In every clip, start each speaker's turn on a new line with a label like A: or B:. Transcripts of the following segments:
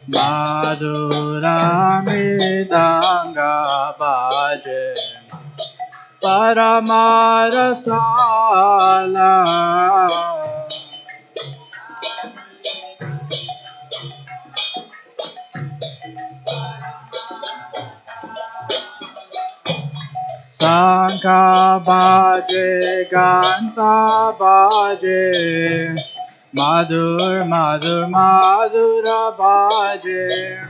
A: Madhura Mridanga Bhaje Paramarasala Sankha Bhaje Ganta Bhaje Madhur Madhur Madhura Bhaje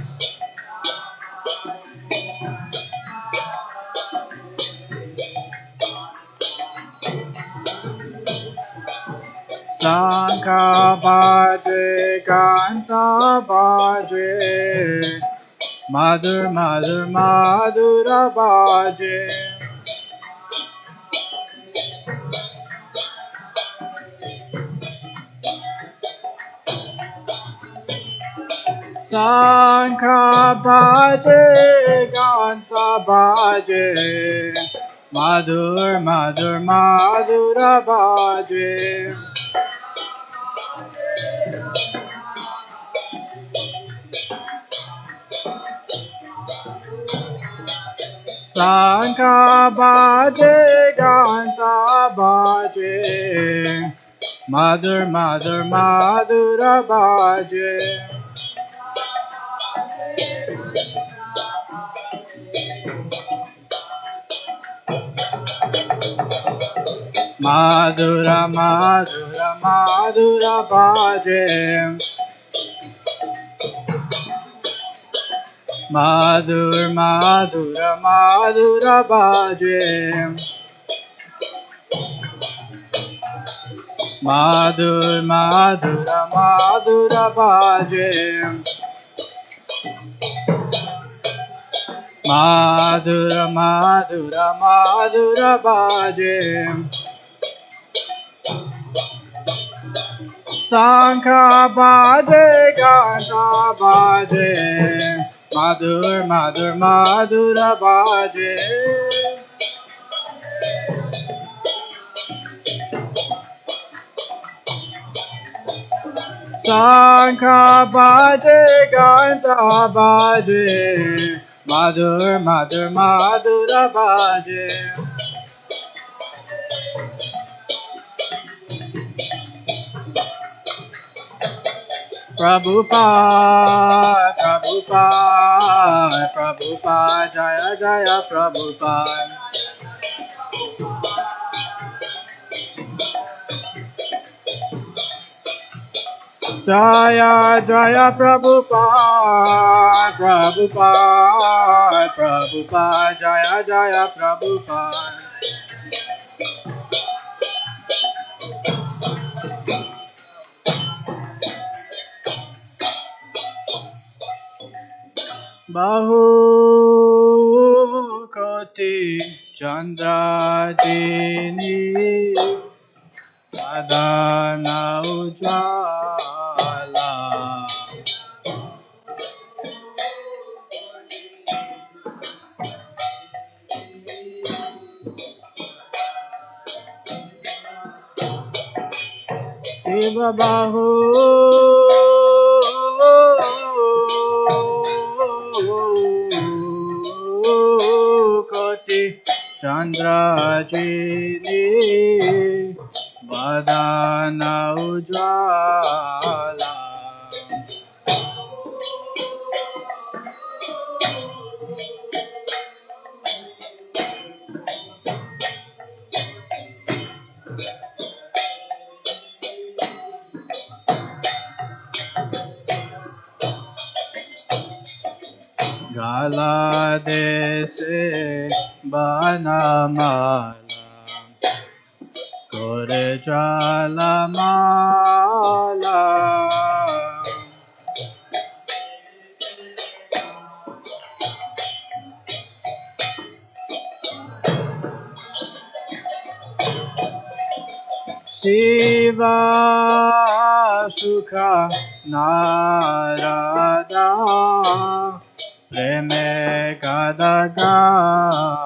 A: Sankha Bhaje Ganta Bhaje Madhur Madhur Madhura Bhaje Sankha Bhaje Ganta Bhaje Madhur Madhur Madhura Bhaje Sankha Bhaje Ganta Bhaje Madhur Madhur Madhura Bhaje Madhura Madhura Madhura Bhaje Madhur Madhura Madhura Bhaje Madhur Madhura Madhura Bhaje Madhura Madhura Madhura Bhaje Sankha Bhaje Ganta Bhaje Madhur Madhur Madhura Bhaje Sankha Bhaje Ganta Bhaje Madhur Madhur Madhura Bhaje Prabhupada, Prabhupada, Prabhupada, Jaya Jaya Prabhupada. Jaya Jaya Prabhupada, Prabhupada, Prabhupada, Jaya Jaya Prabhupada. Bahu Koti Chandra Dini Sadhana Ujjvala Shiva Bahu Koti Chandra Jini Vadana Ujjvala Gala Dese Banamala Kore Jala Mala Shiva Sukha Narada Preme Gada Gada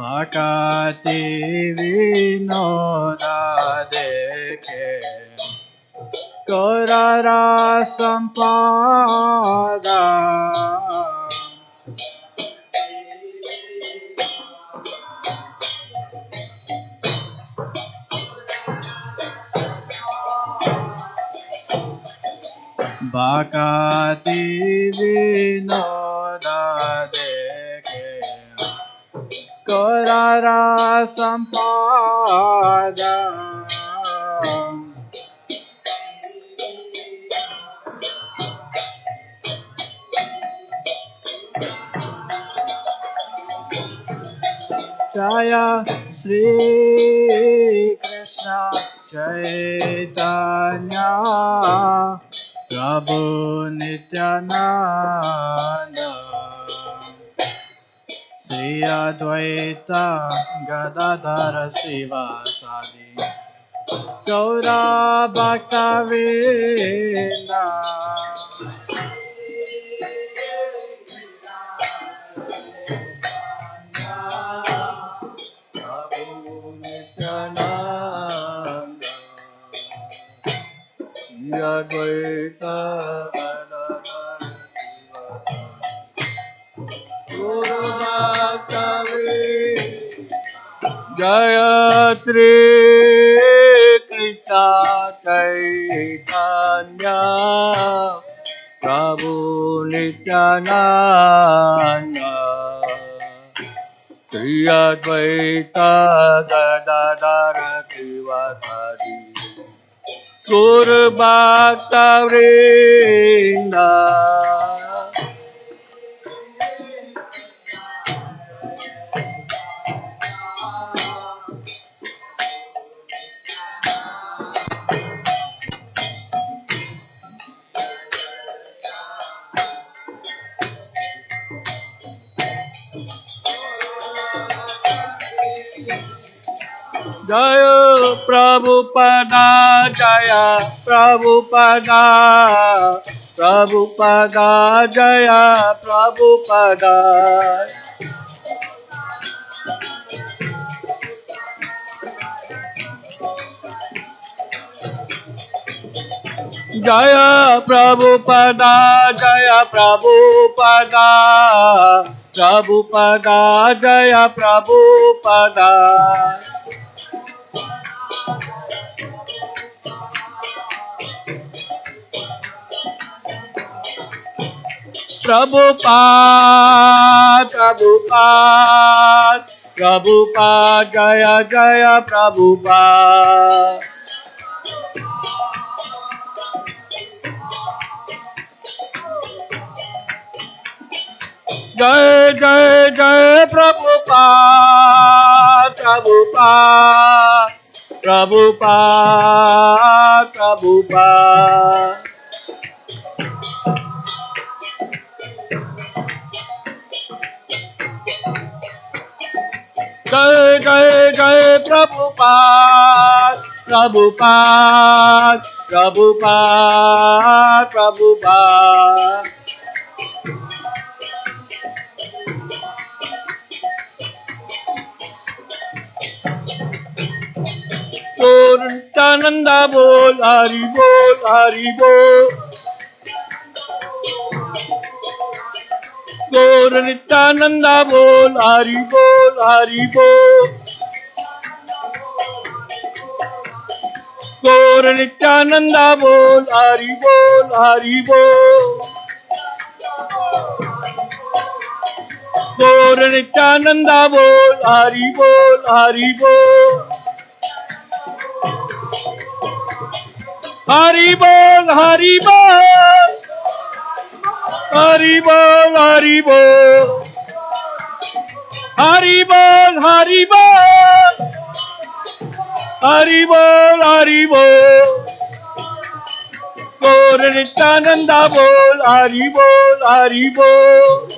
A: Bhakti Vinoda Dekhe Gaurara Sampada Bhakti Vinoda Dekhe Gaurara Sampada Jaya Sri Krishna Chaitanya Prabhu Nityananda Sri Advaita Gadadhara Sivasadi Gaura Bhakta Vrinda Advaita Gayatri Krishna Chaitanya Prabhu Nityananda Sri Advaita Gadadhara Sivasadi Gaura Bhakta Vrinda Jaya Prabhupada Jaya Prabhupada Prabhupada Jaya Prabhupada Jaya Prabhupada Jaya Prabhupada Prabhupada Jaya Prabhupada Prabhupada Prabhupada Prabhupada Jaya Jaya Prabhupada Jai Jai Jai Prabhupada Prabhupada Prabhupada Prabhupada Jai Jai Jai Prabhupada Prabhupada Prabhupada Prabhupada Gaur Nityananda Bol Hari Bol Hari Bol Gaur Nityananda Bol Hari Bol Hari Bol Gaur Nityananda Bol Hari Bol Hari Bol Gaur Nityananda Bol Hari Bol Hari Bol Hari Bol Hari Bol Hari Bol Hari Bol Hari Bol Hari Bol Hari Bol Hari Bol Gaur Nityananda Bol Hari Bol Hari Bol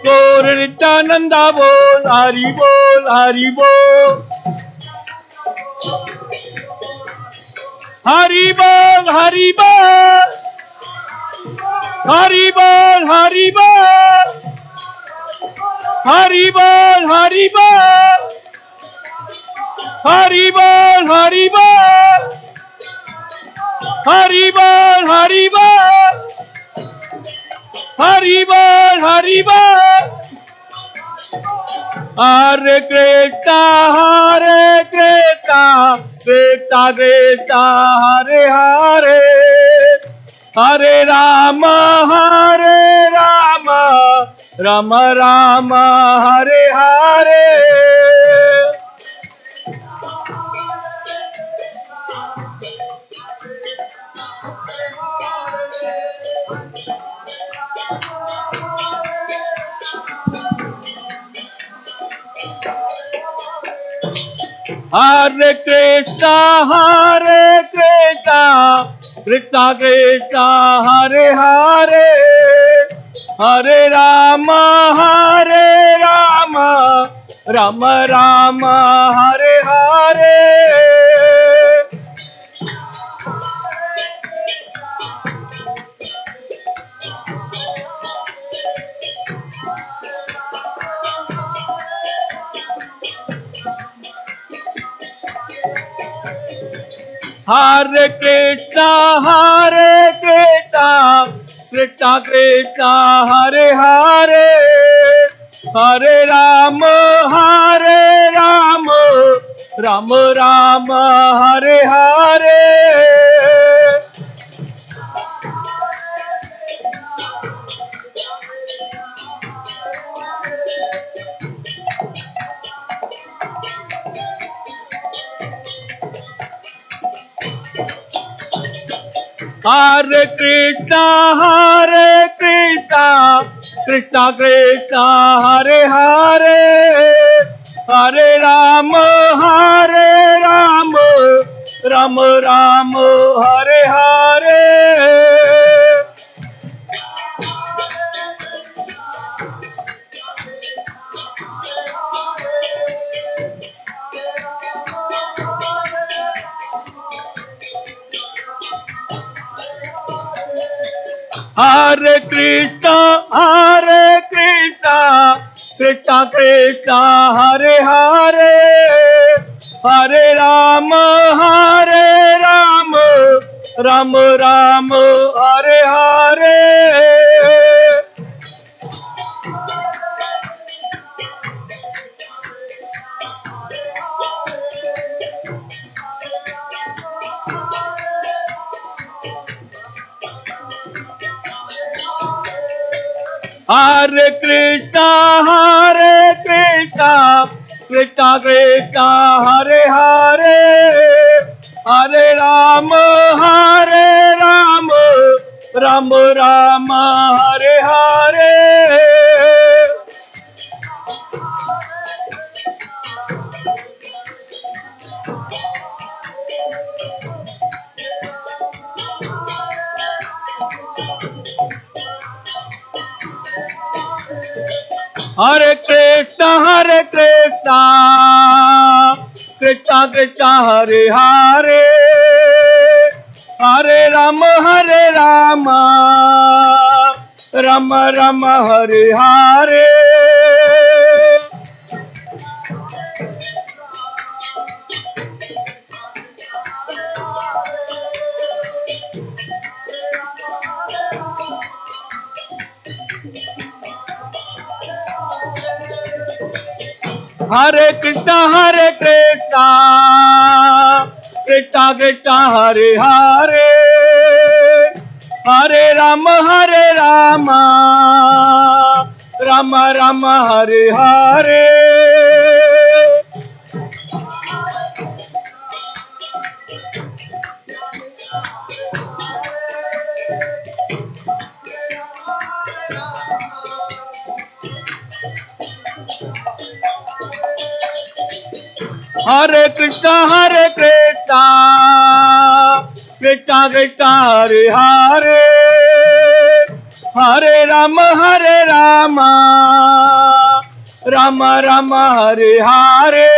A: Gaur Nityananda Bol Hari Bol Hari Bol Hari Bol Hari Bol Hari Bol Hari Bol Hari बोल हरि बोल हरि बोल हरि बोल हरि बोल हरि बोल हरि बोल हरि बोल हरे Krishna Krishna Krishna Hare Hare Hare Ram Ram Ram Hare Hare Hare Krishna Krishna Krishna Hare Hare Hare Ram Ram Ram Hare Hare Hare Krishna Krishna Krishna Hare Hare Hare Ram Ram Ram Hare Hare Hare Krishna Krishna Krishna Hare Hare Hare Ram Ram Ram Hare Hare Hare Krishna Krishna Krishna Hare Hare Hare Ram Ram Ram Hare Hare Hare Krishna Krishna Krishna Hare Hare Hare Ram Ram Ram Hare Hare Hare Krishna Krishna Krishna Hare Hare Hare Ram Ram Ram Hare Hare Hare Krishna Krishna Krishna Hare Hare Hare Ram Ram Ram Hare Hare Hare Krishna Krishna Krishna Hare Hare Hare Ram Ram Ram Hare Hare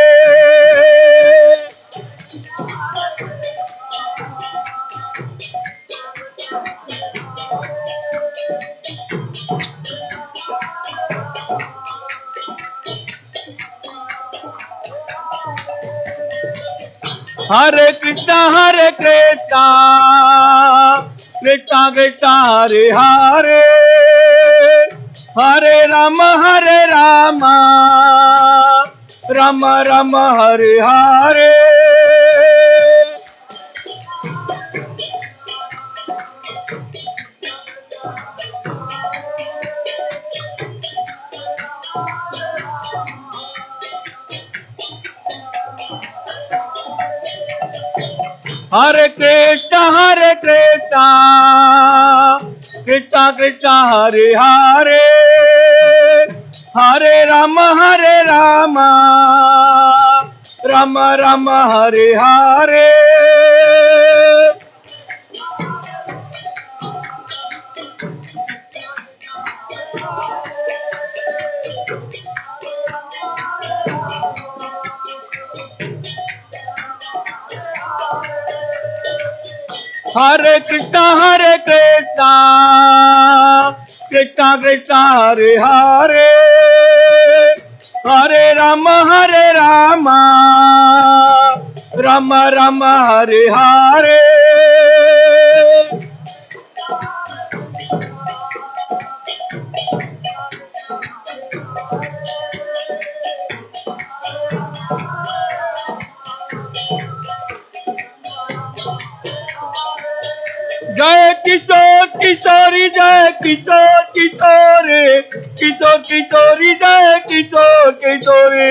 A: Hare Krishna, Krishna Krishna, Hare Hare, Hare Rama, Rama Rama, Hare Hare. Hare Krishna, Krishna Krishna, Hare Hare, Hare Rama, Rama Rama, Hare Hare. Hare Krishna, Krishna Krishna, Hare Hare, Hare Rama, Rama Rama, Hare Hare. Jai Kishore Kishori, Jai Kishore Kishore, Kishore Kishori, Jai Kishore Kishore.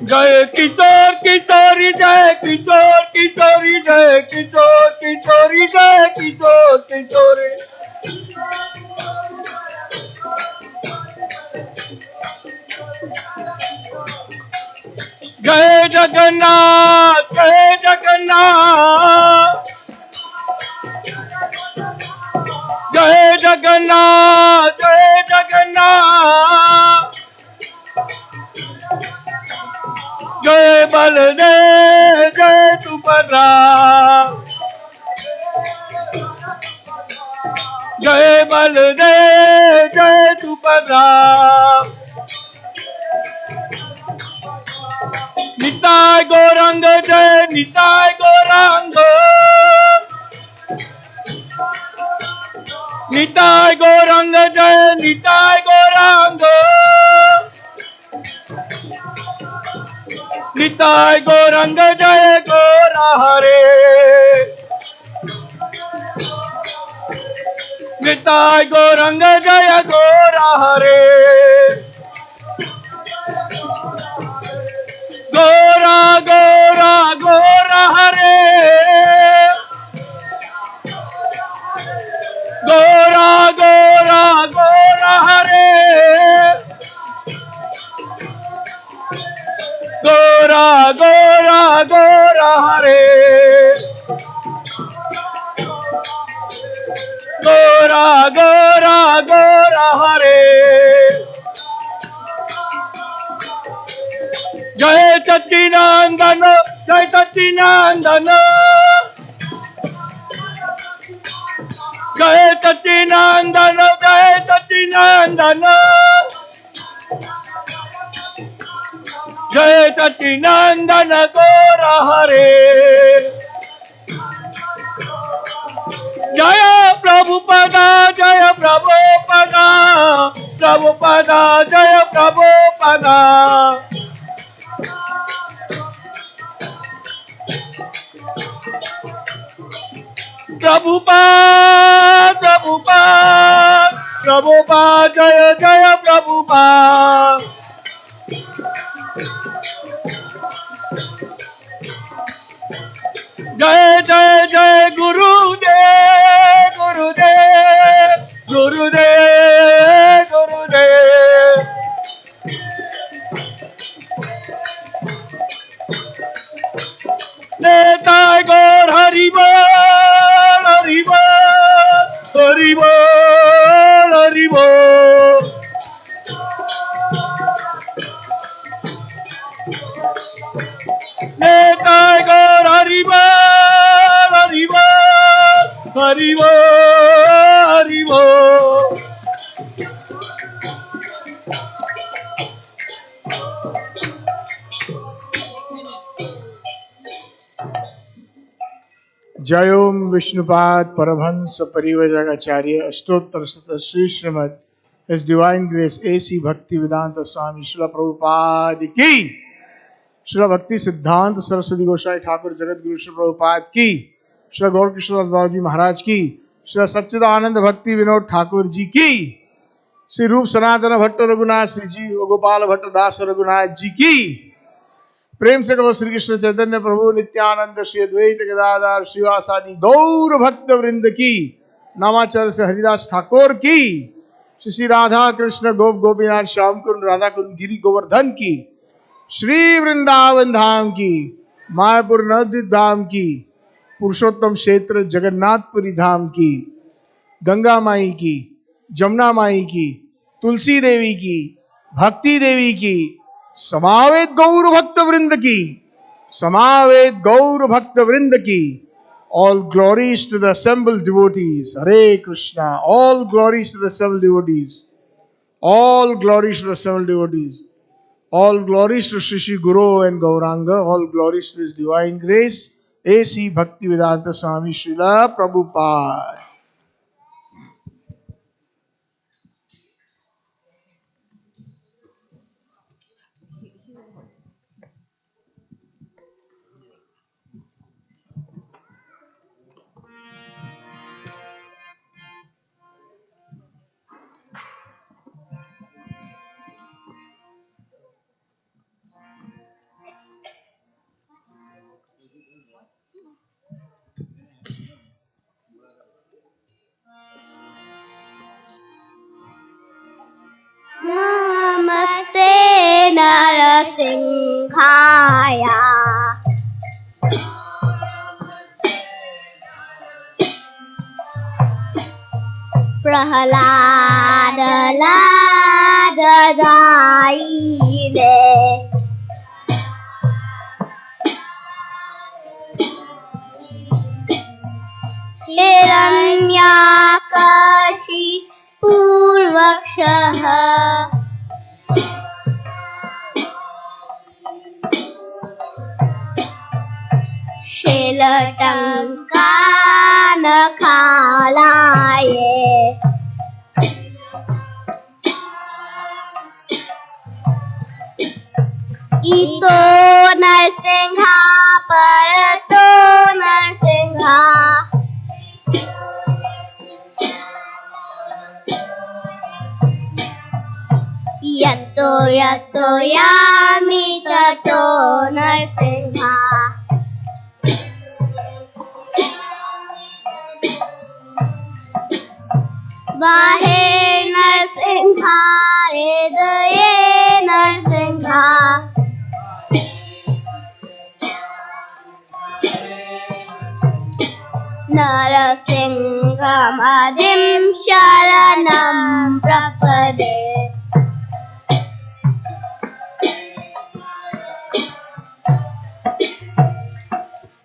A: Jai Kishore Kishori, Jai Kishore Kishori, Jai Kishore Kishori, Jai Kishore Kishori. Jai Jagannath, Jai Jagannath, Jai Jagannath, Jai Jagannath, Jai Baladev, Jai Subhadra, Jai Baladev, Jai Subhadra. Nitai Gauranga, Jai Nitai Gauranga, Nitai Gauranga, Jai Nitai Gauranga, Nitai Gauranga, Jai Gaura Hare, Nitai Gauranga, Jai Gaura Hare. Gora, Gora, Gora Hare, Gora, Gora, Gora Hare, Gora, Gora, Gora Hare, Gora, Gora, Gora Hare. Jai Satchinandana, Jai Satchinandana, Jai Satchinandana, Jai Satchinandana, Jai Satchinandana, Gaura Hare. Jaya Prabhupada, Jaya Prabhupada, Prabhupada, Jaya Prabhupada. Prabhupada, Prabhupada, Prabhupada, Jaya Jaya Prabhupada. Jaya Jaya Jaya Gurudev, Gurudev, Gurudev, Gurudev. Netai Gaur Hari Bol, Hari Bol, Hari Bol, Hari Bol. Netai Gaur Hari Bol, Hari Bol, Hari Bol, Hari Bol.
B: जय ओम विष्णुपाद परमहंस परिव्राजकाचार्य अष्टोत्तर शत Shri Shrimad His Divine Grace A.C. Bhakti Vedanta Swami Srila Prabhupada की, श्रील भक्ति सिद्धांत सरस्वती गोसाई ठाकुर जगत गुरु श्री प्रभुपाद की, श्री गौर किशोर बाबा जी महाराज की, श्री सच्चिदानंद भक्ति विनोद ठाकुर जी की, श्री रूप सनातन भट्ट रघुनाथ श्री जी गोपाल भट्ट दास रघुनाथ जी की, प्रेम से कहो श्री कृष्ण चैतन्य प्रभु नित्यानंद श्री अद्वैत गदाधर श्रीवासादि गौर भक्त वृंद की, नामाचार्य से हरिदास ठाकुर की, श्री राधा कृष्ण गोप गोपीनाथ श्याम कुंड राधा कुंड गिरी गोवर्धन की, श्री वृंदावन धाम की, मायापुर नवद्वीप धाम की, पुरुषोत्तम क्षेत्र जगन्नाथपुरी धाम की, गंगा माई की, जमुना माई की, तुलसी देवी की, भक्ति देवी की, समावेत गौर भक्त वृंद की, समावेत गौर भक्त वृंद की, all glories to the assembled devotees. Hare Krishna. All glories to the assembled devotees. All glories to the assembled devotees. All glories to Shri Shri Guru and Gauranga. All glories to His Divine Grace. A.C. Bhaktivedanta Swami Srila Prabhupada.
C: Namaste Narasimhaya Prahlada Ladadaine Hiranyakashi Purvakshaha Shilatankanakalaye Ito Narsingha Parato Narsingha Yato Yato Yami Tato Narsingha Bahe Narsingha Hridaye Narsingha Narasinghamadhim Sharanam Prapade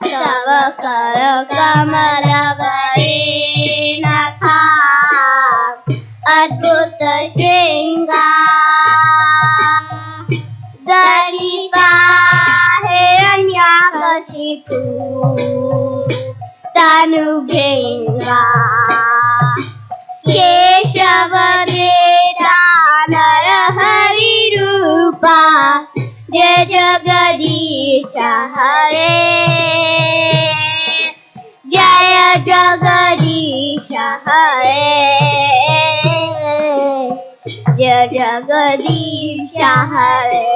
C: Tava Karakamalavarenakha Adbhuta Shringa Dalita Hiranyakashipu Tanubhenga Keshavadeta Narahari Rupa Jai Jagadisha Hare Jaya Jagadisha Hare Jaya Jagadisha Hare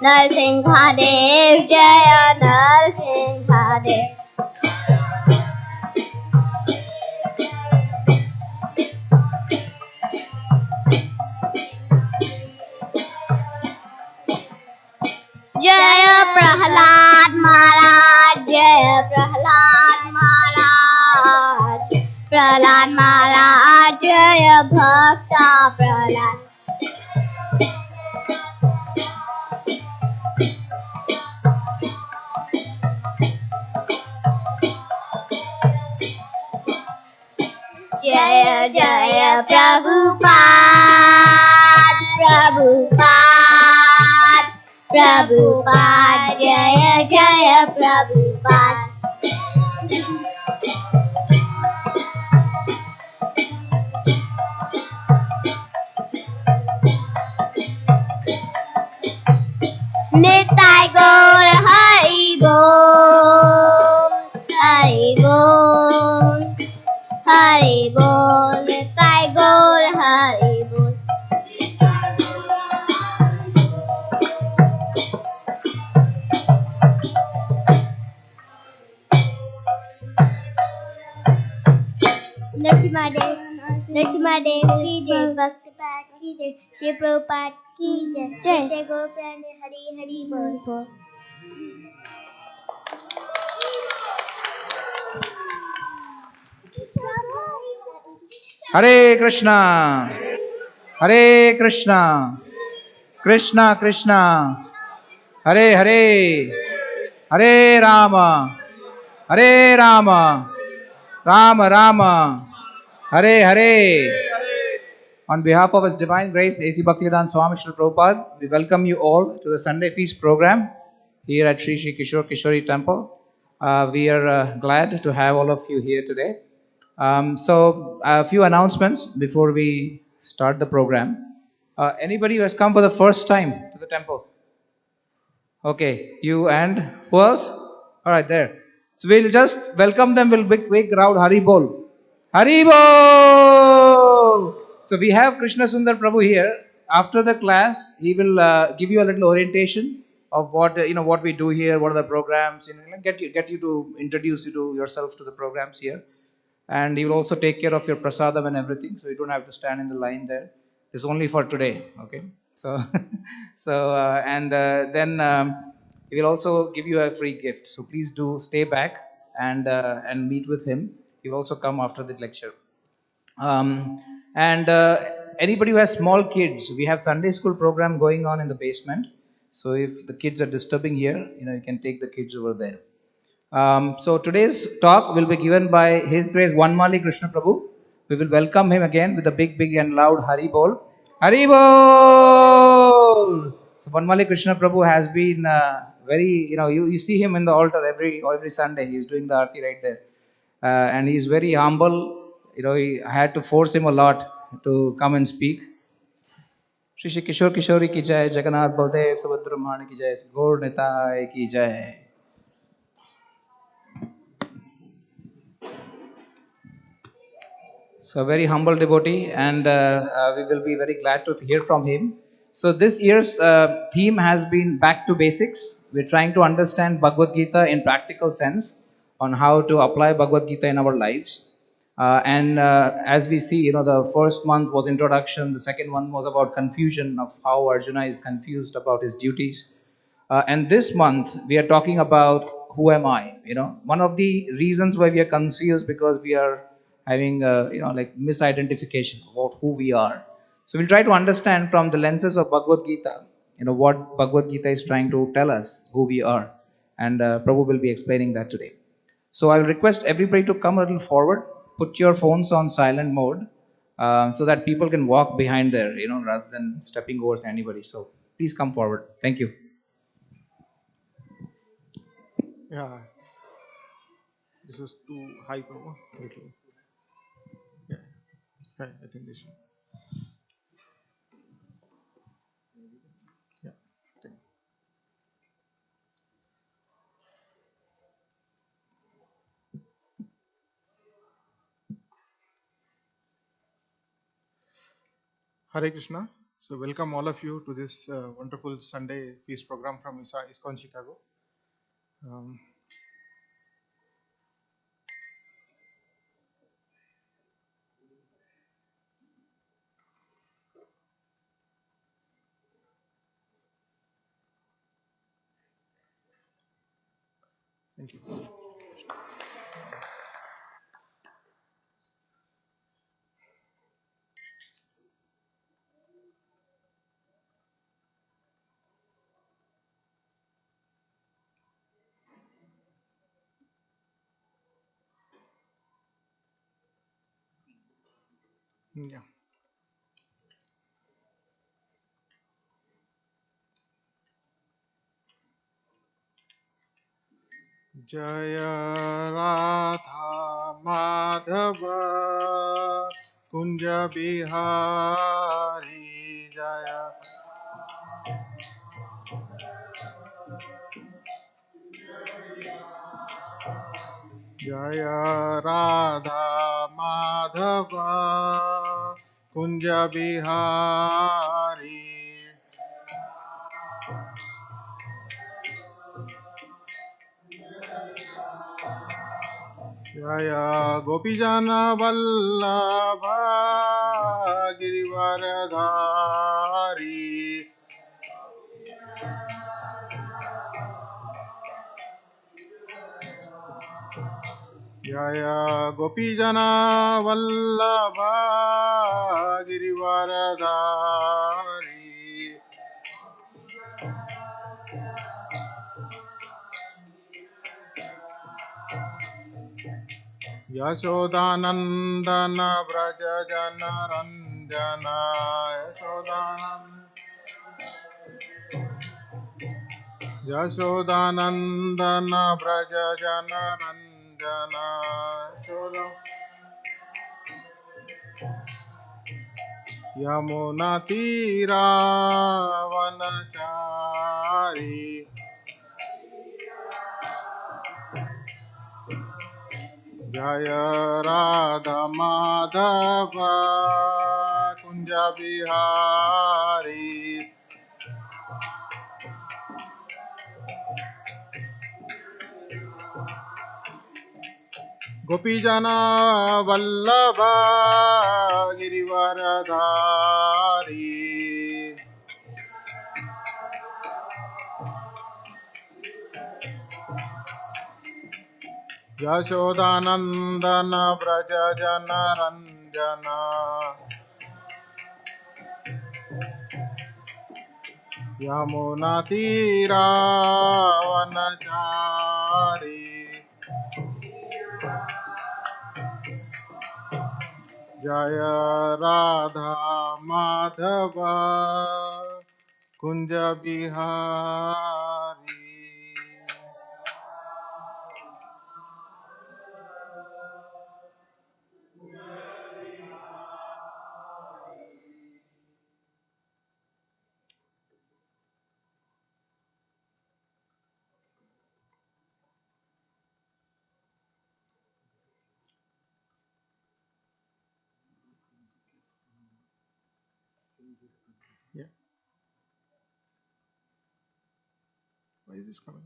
C: Narsimhadev Jaya Narsimhadev. Jaya Prahlad Maharaj, Jaya Prahlad Maharaj, Prahlad Maharaj, Jaya Bhakta Prahlad. Jaya Jaya Prabhupada, Prabhupada, Prabhupada, Jaya Jaya Prabhupada. Nitai Gaur Hari Bol, Hari Bol, Hari Bol, Nitai Gaur Hari Bol. Narsimhadev, Narsimhadev ki jai, Bhakti Path ki jai, Shri Prabhupada ki jai, Nitai Gaur Prane Hari Hari Bol.
D: Hare Krishna, Hare Krishna, Krishna Krishna, Hare Hare, Hare Rama, Hare Rama, Rama Rama, Hare Hare. On behalf of His Divine Grace, A.C. Bhaktivedanta Swami Srila Prabhupada, we welcome you all to the Sunday Feast program here at Sri Sri Kishore Kishori Temple. We are glad to have all of you here today. So, a few announcements before we start the program. Anybody who has come for the first time to the temple? Okay, you and who else? All right, there. So we'll just welcome them with big crowd. Hari Bol. Hari Bol. So we have Krishna Sundar Prabhu here. After the class, he will give you a little orientation of what what we do here, what are the programs, get you to introduce you to yourself to the programs here, and he will also take care of your prasadam and everything, so you don't have to stand in the line there. It's only for today, okay? So, and then he will also give you a free gift. So please do stay back and meet with him. He will also come after the lecture. And anybody who has small kids, we have Sunday school program going on in the basement. So if the kids are disturbing here, you can take the kids over there. So today's talk will be given by His Grace Vanmali Krishna Prabhu. We will welcome him again with a big and loud Hari Bol. Hari Bol! So Vanmali Krishna Prabhu has been very, you see him in the altar every Sunday. He's doing the arti right there. And he's very humble. I had to force him a lot to come and speak. Shri Shri Kishore Kishori ki jai, Jagannath Baldev Subhadra Mahani ki jai, Gaur Nitai ki jai. So, a very humble devotee, and we will be very glad to hear from him. So, this year's theme has been Back to Basics. We're trying to understand Bhagavad Gita in practical sense on how to apply Bhagavad Gita in our lives. And as we see, the first month was introduction, the second one was about confusion of how Arjuna is confused about his duties. And this month we are talking about who am I. One of the reasons why we are confused because we are having like misidentification about who we are. So we'll try to understand from the lenses of Bhagavad Gita, what Bhagavad Gita is trying to tell us who we are, and Prabhu will be explaining that today. So I'll request everybody to come a little forward, put your phones on silent mode, so that people can walk behind there, rather than stepping over anybody. So please come forward. Thank you.
B: Yeah. This is too high power. Little. Yeah. Right. I think this. Yeah. Thank you. Hare Krishna.
E: So, welcome all of you to this wonderful Sunday feast program from ISKCON Chicago. Um, thank you. Yeah. Jaya Radha Madhava Kunja Bihari Jaya Jaya Radha Madhava Kunja Bihari Jaya Gopijana Vallabha Girivaradhari Jaya Gopijana Vallabha Girivaradhari Yashodanandana Vraja Jana Ranjana Yashodanandana Vraja Jana Ranjana Yamuna Tira Vanachari Jaya Radha Madhava Kunja Bihari Gopijana Vallabha Girivaradhari Yashodanandana Vraja Jana Ranjana Yamuna Tira Vanachari Jaya Radha Madhava Kunja Bihari Yeah. Why is this coming?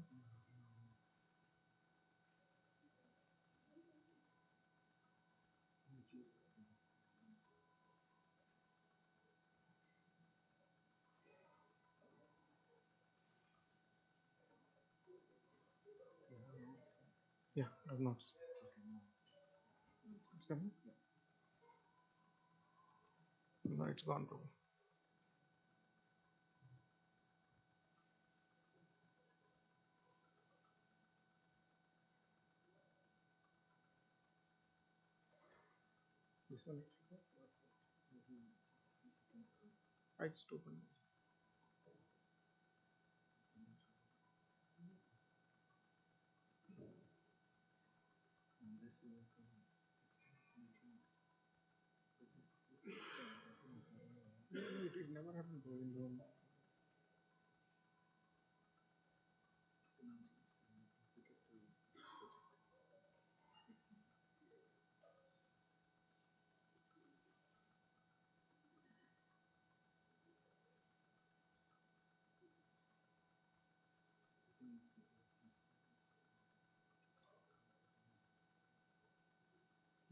E: Yeah, I've not. It's coming? No, it's gone to. This one. I just opened it. It never happened to in room.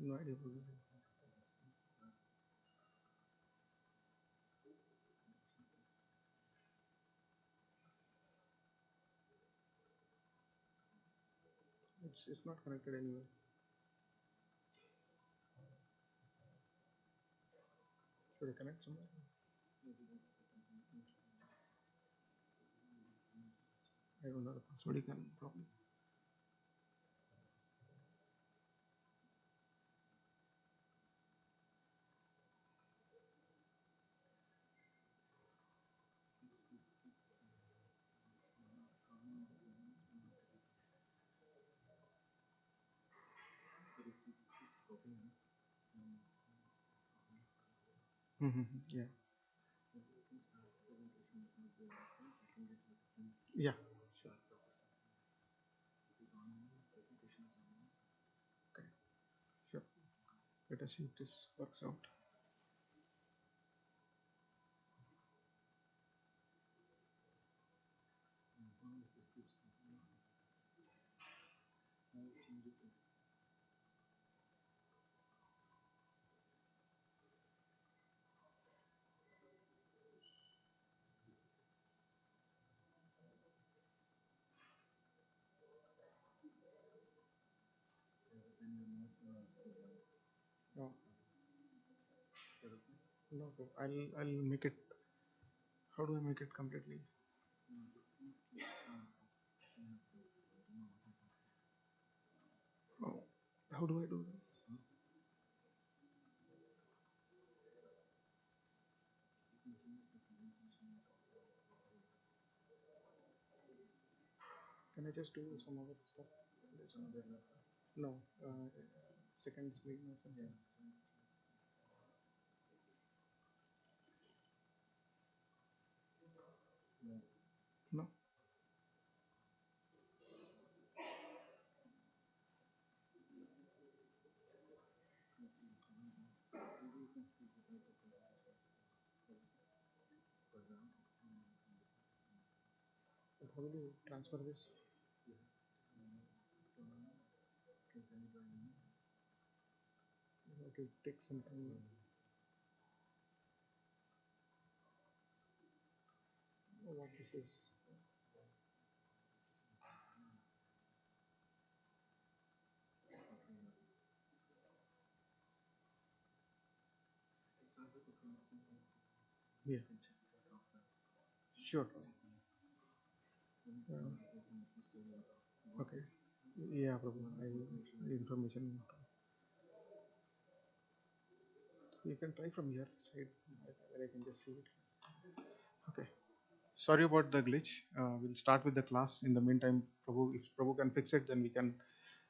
E: No idea. It's not connected anywhere. Should I connect somewhere? I don't know the password. You can probably. Yeah. Yeah. Sure. Okay. Sure. Let us see if this works out. No. No. I'll make it. How do I make it completely? Oh, how do I do that? Can I just do some other stuff? No. Second screen or something. No. But how will you transfer this? It will take some time. What this is? Yeah. Sure. Okay. Yeah, problem. Information. You can try from your side. I can just see it. Okay. Sorry about the glitch. We'll start with the class. In the meantime, Prabhu, if Prabhu can fix it, then we can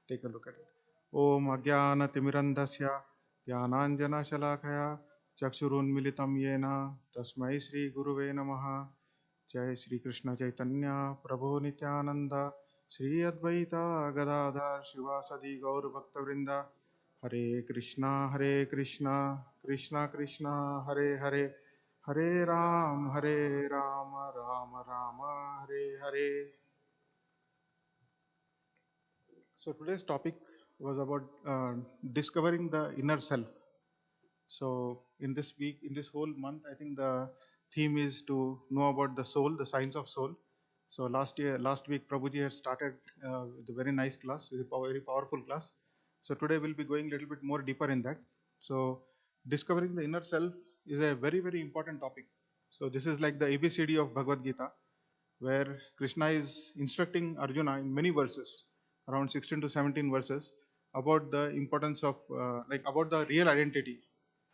E: take a look at it. Om Agyana Timirandasya Jnananjana Shalakaya Chakshurunmilitam Yena Tasmai Shri Guruve Namaha Jai Shri Krishna Chaitanya Prabhu Nityananda Shri Advaita Gadadhar Shivasadi Gaur Bhaktavrinda Hare Krishna Krishna Krishna Hare Hare Hare Ram Ram Rama Hare Hare. So today's topic was about discovering the inner self. So in this week, in this whole month, I think the theme is to know about the soul, the science of soul. So last week, Prabhuji had started with a very nice class, very powerful class. So today we'll be going a little bit more deeper in that. So discovering the inner self is a very, very important topic. So this is like the ABCD of Bhagavad Gita, where Krishna is instructing Arjuna in many verses, around 16 to 17 verses, about the importance of, about the real identity,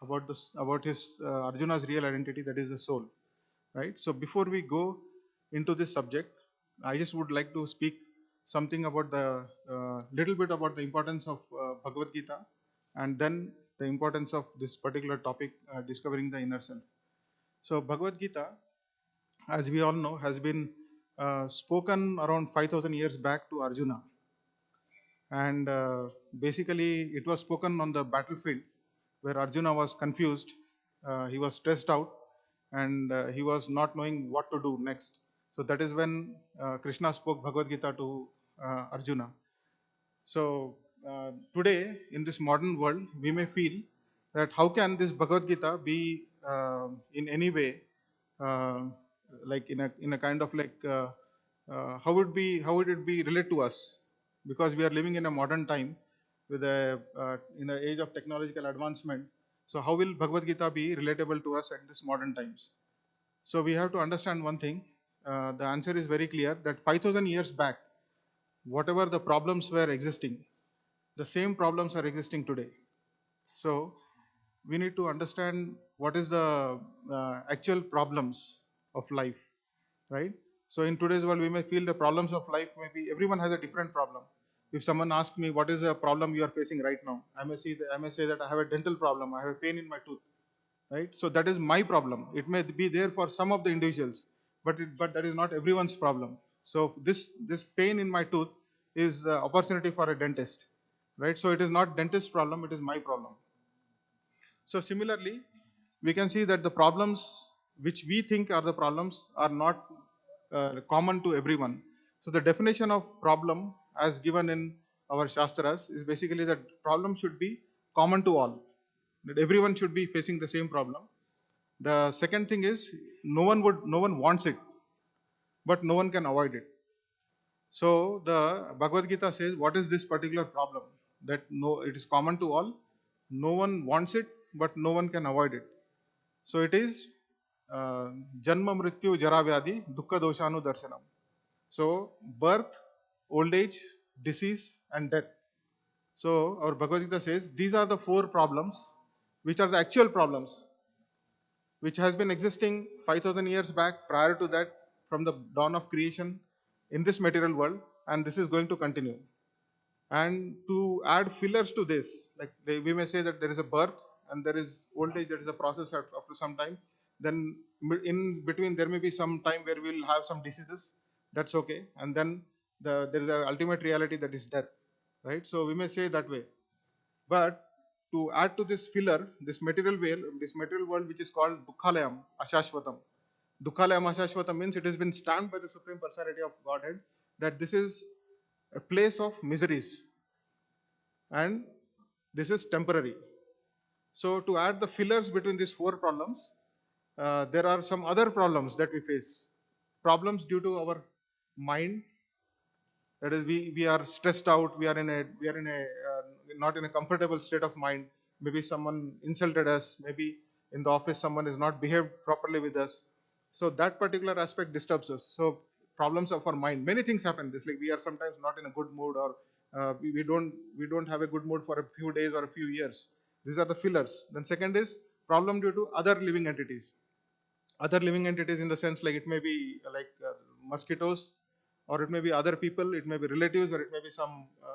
E: about his Arjuna's real identity, that is the soul, right? So before we go into this subject, I just would like to speak something about the little bit about the importance of Bhagavad Gita, and then the importance of this particular topic, discovering the inner self. So Bhagavad Gita, as we all know, has been spoken around 5,000 years back to Arjuna. And basically, it was spoken on the battlefield where Arjuna was confused, he was stressed out, and he was not knowing what to do next. So that is when Krishna spoke Bhagavad Gita to Arjuna. So today in this modern world, we may feel that how can this Bhagavad Gita be in any way like in a kind of like how would it be related to us, because we are living in a modern time with a in the age of technological advancement. So how will Bhagavad Gita be relatable to us at this modern times? So we have to understand one thing. The answer is very clear that 5,000 years back, whatever the problems were existing, the same problems are existing today. So we need to understand what is the actual problems of life, right? So in today's world, we may feel the problems of life. Maybe everyone has a different problem. If someone asks me what is a problem you are facing right now, I may say that I have a dental problem. I have a pain in my tooth, right? So that is my problem. It may be there for some of the individuals, but that is not everyone's problem. So this pain in my tooth is opportunity for a dentist, right? So it is not dentist's problem, it is my problem. So similarly, we can see that the problems which we think are the problems are not common to everyone. So the definition of problem as given in our Shastras is basically that problem should be common to all. That everyone should be facing the same problem. The second thing is no one wants it, but no one can avoid it. So the Bhagavad Gita says, what is this particular problem? That no, it is common to all. No one wants it, but no one can avoid it. So it is Janma Mrityu Jara Vyadhi Dukkha Doshanu Darshanam. So birth, old age, disease, and death. So our Bhagavad Gita says these are the four problems, which are the actual problems, which has been existing 5,000 years back prior to that, from the dawn of creation in this material world, and this is going to continue. And to add fillers to this, like we may say that there is a birth and there is old age, that is a process after some time. Then in between there may be some time where we will have some diseases, that's okay. And then there is a ultimate reality, that is death, right? So we may say that way. But to add to this filler, this material world which is called Dukkhalayam Ashashvatam. Dukkhalayam Ashashvatam means it has been stamped by the Supreme Personality of Godhead that this is a place of miseries and this is temporary. So to add the fillers between these four problems, there are some other problems that we face. Problems due to our mind, that is we are stressed out, we are in a not in a comfortable state of mind. Maybe someone insulted us, maybe in the office someone is not behaved properly with us, so that particular aspect disturbs us. So problems of our mind, many things happen. This, like, we are sometimes not in a good mood, or we don't have a good mood for a few days or a few years. These are the fillers. Then second is problem due to other living entities. Other living entities in the sense, like, it may be like mosquitoes, or it may be other people, it may be relatives, or it may be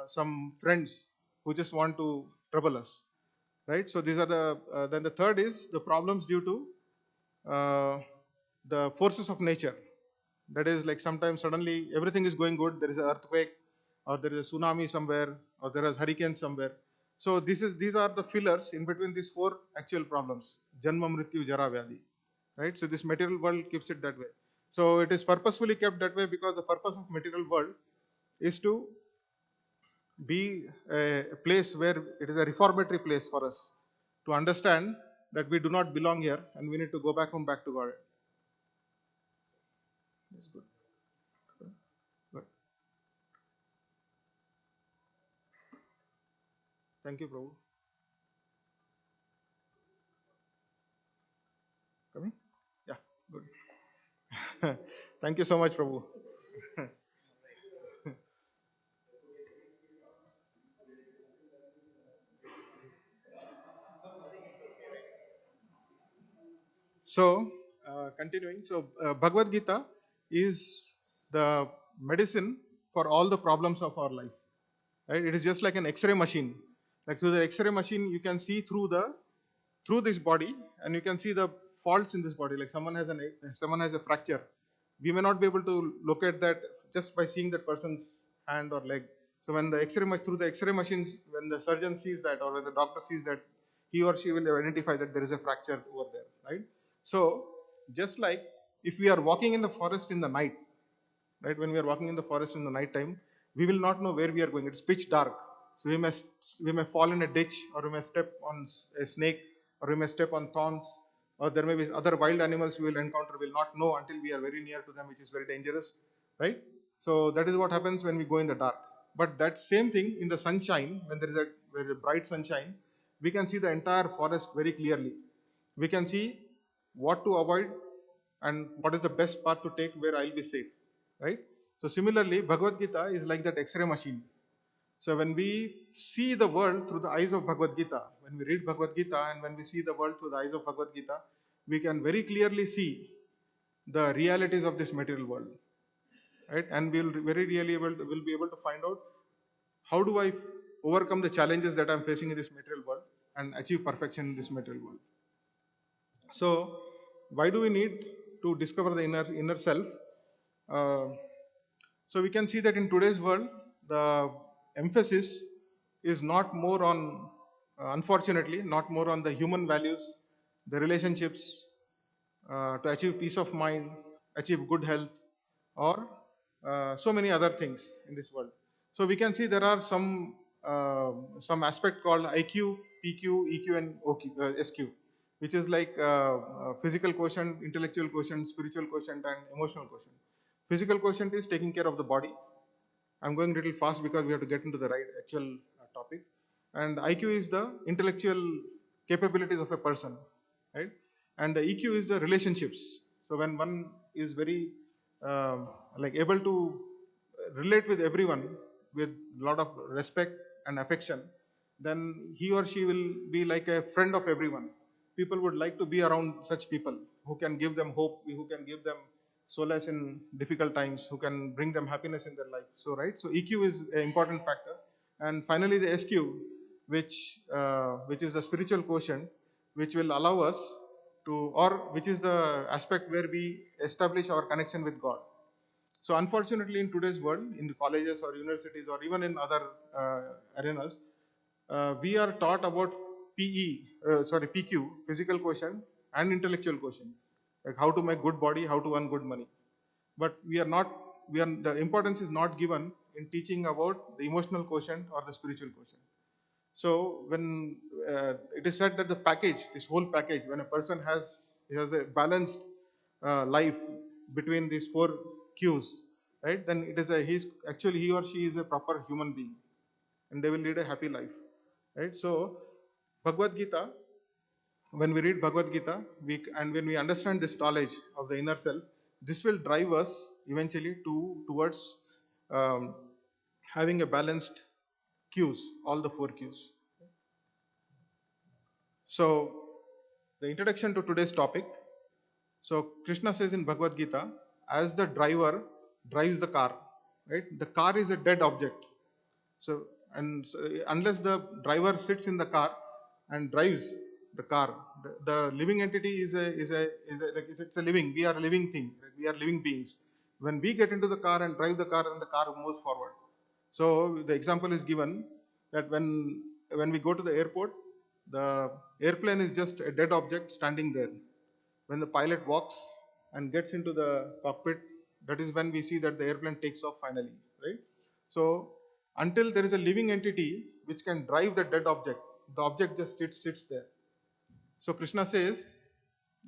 E: some friends who just want to trouble us, right? So these are the then the third is the problems due to uh, the forces of nature. That is, like, sometimes suddenly everything is going good, there is an earthquake, or there is a tsunami somewhere, or there is hurricane somewhere. So these are the fillers in between these four actual problems: Janma, Mrityu, Jara, Vyadhi, right? So this material world keeps it that way. So it is purposefully kept that way because the purpose of material world is to be a place where it is a reformatory place for us to understand that we do not belong here and we need to go back home, back to God. That's good. Good. Thank you, Prabhu. Coming? Yeah, good. Thank you so much, Prabhu. So, continuing, so Bhagavad Gita is the medicine for all the problems of our life. Right? It is just like an X-ray machine. Like, through the X-ray machine, you can see through this body, and you can see the faults in this body. Like, someone has a fracture. We may not be able to locate that just by seeing that person's hand or leg. So when the through the X-ray machines, when the surgeon sees that, or when the doctor sees that, he or she will identify that there is a fracture over there, right? So just like if we are walking in the forest in the night, right? When we are walking in the forest in the night time, we will not know where we are going. It's pitch dark. So we may fall in a ditch, or we may step on a snake, or we may step on thorns, or there may be other wild animals we will encounter. We will not know until we are very near to them, which is very dangerous, right? So that is what happens when we go in the dark. But that same thing in the sunshine, when there is a bright sunshine, we can see the entire forest very clearly. We can see what to avoid and what is the best path to take where I'll be safe, right? So similarly, Bhagavad Gita is like that X-ray machine. So when we see the world through the eyes of Bhagavad Gita, when we read Bhagavad Gita and when we see the world through the eyes of Bhagavad Gita, we can very clearly see the realities of this material world, right? And we'll very really will be able to find out how do I overcome the challenges that I'm facing in this material world and achieve perfection in this material world. So why do we need to discover the inner self? Uh, so we can see that in today's world, the emphasis is not more on, unfortunately, not more on the human values, the relationships, to achieve peace of mind, achieve good health, or so many other things in this world. So we can see there are some aspect called IQ, PQ, EQ, and OQ, SQ, which is like physical quotient, intellectual quotient, spiritual quotient, and emotional quotient. Physical quotient is taking care of the body. I'm going a little fast because we have to get into the right actual topic. And IQ is the intellectual capabilities of a person, right? And the EQ is the relationships. So when one is very like able to relate with everyone with a lot of respect and affection, then he or she will be like a friend of everyone. People would like to be around such people who can give them hope, who can give them solace in difficult times, who can bring them happiness in their life. So, right? So, EQ is an important factor. And finally, the SQ, which is the spiritual quotient, which will allow us to, or which is the aspect where we establish our connection with God. So, unfortunately, in today's world, in the colleges or universities or even in other arenas, we are taught about PQ, physical quotient, and intellectual quotient, like how to make good body, how to earn good money. But the importance is not given in teaching about the emotional quotient or the spiritual quotient. So when it is said that this whole package, when a person has a balanced life between these four Qs, right? Then it is he or she is a proper human being, and they will lead a happy life, right? So Bhagavad Gita, when we read Bhagavad Gita, and when we understand this knowledge of the inner self, this will drive us eventually towards um, having a balanced Qs, all the four Qs. So, the introduction to today's topic. So, Krishna says in Bhagavad Gita, as the driver drives the car, right? The car is a dead object. So, unless the driver sits in the car and drives the car, the living entity it's a living. We are a living thing. Right? We are living beings. When we get into the car and drive the car, and the car moves forward. So the example is given that when we go to the airport, the airplane is just a dead object standing there. When the pilot walks and gets into the cockpit, that is when we see that the airplane takes off finally, right? So until there is a living entity which can drive the dead object, the object just sits there. So Krishna says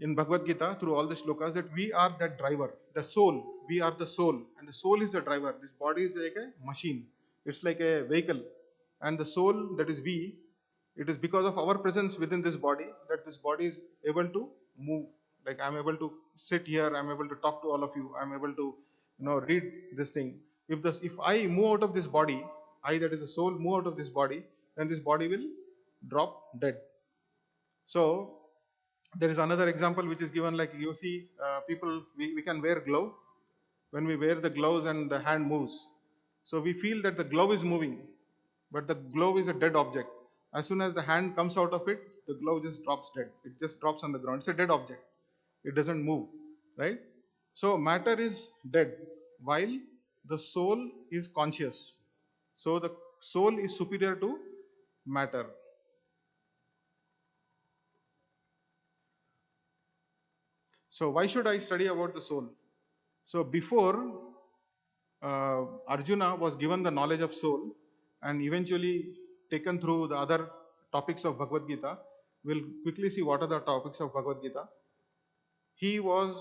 E: in Bhagavad Gita through all the shlokas that we are that driver, the soul. We are the soul, and the soul is the driver. This body is like a machine. It's like a vehicle, and the soul, that is we. It is because of our presence within this body that this body is able to move. Like I'm able to sit here, I'm able to talk to all of you, I'm able to read this thing. If I move out of this body, I, that is a soul, move out of this body, then this body will drop dead. So there is another example which is given, like you see people, we can wear glove. When we wear the gloves and the hand moves, so we feel that the glove is moving, but the glove is a dead object. As soon as the hand comes out of it, the glove just drops dead. It just drops on the ground. It's a dead object. It doesn't move, right? So matter is dead while the soul is conscious. So the soul is superior to matter. So why should I study about the soul? So before Arjuna was given the knowledge of soul, and eventually taken through the other topics of Bhagavad Gita. We'll quickly see what are the topics of Bhagavad Gita. He was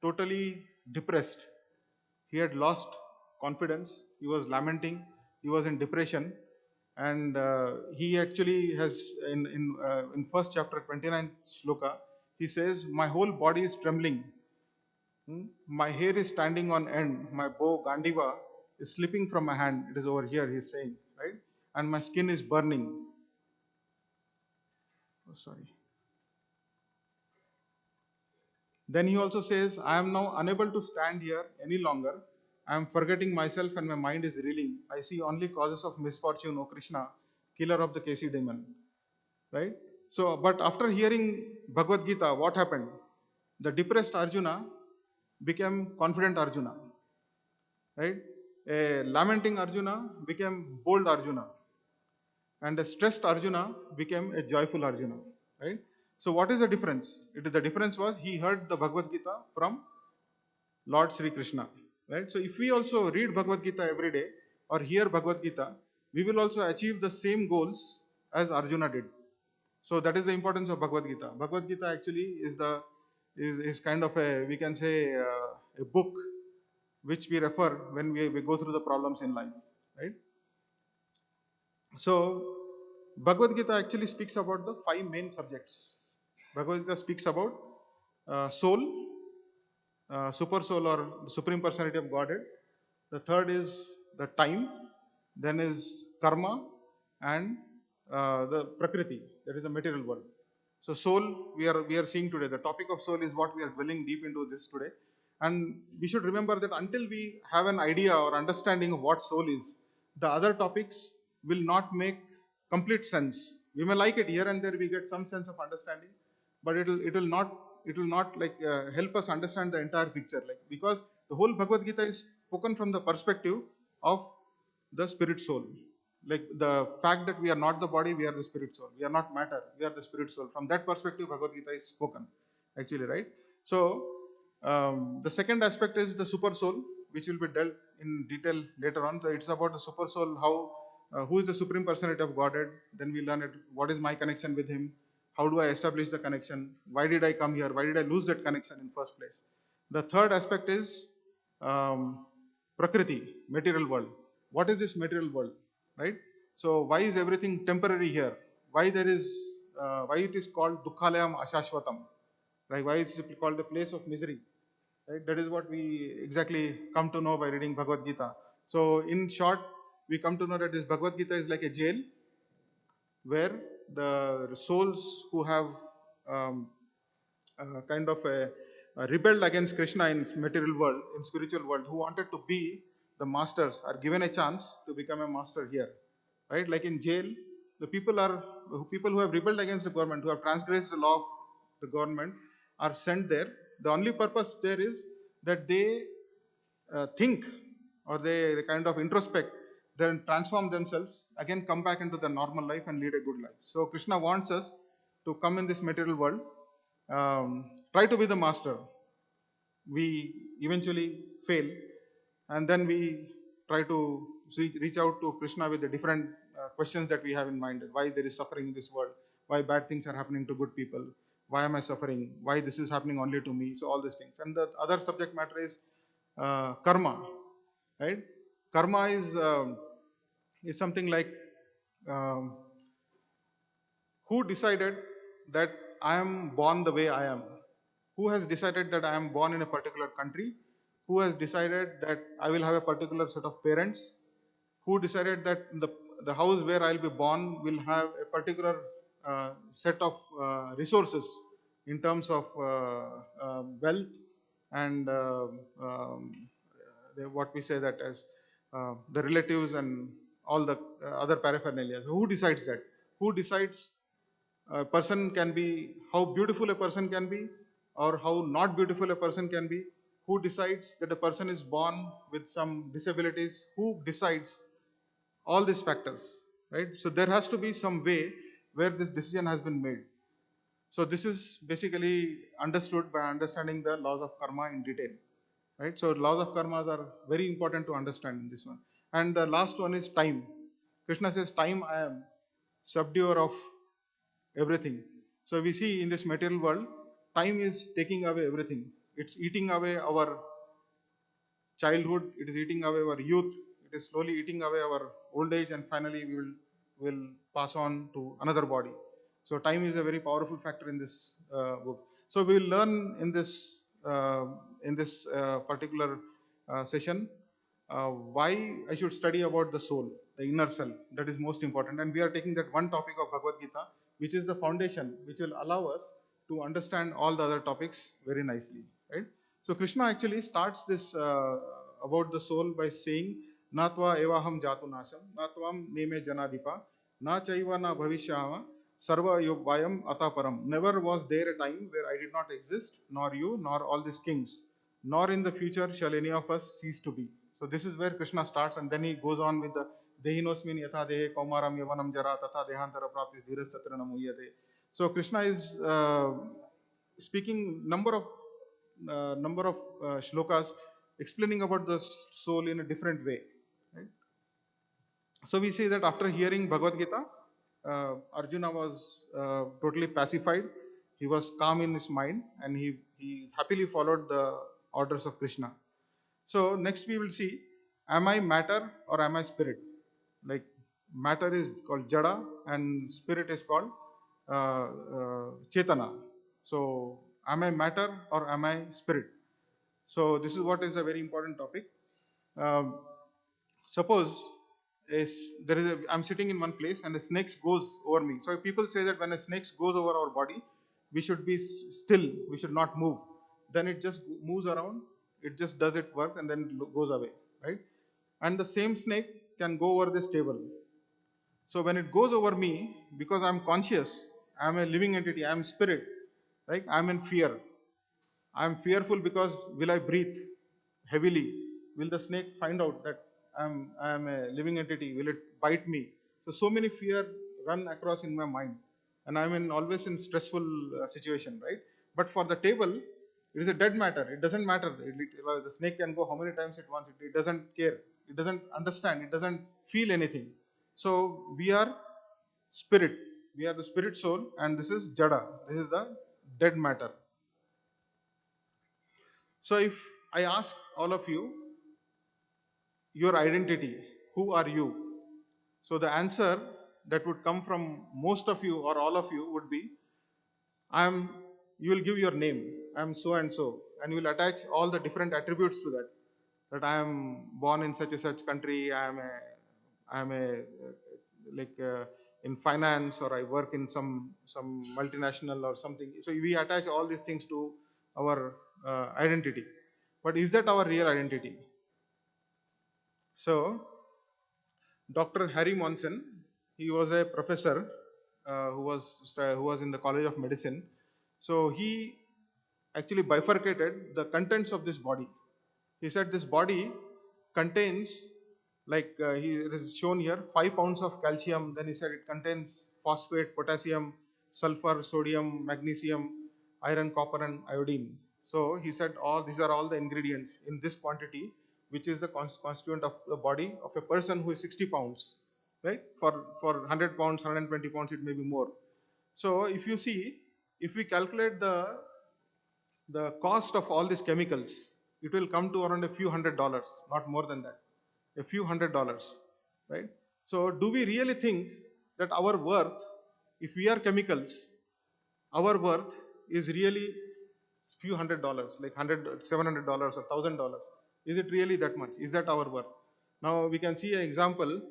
E: totally depressed. He had lost confidence. He was lamenting. He was in depression, and he actually has in first chapter 29 sloka. He says, "My whole body is trembling. My hair is standing on end. My bow Gandiva is slipping from my hand." It is over here. He's saying, right, and my skin is burning. Oh, sorry. Then he also says, "I am now unable to stand here any longer. I am forgetting myself and my mind is reeling. I see only causes of misfortune, O Krishna, killer of the Kesi demon." Right? So, but after hearing Bhagavad Gita, what happened? The depressed Arjuna became confident Arjuna. Right? A lamenting Arjuna became bold Arjuna. And a stressed Arjuna became a joyful Arjuna. Right? So, what is the difference? The difference was he heard the Bhagavad Gita from Lord Sri Krishna. Right? So if we also read Bhagavad Gita every day or hear Bhagavad Gita, we will also achieve the same goals as Arjuna did. So that is the importance of Bhagavad Gita. Bhagavad Gita actually is kind of a, we can say, a book which we refer when we go through the problems in life. Right? So Bhagavad Gita actually speaks about the 5 main subjects. Bhagavad Gita speaks about soul, super soul or the supreme personality of Godhead. The third is the time, then is karma, and the prakriti, that is the material world. So soul, we are seeing today. The topic of soul is what we are dwelling deep into this today. And we should remember that until we have an idea or understanding of what soul is, the other topics will not make complete sense. We may like it here and there, we get some sense of understanding, but it will not like help us understand the entire picture, like, because the whole Bhagavad Gita is spoken from the perspective of the spirit soul, like the fact that we are not the body, we are the spirit soul, we are not matter, we are the spirit soul. From that perspective Bhagavad Gita is spoken actually, right? So the second aspect is the super soul, which will be dealt in detail later on. So it's about the super soul, how who is the supreme personality of Godhead. Then we learn it, what is my connection with him, how do I establish the connection, why did I come here, why did I lose that connection in first place. The third aspect is prakriti, material world. What is this material world, right? So why is everything temporary here, why there is why it is called dukkhalayam ashashvatam, right? Why is it called the place of misery, right? That is what we exactly come to know by reading Bhagavad Gita. So in short, we come to know that this Bhagavad Gita is like a jail where the souls who have kind of rebelled against Krishna in material world, in spiritual world, who wanted to be the masters, are given a chance to become a master here, right? Like in jail, the people who have rebelled against the government, who have transgressed the law of the government, are sent there. The only purpose there is that they think, or they kind of introspect, then transform themselves, again come back into the normal life and lead a good life. So Krishna wants us to come in this material world, try to be the master. We eventually fail, and then we try to reach out to Krishna with the different questions that we have in mind. Why there is suffering in this world, why bad things are happening to good people, why am I suffering, why this is happening only to me. So all these things. And the other subject matter is karma, right? Karma is something like, um, who decided that I am born the way I am? Who has decided that I am born in a particular country? Who has decided that I will have a particular set of parents? Who decided that the house where I'll be born will have a particular set of resources in terms of wealth and what we say that as the relatives and all the other paraphernalia. So who decides that? Who decides a person can be, how beautiful a person can be, or how not beautiful a person can be? Who decides that a person is born with some disabilities? Who decides all these factors, right? So there has to be some way where this decision has been made. So this is basically understood by understanding the laws of karma in detail, right? So laws of karma are very important to understand in this one. And the last one is time. Krishna says, time I am, subduer of everything. So we see in this material world, time is taking away everything. It's eating away our childhood, it is eating away our youth, it is slowly eating away our old age, and finally we will pass on to another body. So time is a very powerful factor in this book. So we will learn in this particular session why I should study about the soul, the inner self. That is most important. And we are taking that one topic of Bhagavad Gita, which is the foundation, which will allow us to understand all the other topics very nicely. Right? So Krishna actually starts this about the soul by saying, "Natva evaham jatu nasam, natvam neme janadipa, na chaiva na bhavishyama, sarva yogvayam ataparam." Never was there a time where I did not exist, nor you, nor all these kings, nor in the future shall any of us cease to be. So this is where Krishna starts, and then he goes on with the Dehinosmin yatha dehe kaumaram yavanam jara tatha dehantara praptis dhiras tatra namuyate. So Krishna is speaking number of shlokas explaining about the soul in a different way. Right? So we see that after hearing Bhagavad Gita, Arjuna was totally pacified. He was calm in his mind, and he happily followed the orders of Krishna. So next we will see, am I matter or am I spirit? Like matter is called Jada and spirit is called Chetana. So am I matter or am I spirit? So this is what is a very important topic. Suppose I'm sitting in one place and a snake goes over me. So people say that when a snake goes over our body, we should be still, we should not move. Then it just moves around, it just does its work and then goes away, right? And the same snake can go over this table. So when it goes over me, because I'm conscious, I'm a living entity, I'm spirit, right? I'm in fear. I'm fearful because will I breathe heavily? Will the snake find out that I'm a living entity? Will it bite me? So many fear run across in my mind, and I'm always in stressful situation, right? But for the table, it is a dead matter. It doesn't matter. The snake can go how many times it wants. It doesn't care. It doesn't understand. It doesn't feel anything. So we are spirit. We are the spirit soul, and this is Jada. This is the dead matter. So if I ask all of you, your identity, who are you? So the answer that would come from most of you or all of you would be, you will give your name, I'm so, and you will attach all the different attributes to that I am born in such a such country, I am a in finance, or I work in some multinational or something. So we attach all these things to our identity. But is that our real identity? So Dr. Harry Monson, he was a professor who was in the College of Medicine. So he actually bifurcated the contents of this body. He said this body contains, it is shown here, 5 pounds of calcium. Then he said it contains phosphate, potassium, sulfur, sodium, magnesium, iron, copper, and iodine. So he said these are all the ingredients in this quantity, which is the constituent of the body of a person who is 60 pounds, right? For 100 pounds, 120 pounds, it may be more. So if you see, if we calculate the cost of all these chemicals, it will come to around a few $100s, not more than that, a few $100s, right? So do we really think that our worth, if we are chemicals, our worth is really few $100s, like $700 or $1,000? Is it really that much? Is that our worth? Now we can see an example.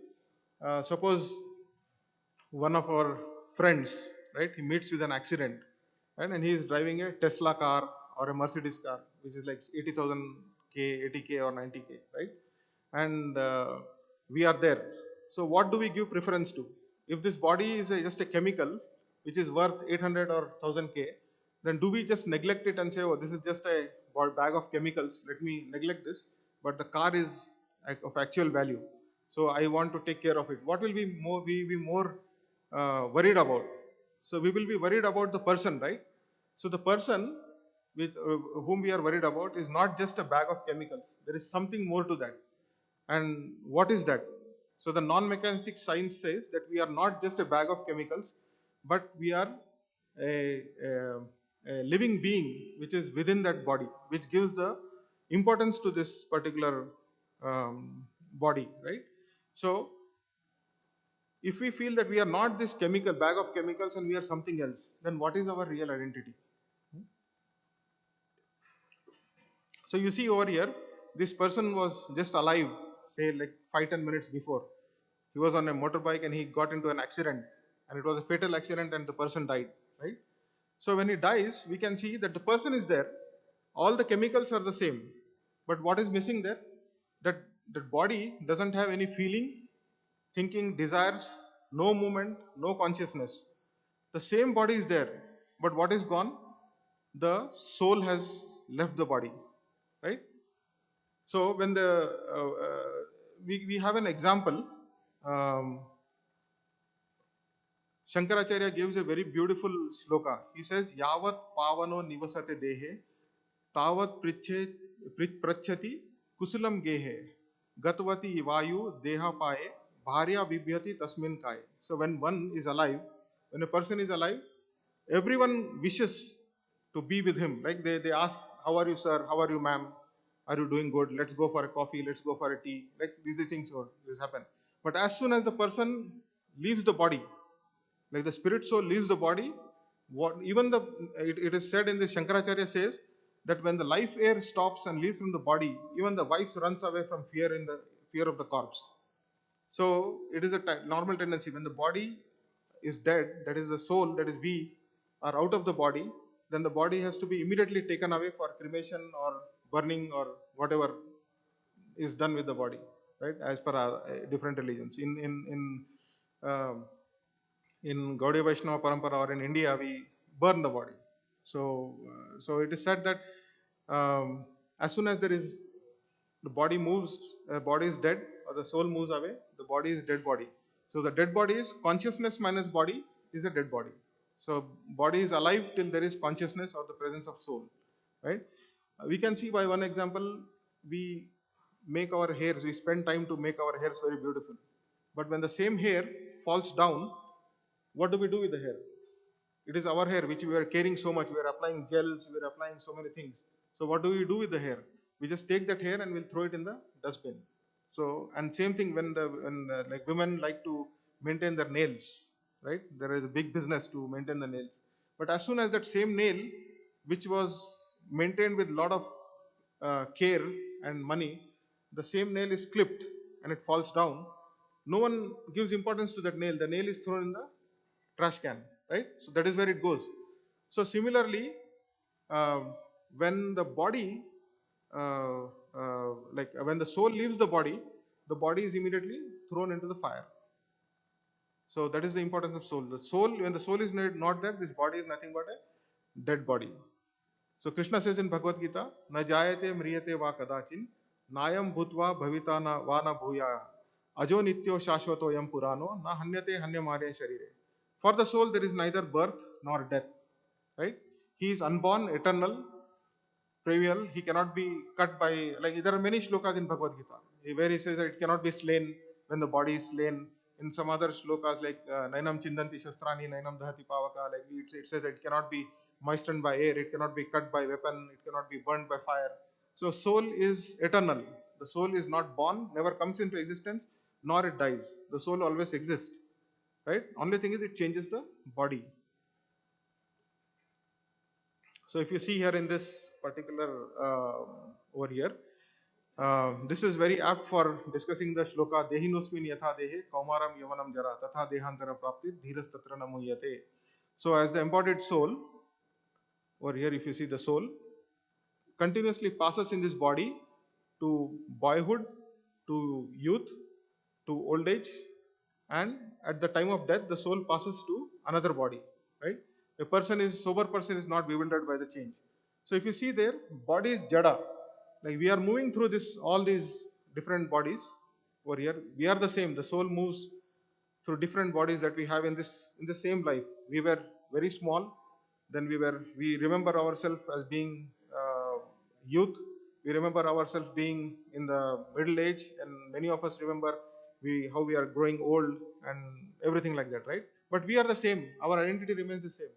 E: Suppose one of our friends, right, he meets with an accident, right, and he is driving a Tesla car or a Mercedes car, which is like 80,000 K, 80K or 90K, right? And we are there. So what do we give preference to? If this body is just a chemical, which is worth 800 or 1000 K, then do we just neglect it and say, oh, this is just a bag of chemicals, let me neglect this, but the car is of actual value, so I want to take care of it? What will we be more worried about? So we will be worried about the person, right? So the person with whom we are worried about is not just a bag of chemicals. There is something more to that. And what is that? So the non-mechanistic science says that we are not just a bag of chemicals, but we are a living being which is within that body, which gives the importance to this particular body, right? So if we feel that we are not this chemical bag of chemicals and we are something else, then what is our real identity? So you see over here, this person was just alive, say like 5-10 minutes before. He was on a motorbike and he got into an accident, and it was a fatal accident, and the person died, right? So when he dies, we can see that the person is there, all the chemicals are the same, but what is missing there? That the body doesn't have any feeling, thinking, desires, no movement, no consciousness. The same body is there, but what is gone? The soul has left the body, right? So when we have an example, um, Shankaracharya gives a very beautiful sloka. He says, "Yavat pavano nivasate dehe, tavat prachati kusulam gehe, gatvati vayu deha paye, bharya vibhyati tasmin kaye." So when one is alive, when a person is alive, everyone wishes to be with him. Like they ask, "How are you, sir? How are you, ma'am? Are you doing good? Let's go for a coffee. Let's go for a tea." Like these things this happen. But as soon as the person leaves the body, like the spirit soul leaves the body, what even it is said in the Shankaracharya says that when the life air stops and leaves from the body, even the wife runs away from fear in the fear of the corpse. So it is a normal tendency when the body is dead, that is the soul, that is we, are out of the body, then the body has to be immediately taken away for cremation or burning or whatever is done with the body, right? As per our, different religions. Um in Gaudiya Vaishnava Parampara or in India, we burn the body. So it is said that as soon as there is the body moves, body is dead or the soul moves away, the body is dead body. So the dead body is consciousness minus body is a dead body. So body is alive till there is consciousness or the presence of soul, right? We can see by one example, we make our hairs, we spend time to make our hairs very beautiful. But when the same hair falls down, what do we do with the hair? It is our hair which we are caring so much. We are applying gels, we are applying so many things. So what do we do with the hair? We just take that hair and we'll throw it in the dustbin. So and same thing when like women like to maintain their nails, right? There is a big business to maintain the nails. But as soon as that same nail, which was maintained with a lot of care and money, the same nail is clipped and it falls down. No one gives importance to that nail. The nail is thrown in the trash can, right? So that is where it goes. So similarly, um, when the body, like when the soul leaves the body is immediately thrown into the fire. So that is the importance of soul. The soul, when the soul is not there, this body is nothing but a dead body. So Krishna says in Bhagavad Gita, "Na jayate mriyate va kadachin, nayam bhutva bhavita na va na bhuya, ajo nityo shashvato yam purano, na hanyate hanyamare sharire." For the soul, there is neither birth nor death, right? He is unborn, eternal, trivial. He cannot be cut by, like, there are many shlokas in Bhagavad Gita where he says that it cannot be slain when the body is slain. In some other shlokas, like Nainam Chindanti Shastrani, Nainam Dahati Pavaka, like it says that it cannot be moistened by air, it cannot be cut by weapon, it cannot be burned by fire. So, soul is eternal. The soul is not born, never comes into existence, nor it dies. The soul always exists, right? Only thing is it changes the body. So if you see here in this particular over here, this is very apt for discussing the shloka Dehinosmin yatha dehe kaumaram yavanam jara tatha dehantara prapti dhiras tatra namuyate. So as the embodied soul, over here if you see the soul, continuously passes in this body to boyhood, to youth, to old age, and at the time of death, the soul passes to another body, right? A person is sober person is not bewildered by the change. So if you see there, body is jada. Like we are moving through this all these different bodies over here. We are the same. The soul moves through different bodies that we have in the same life. We were very small, then we remember ourselves as being youth. We remember ourselves being in the middle age, and many of us remember how we are growing old and everything like that, right? But we are the same. Our identity remains the same.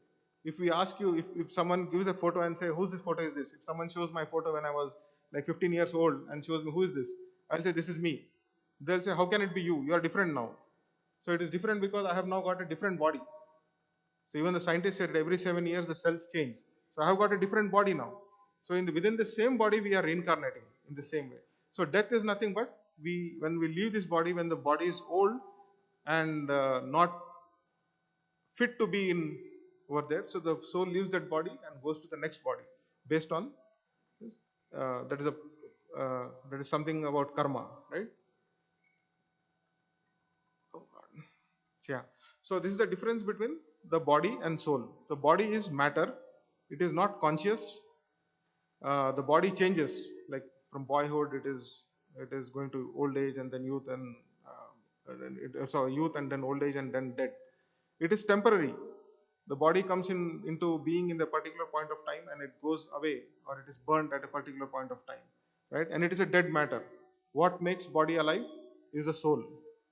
E: If we ask you, if someone gives a photo and say, whose this photo is this? If someone shows my photo when I was like 15 years old and shows me, who is this? I'll say, this is me. They'll say, how can it be you? You are different now. So it is different because I have now got a different body. So even the scientists said every 7 years the cells change. So I have got a different body now. So within the same body we are reincarnating in the same way. So death is nothing but when we leave this body, when the body is old and not fit to be in over there, so the soul leaves that body and goes to the next body based on that is something about karma, right? Oh God. Yeah. So this is the difference between the body and soul. The body is matter; it is not conscious. The body changes, like from boyhood, it is going to old age and then youth so youth and then old age and then death. It is temporary. The body comes into being in a particular point of time and it goes away or it is burnt at a particular point of time, right? And it is a dead matter. What makes body alive is the soul.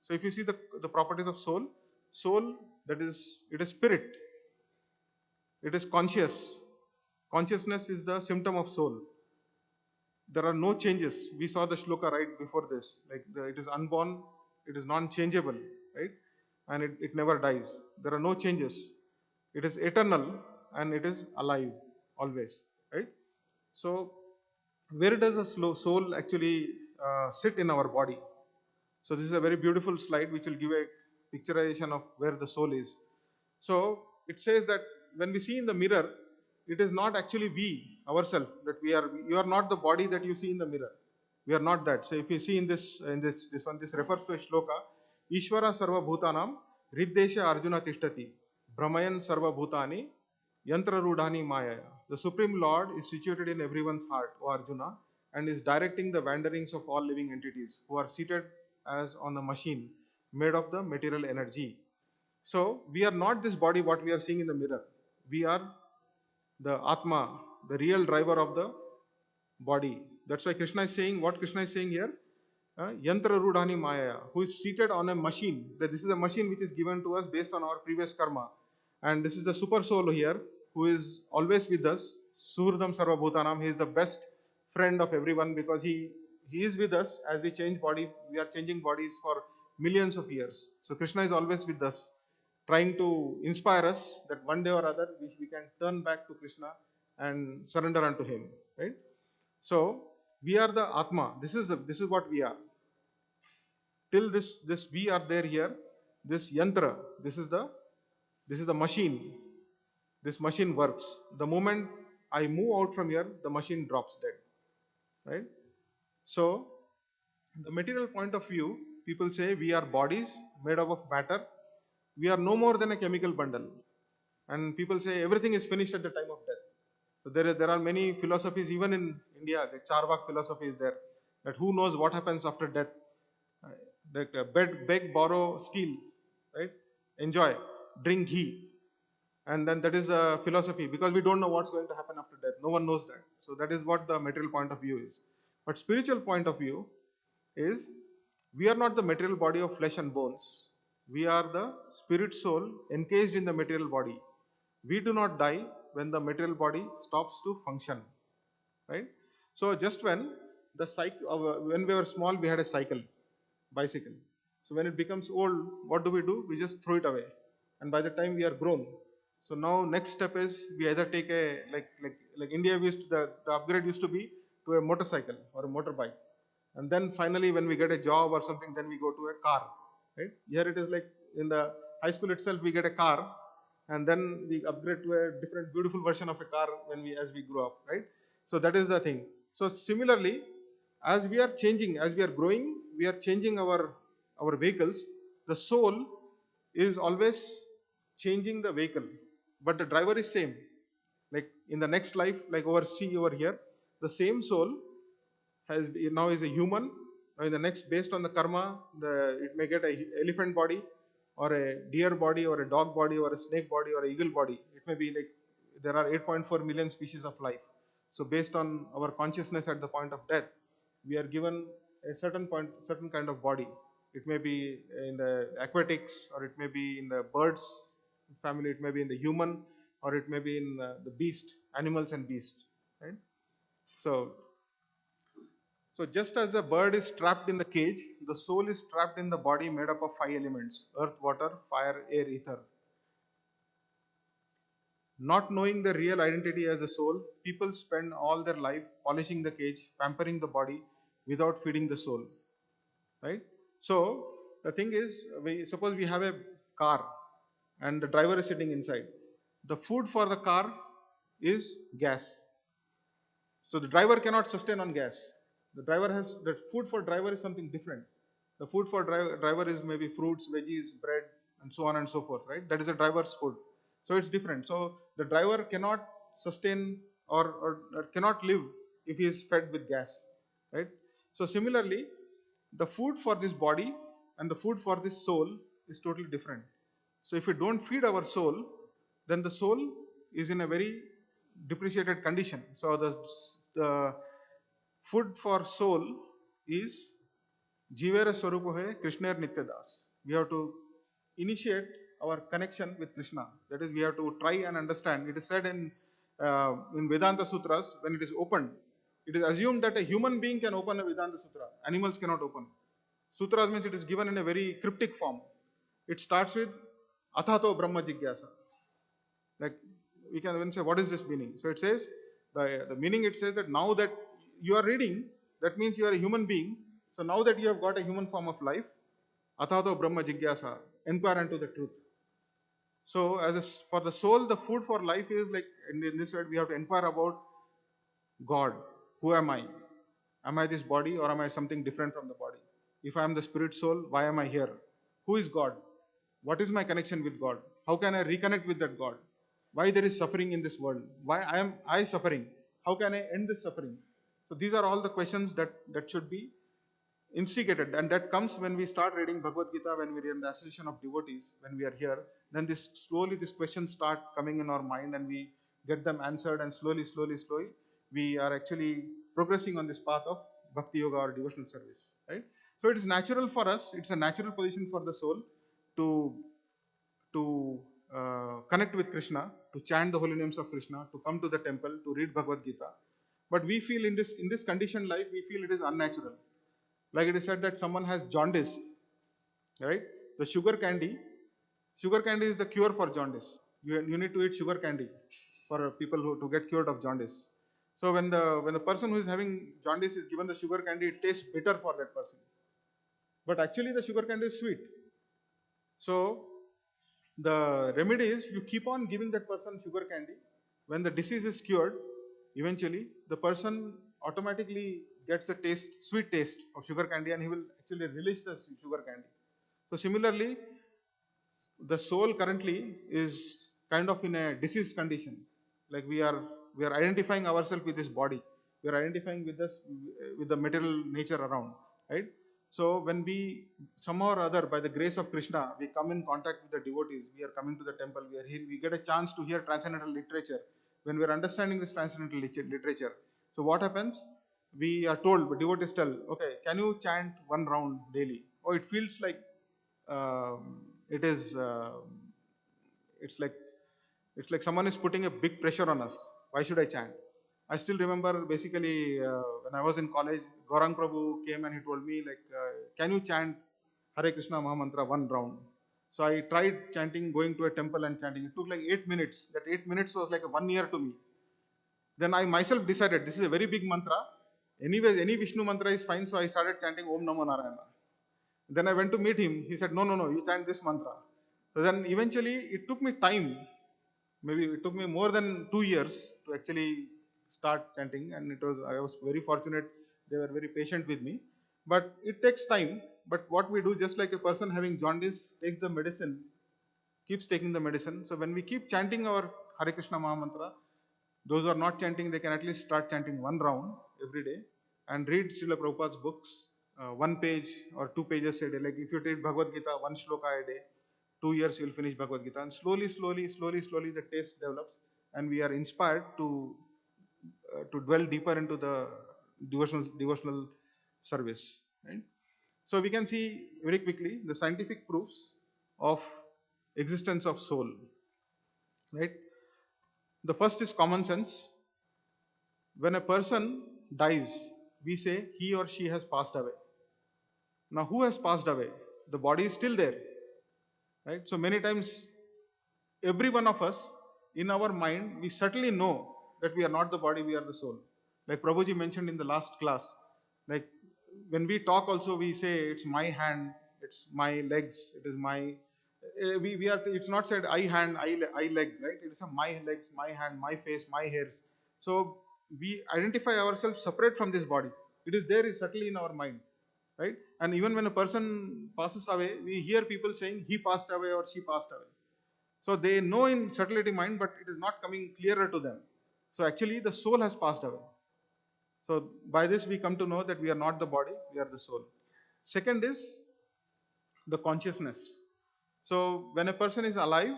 E: So if you see the properties of soul, that is, it is spirit, it is conscious. Consciousness is the symptom of soul. There are no changes. We saw the shloka right before this. Like it is unborn, it is non-changeable, right? And it never dies. There are no changes. It is eternal and it is alive always, right? So where does the soul actually sit in our body? So this is a very beautiful slide which will give a picturization of where the soul is. So it says that when we see in the mirror, it is not actually we ourselves that you are not the body that you see in the mirror. We are not that. So if you see in this one, this refers to a shloka, Ishvara sarva bhutanam riddesha arjuna tishtati brahmayan sarva bhutani yantra rudhani maya. The Supreme Lord is situated in everyone's heart, O Arjuna, and is directing the wanderings of all living entities who are seated as on a machine made of the material energy. So we are not this body what we are seeing in the mirror. We are the Atma, the real driver of the body. That's why Krishna is saying what Krishna is saying here. Yantra Rudhani Maya, who is seated on a machine. That this is a machine which is given to us based on our previous karma. And this is the super soul here who is always with us. Suhridam Sarva Bhutanam. He is the best friend of everyone because he is with us as we change body. We are changing bodies for millions of years. So Krishna is always with us, trying to inspire us that one day or other we can turn back to Krishna and surrender unto him. Right? So we are the Atma. This is what we are. Till this we are there here. This yantra, this is the machine. This machine works. The moment I move out from here, the machine drops dead. Right? So the material point of view, people say we are bodies made up of matter. We are no more than a chemical bundle. And people say everything is finished at the time of death. So there are many philosophies, even in India, the Charvak philosophy is there, that who knows what happens after death. Beg, borrow, steal, right? Enjoy, drink ghee. And then that is the philosophy because we don't know what's going to happen after death. No one knows that. So that is what the material point of view is. But spiritual point of view is we are not the material body of flesh and bones. We are the spirit soul encased in the material body. We do not die when the material body stops to function, right? So just when when we were small, we had a bicycle. So when it becomes old, what do? We just throw it away, and by the time we are grown, so now next step is we either take a like India the upgrade used to be to a motorcycle or a motorbike, and then finally when we get a job or something, then we go to a car, right? Here it is like in the high school itself, we get a car, and then we upgrade to a different beautiful version of a car as we grow up, right? So that is the thing. So similarly, as we are changing, as we are growing, we are changing our vehicles. The soul is always changing the vehicle, but the driver is same. Like in the next life, like over here, the same soul now is a human. Now in the next, based on the karma, it may get a elephant body or a deer body or a dog body or a snake body or a eagle body. It may be like there are 8.4 million species of life. So based on our consciousness at the point of death, we are given a certain kind of body. It may be in the aquatics, or it may be in the birds family, it may be in the human, or it may be in the beast, animals and beast, right? So, so just as the bird is trapped in the cage, the soul is trapped in the body made up of five elements: earth, water, fire, air, ether. Not knowing the real identity as the soul, people spend all their life polishing the cage, pampering the body without feeding the soul. Right? So the thing is, we suppose we have a car and the driver is sitting inside. The food for the car is gas. So the driver cannot sustain on gas. The food for driver is something different. The food for driver is maybe fruits, veggies, bread, and so on and so forth, right? That is a driver's food. So it's different. So the driver cannot sustain or cannot live if he is fed with gas, right? So similarly, the food for this body and the food for this soul is totally different. So if we don't feed our soul, then the soul is in a very depreciated condition. So the food for soul is Jivera Swarupa hai Krishna Nitya Das. We have to initiate our connection with Krishna. That is, we have to try and understand. It is said in Vedanta Sutras, when it is opened, it is assumed that a human being can open a Vedanta Sutra. Animals cannot open. Sutras means it is given in a very cryptic form. It starts with Athato Brahma Jigyasa. Like we can even say, what is this meaning? So it says, the meaning, it says that now that you are reading, that means you are a human being. So now that you have got a human form of life, Athato Brahma Jigyasa, inquire into the truth. So for the soul, the food for life is like, in this way, we have to inquire about God. Who am I? Am I this body, or am I something different from the body? If I am the spirit soul, why am I here? Who is God? What is my connection with God? How can I reconnect with that God? Why there is suffering in this world? Why am I suffering? How can I end this suffering? So these are all the questions that should be instigated, and that comes when we start reading Bhagavad Gita, when we are in the association of devotees, when we are here. Then these questions start coming in our mind, and we get them answered, and slowly we are actually progressing on this path of bhakti yoga or devotional service, right? So it is natural for us, it's a natural position for the soul to connect with Krishna, to chant the holy names of Krishna, to come to the temple, to read Bhagavad Gita. But we feel in this conditioned life, we feel it is unnatural. Like it is said that someone has jaundice, right? The sugar candy is the cure for jaundice. You need to eat sugar candy for people to get cured of jaundice. So when the person who is having jaundice is given the sugar candy, it tastes bitter for that person. But actually the sugar candy is sweet. So the remedy is, you keep on giving that person sugar candy. When the disease is cured, eventually the person automatically gets the sweet taste of sugar candy, and he will actually release the sugar candy. So similarly, the soul currently is kind of in a diseased condition. Like we are identifying ourselves with this body. We are identifying with the material nature around, right? So when we somehow or other, by the grace of Krishna, we come in contact with the devotees, we are coming to the temple, we are here, we get a chance to hear transcendental literature. When we are understanding this transcendental literature, so what happens? We are told, devotees tell, okay, can you chant one round daily? Oh, it feels like it is. It's like someone is putting a big pressure on us. Why should I chant? I still remember, basically, when I was in college, Gaurang Prabhu came and he told me, like, can you chant Hare Krishna Mahamantra one round? So I tried chanting, going to a temple and chanting. It took like 8 minutes. That 8 minutes was like 1 year to me. Then I myself decided, this is a very big mantra. Anyways, any Vishnu mantra is fine. So I started chanting Om Namo Narayana. Then I went to meet him. He said, no, you chant this mantra. So then eventually it took me time. Maybe it took me more than 2 years to actually start chanting. And I was very fortunate. They were very patient with me. But it takes time. But what we do, just like a person having jaundice takes the medicine, keeps taking the medicine. So when we keep chanting our Hare Krishna Mahamantra, those who are not chanting, they can at least start chanting one round every day and read Srila Prabhupada's books, 1 page or 2 pages a day. Like if you read Bhagavad Gita, one shloka a day, 2 years you will finish Bhagavad Gita. And slowly the taste develops, and we are inspired to dwell deeper into the devotional service. Right? So we can see very quickly the scientific proofs of existence of soul, right? The first is common sense. When a person dies, we say he or she has passed away. Now, who has passed away? The body is still there, right? So many times, every one of us, in our mind, we certainly know that we are not the body, we are the soul. Like Prabhuji mentioned in the last class, like when we talk also, we say it's my hand, it's my legs, it is my. We are. It's not said I hand, I leg, right? It is a my legs, my hand, my face, my hairs. So we identify ourselves separate from this body. It is there, it's certainly in our mind, right? And even when a person passes away, we hear people saying he passed away or she passed away. So they know in subtlety mind, but it is not coming clearer to them. So actually, the soul has passed away. So by this, we come to know that we are not the body, we are the soul. Second is the consciousness. So when a person is alive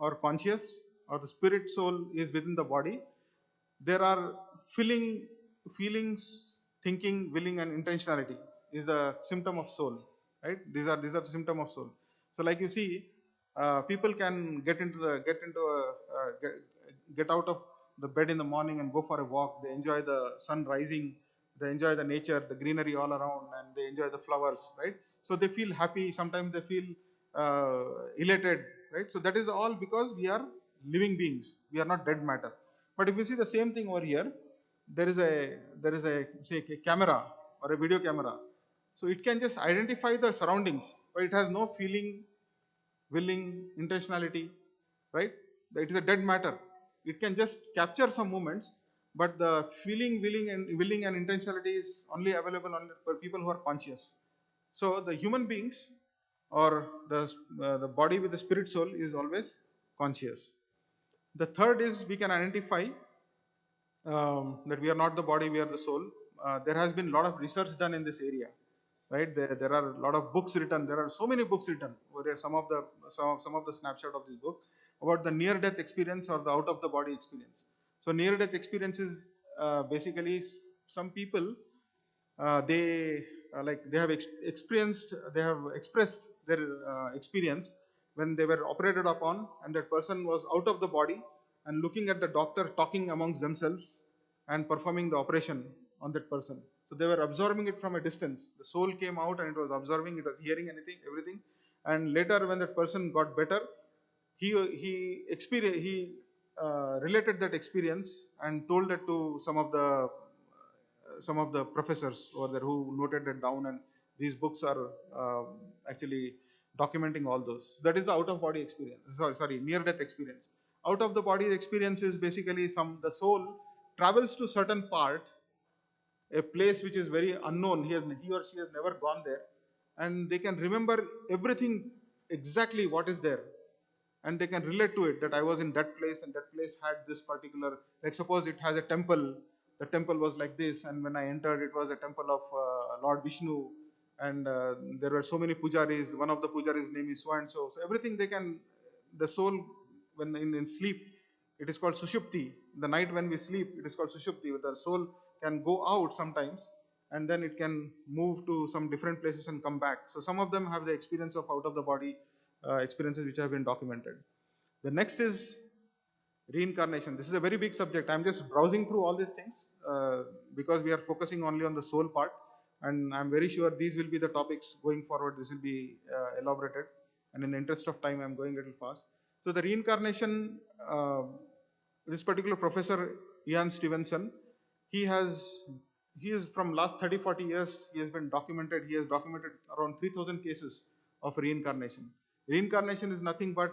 E: or conscious, or the spirit soul is within the body, there are feelings, thinking, willing, and intentionality is a symptom of soul, right? These are the symptom of soul. So like you see, people can get out of the bed in the morning and go for a walk. They enjoy the sun rising, they enjoy the nature, the greenery all around, and they enjoy the flowers, right? So they feel happy. Sometimes they feel elated, right? So that is all because we are living beings. We are not dead matter. But if you see the same thing over here, there is a say a camera or a video camera. So it can just identify the surroundings, but it has no feeling, willing, intentionality, right? It is a dead matter. It can just capture some moments, but the feeling, willing and intentionality is only available only for people who are conscious. So the human beings or the body with the spirit soul is always conscious. The third is we can identify that we are not the body, we are the soul. There has been a lot of research done in this area, right? There are a lot of books written. There are so many books written. There are some of the snapshot of this book about the near-death experience or the out-of-the-body experience. So near-death experience is basically some people they have experienced, they have expressed their experience when they were operated upon, and that person was out of the body and looking at the doctor talking amongst themselves and performing the operation on that person. So they were observing it from a distance. The soul came out and it was observing, it was hearing everything. And later, when that person got better, he related that experience and told it to some of the professors over there who noted it down, and these books are actually documenting all those. That is the out of body experience. Sorry, near death experience. Out of the body experience is basically the soul travels to certain part, a place which is very unknown. He or she has never gone there, and they can remember everything exactly what is there, and they can relate to it, that I was in that place and that place had this particular, like suppose it has a temple, the temple was like this, and when I entered it was a temple of Lord Vishnu, and there were so many pujaris, one of the pujaris name is so and so. So everything they can, the soul, when in sleep, it is called sushupti. The night when we sleep, it is called sushupti. The soul can go out sometimes, and then it can move to some different places and come back. So some of them have the experience of out of the body experiences which have been documented. The next is reincarnation. This is a very big subject. I'm just browsing through all these things because we are focusing only on the soul part, and I'm very sure these will be the topics going forward. This will be elaborated, and in the interest of time, I'm going a little fast. So the reincarnation, this particular professor Ian Stevenson, he is from last 30-40 years. He has documented around 3,000 cases of reincarnation. Reincarnation is nothing but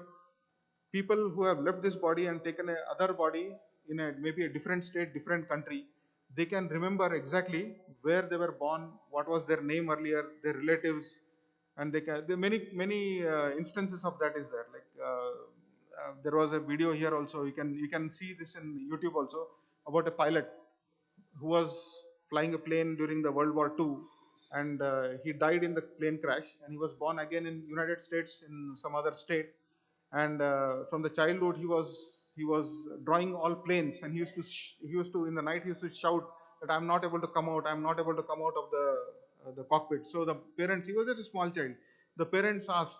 E: people who have left this body and taken a other body in maybe a different state, different country. They can remember exactly where they were born, what was their name earlier, their relatives, and there are many instances of that is there. Like there was a video here also. You can see this in YouTube also, about a pilot who was flying a plane during the World War II, and he died in the plane crash, and he was born again in United States in some other state. And from the childhood he was drawing all planes, and he used to in the night he used to shout that I'm not able to come out, I'm not able to come out of the the cockpit. So the parents, he was just a small child. The parents asked,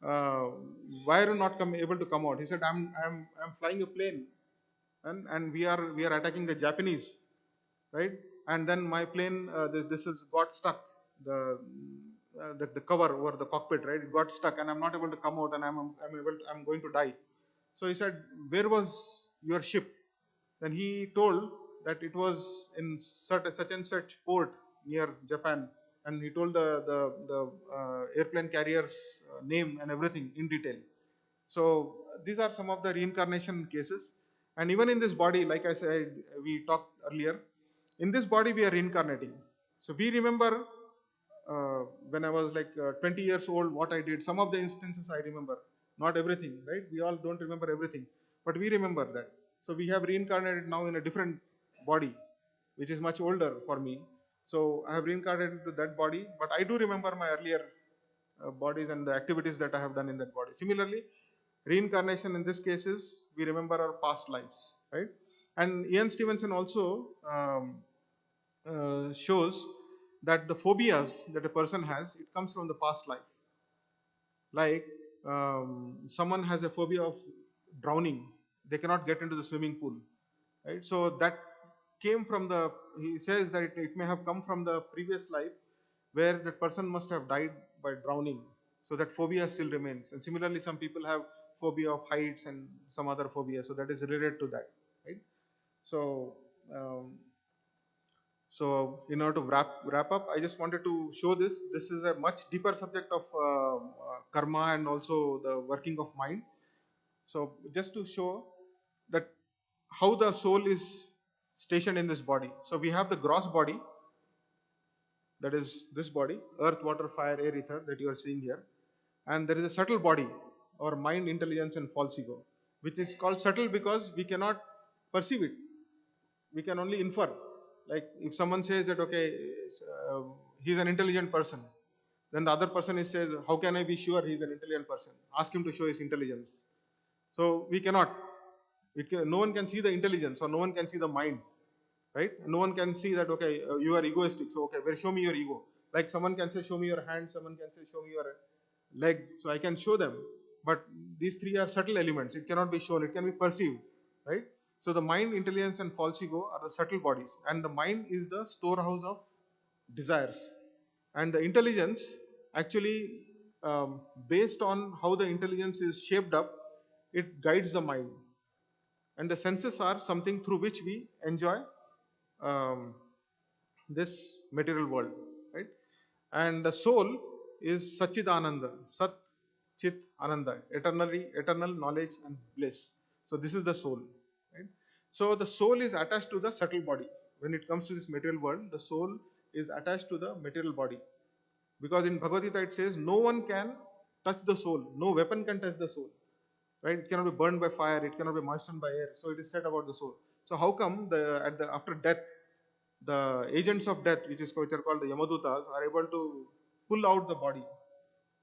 E: uh, "Why are you not able to come out?" He said, "I'm flying a plane, and we are attacking the Japanese, right? And then my plane, this has got stuck. The cover over the cockpit, right? It got stuck, and I'm not able to come out, and I'm going to die." So he said, "Where was your ship?" Then he told that it was in such and such port near Japan, and he told the airplane carrier's name and everything in detail. So these are some of the reincarnation cases. And even in this body, like I said, we talked earlier, in this body we are reincarnating. So we remember when I was like 20 years old, what I did. Some of the instances I remember, not everything, right? We all don't remember everything, but we remember that. So we have reincarnated now in a different body, which is much older for me. So I have reincarnated into that body, but I do remember my earlier bodies and the activities that I have done in that body. Similarly, reincarnation in this case is we remember our past lives, right? And Ian Stevenson also shows that the phobias that a person has, it comes from the past life. Like someone has a phobia of drowning, they cannot get into the swimming pool, right? So that came from the, he says that it may have come from the previous life where that person must have died by drowning. So that phobia still remains. And similarly, some people have phobia of heights and some other phobia. So that is related to that, right? So um, so, in order to wrap up, I just wanted to show this. This is a much deeper subject of karma and also the working of mind. So, just to show that how the soul is stationed in this body. So, we have the gross body, that is this body, earth, water, fire, air, ether, that you are seeing here. And there is a subtle body, or mind, intelligence, and false ego, which is called subtle because we cannot perceive it, we can only infer. Like if someone says that okay, uh, he's an intelligent person, then the other person says, how can I be sure he's an intelligent person? Ask him to show his intelligence. So we cannot, no one can see the intelligence, or no one can see the mind, right? No one can see that okay, you are egoistic, so okay, well, show me your ego. Like someone can say show me your hand, someone can say show me your leg, so I can show them. But these three are subtle elements, it cannot be shown, it can be perceived, right? So the mind, intelligence, and false ego are the subtle bodies, and the mind is the storehouse of desires. And the intelligence actually, based on how the intelligence is shaped up, it guides the mind. And the senses are something through which we enjoy um, this material world, right? And the soul is Sachidananda, Sat Chit Ananda, eternal knowledge and bliss. So this is the soul, right? So the soul is attached to the subtle body. When it comes to this material world, the soul is attached to the material body, because in Bhagavad Gita it says no one can touch the soul, no weapon can touch the soul, right? It cannot be burned by fire, it cannot be moistened by air. So it is said about the soul. So how come after death, the agents of death, which are called the Yamadutas, are able to pull out the body,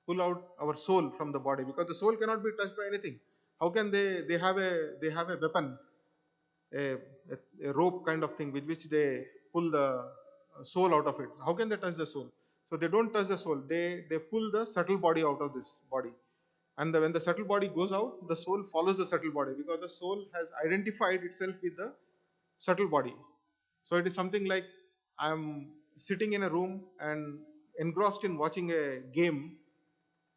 E: pull out our soul from the body, because the soul cannot be touched by anything. How can they have a weapon, a, a rope kind of thing with which they pull the soul out of it? How can they touch the soul? So they don't touch the soul, they pull the subtle body out of this body. And when the subtle body goes out, the soul follows the subtle body, because the soul has identified itself with the subtle body. So it is something like I'm sitting in a room and engrossed in watching a game,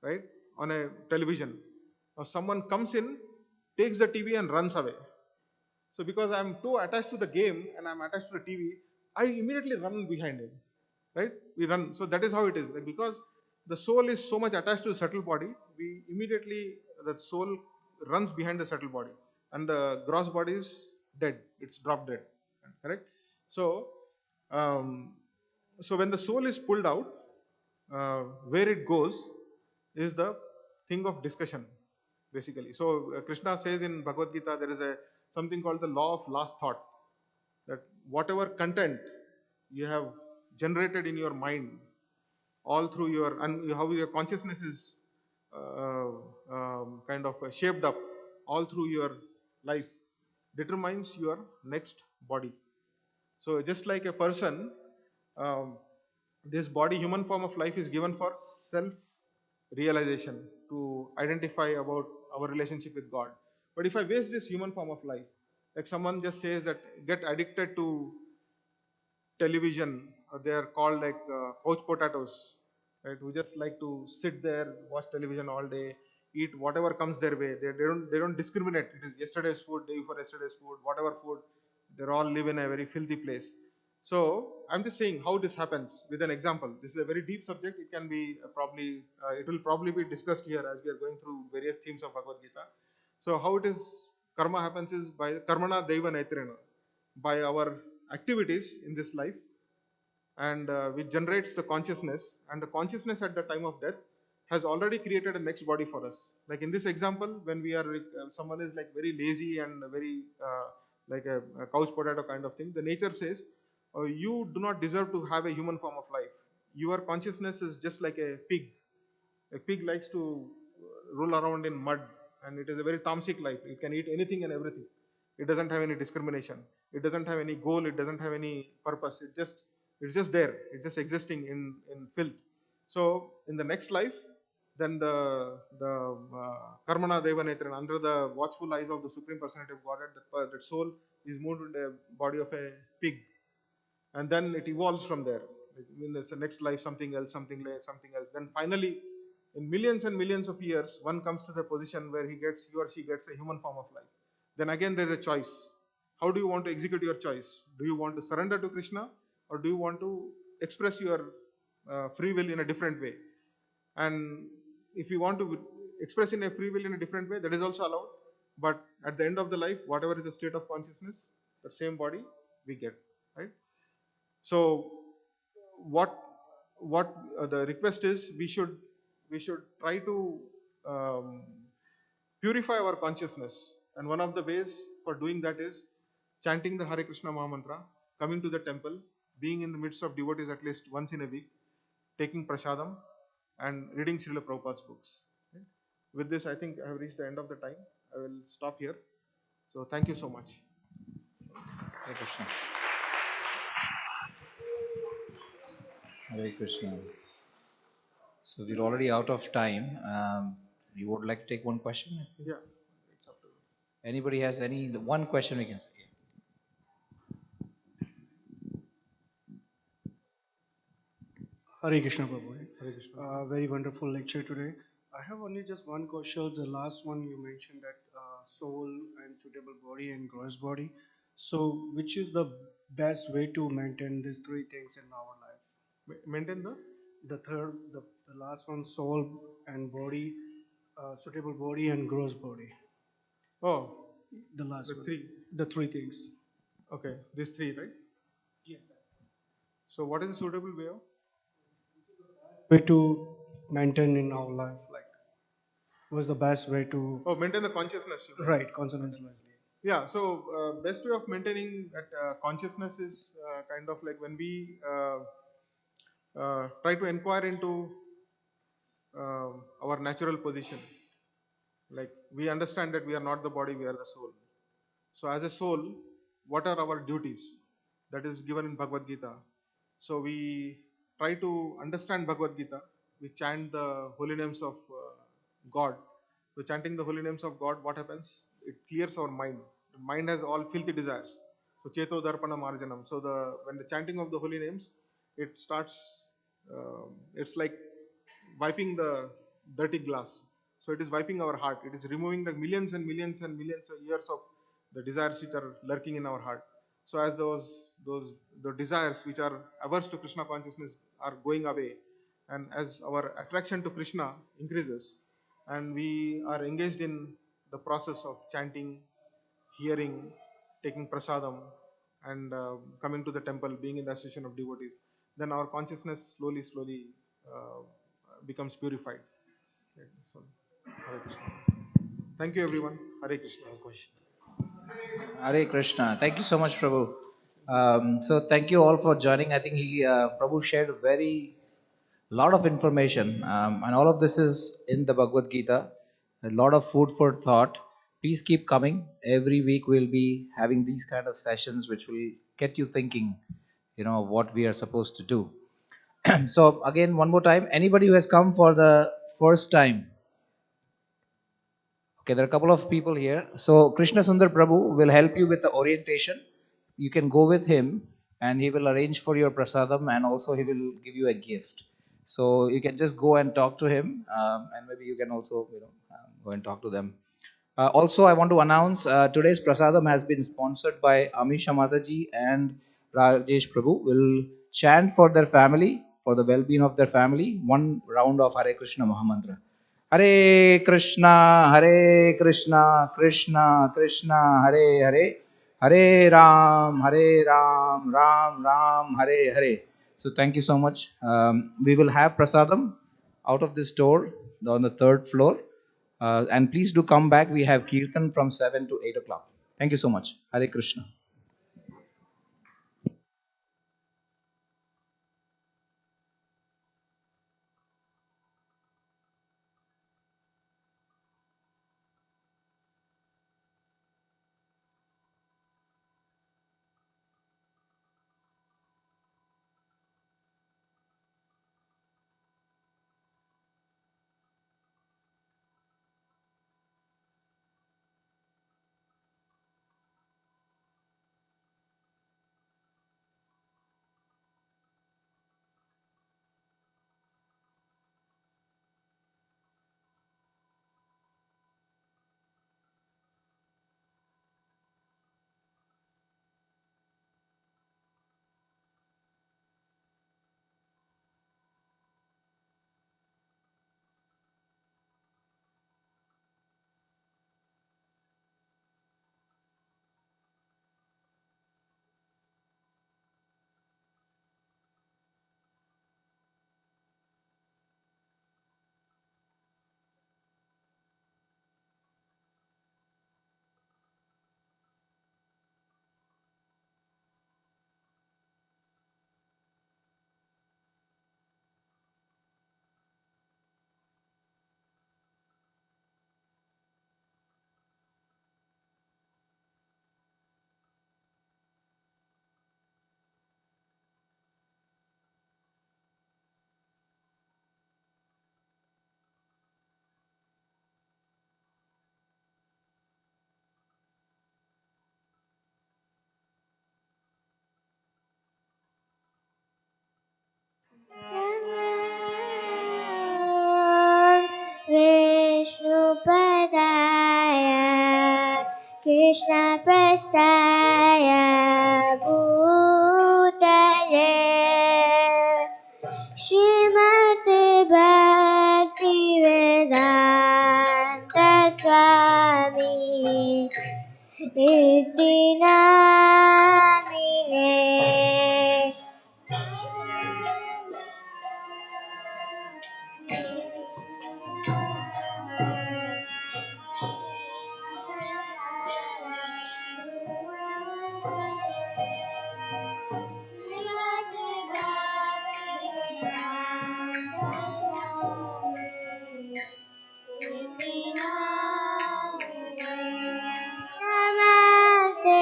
E: right, on a television. Now someone comes in, takes the TV and runs away. So because I'm too attached to the game and I'm attached to the TV, I immediately run behind him, right? We run. So that is how it is. Like because the soul is so much attached to the subtle body, we immediately, the soul runs behind the subtle body, and the gross body is dead. It's drop dead, correct? So, um, so when the soul is pulled out, where it goes is the thing of discussion, basically. So Krishna says in Bhagavad Gita there is a something called the law of last thought, that whatever content you have generated in your mind, all through your, and how your consciousness is kind of shaped up all through your life, determines your next body. So just like a person, um, this body, human form of life, is given for self realization, to identify about our relationship with God. But if I waste this human form of life, like someone just says that get addicted to television, or they are called like couch potatoes, right? Who just like to sit there, watch television all day, eat whatever comes their way. They don't discriminate. It is yesterday's food, day before yesterday's food, whatever food. They all live in a very filthy place. So I'm just saying how this happens with an example. This is a very deep subject. It can be it will probably be discussed here as we are going through various themes of Bhagavad Gita. So how it is karma happens is by karmana deva naitrena, by our activities in this life, and which generates the consciousness, and the consciousness at the time of death has already created a next body for us. Like in this example, when we are someone is like very lazy and very like a couch potato kind of thing, the nature says you do not deserve to have a human form of life. Your consciousness is just like a pig. A pig likes to roll around in mud, and it is a very tamasic life. It can eat anything and everything. It doesn't have any discrimination. It doesn't have any goal. It doesn't have any purpose. It's just there. It's just existing in filth. So in the next life, then the karmana deva netran, under the watchful eyes of the Supreme Personality of Godhead, that soul is moved into the body of a pig, and then it evolves from there. In the next life, something else, something less, something else. Then finally, in millions and millions of years, one comes to the position where he or she gets a human form of life. Then again, there's a choice. How do you want to execute your choice? Do you want to surrender to Krishna, or do you want to express your free will in a different way? And if you want to express in a free will in a different way, that is also allowed. But at the end of the life, whatever is the state of consciousness, that same body we get, right? So what the request is, we should try to um, purify our consciousness, and one of the ways for doing that is chanting the Hare Krishna Mahamantra, coming to the temple, being in the midst of devotees at least once in a week, taking prasadam, and reading Srila Prabhupada's books. Okay? With this, I think I have reached the end of the time. I will stop here. So thank you so much.
D: Hare Krishna. Hare Krishna. So we're already out of time. You would like to take one question?
E: Yeah, it's up to you.
D: Anybody has one question we can say?
F: Hare Krishna Prabhu.
E: Hare Krishna.
F: Very wonderful lecture today. I have only just one question. The last one you mentioned that soul and suitable body and gross body. So, which is the best way to maintain these three things in our life?
E: Maintain
F: The last one, soul and body, suitable body and gross body.
E: oh,
F: The last
E: the
F: one.
E: three.
F: The three things.
E: Okay, these three, right?
F: Yes.
E: So what is the suitable way of?
F: Way to maintain in our life, like, what's the best way to
E: Oh, maintain the consciousness. You mean.
F: right consonants wisely?
E: Yeah. So best way of maintaining that consciousness is kind of like when we try to inquire into our natural position. Like we understand that we are not the body, we are the soul. So as a soul, what are our duties? That is given in Bhagavad Gita. So we try to understand Bhagavad Gita. We chant the holy names of God. So chanting the holy names of God, what happens? It clears our mind. The mind has all filthy desires. So cheto darpana marjanam. So when the chanting of the holy names, it starts. It's like wiping the dirty glass. So it is wiping our heart. It is removing the millions and millions and millions of years of the desires which are lurking in our heart. So as the desires which are averse to Krishna consciousness are going away, and as our attraction to Krishna increases, and we are engaged in the process of chanting, hearing, taking prasadam, and coming to the temple, being in the association of devotees, then our consciousness slowly uh, becomes purified. Right. So, Hare Krishna. Thank you, everyone. Hare Krishna.
D: Hare Krishna. Thank you so much, Prabhu. So thank you all for joining. I think Prabhu shared a lot of information, and all of this is in the Bhagavad Gita. A lot of food for thought. Please keep coming. Every week we'll be having these kind of sessions which will get you thinking, what we are supposed to do. So again, one more time, anybody who has come for the first time. Okay, there are a couple of people here. So Krishna Sundar Prabhu will help you with the orientation. You can go with him and he will arrange for your prasadam and also he will give you a gift. So you can just go and talk to him and maybe you can also go and talk to them. Also, I want to announce today's prasadam has been sponsored by Amisha Mataji and Rajesh Prabhu. Will chant for their family, for the well-being of their family, one round of Hare Krishna Mahamantra. Hare Krishna, Krishna Krishna, Hare Hare, Hare Ram, Ram Ram, Hare Hare. So thank you so much. We will have prasadam out of this door on the third floor. And please do come back. We have Kirtan from 7 to 8 o'clock. Thank you so much. Hare Krishna.
C: Vishnu Padaya Krishna Prasaya Bhutale Srimati Bhakti Vedanta Swami Iti Namine Namaste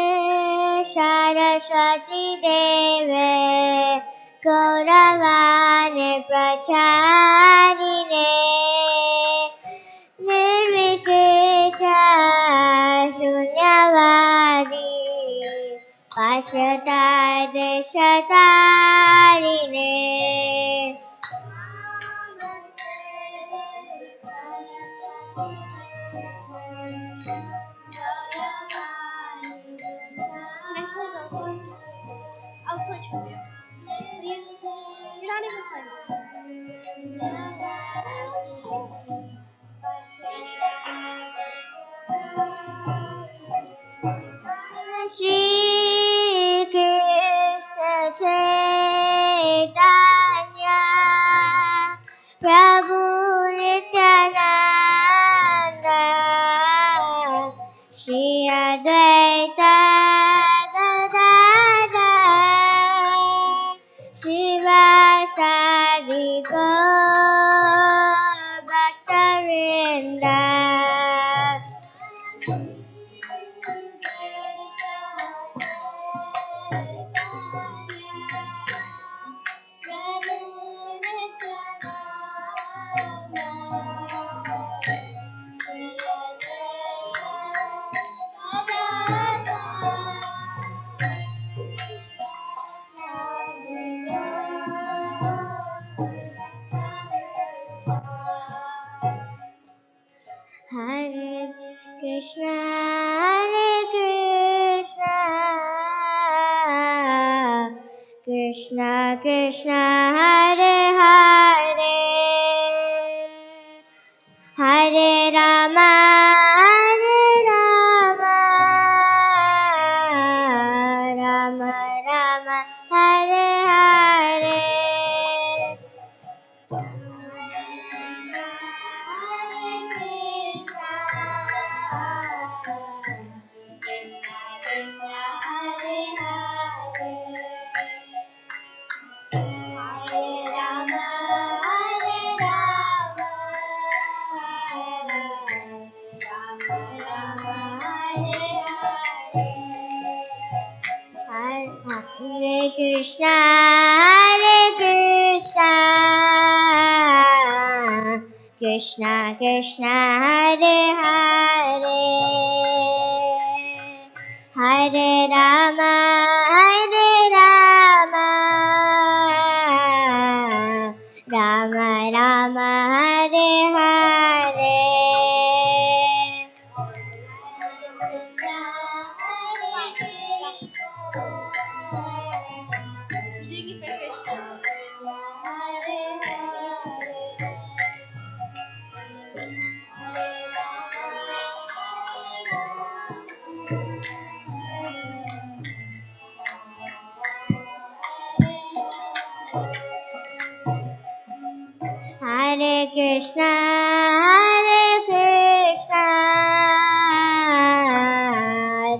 C: Saraswati Deve Gauravane Pracharine Nirvishesha Shunyavadi Pashyata Deshatarine I'll switch with you. You're not even playing. Shri Krishna Chaitanya Prabhu Nityananda Shri Advaita Gadadhar Shivasadi Gaur Bhakta Krishna, Hare Krishna, Krishna Krishna, Hare Hare, Hare Rama, Hare Rama, Rama Rama, Hare Hare. Hare Krishna, Hare Krishna,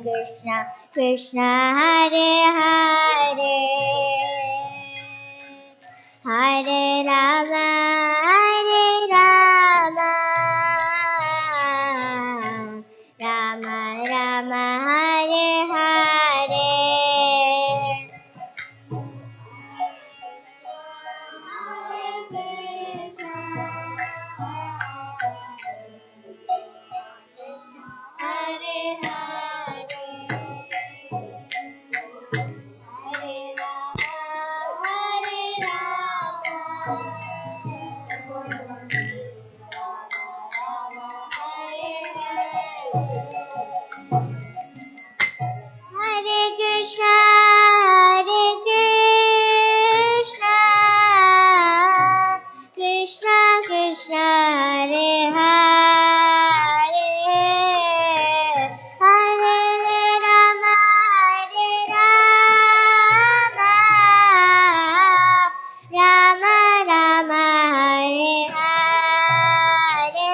C: Krishna Krishna, Hare Hare, Hare Rama, Hare Rama, Rama Rama, Hare Hare. Hare Krishna, Hare Krishna, Krishna Krishna, Hare Hare, Hare Rama, Hare Rama, Rama Rama, Hare Hare,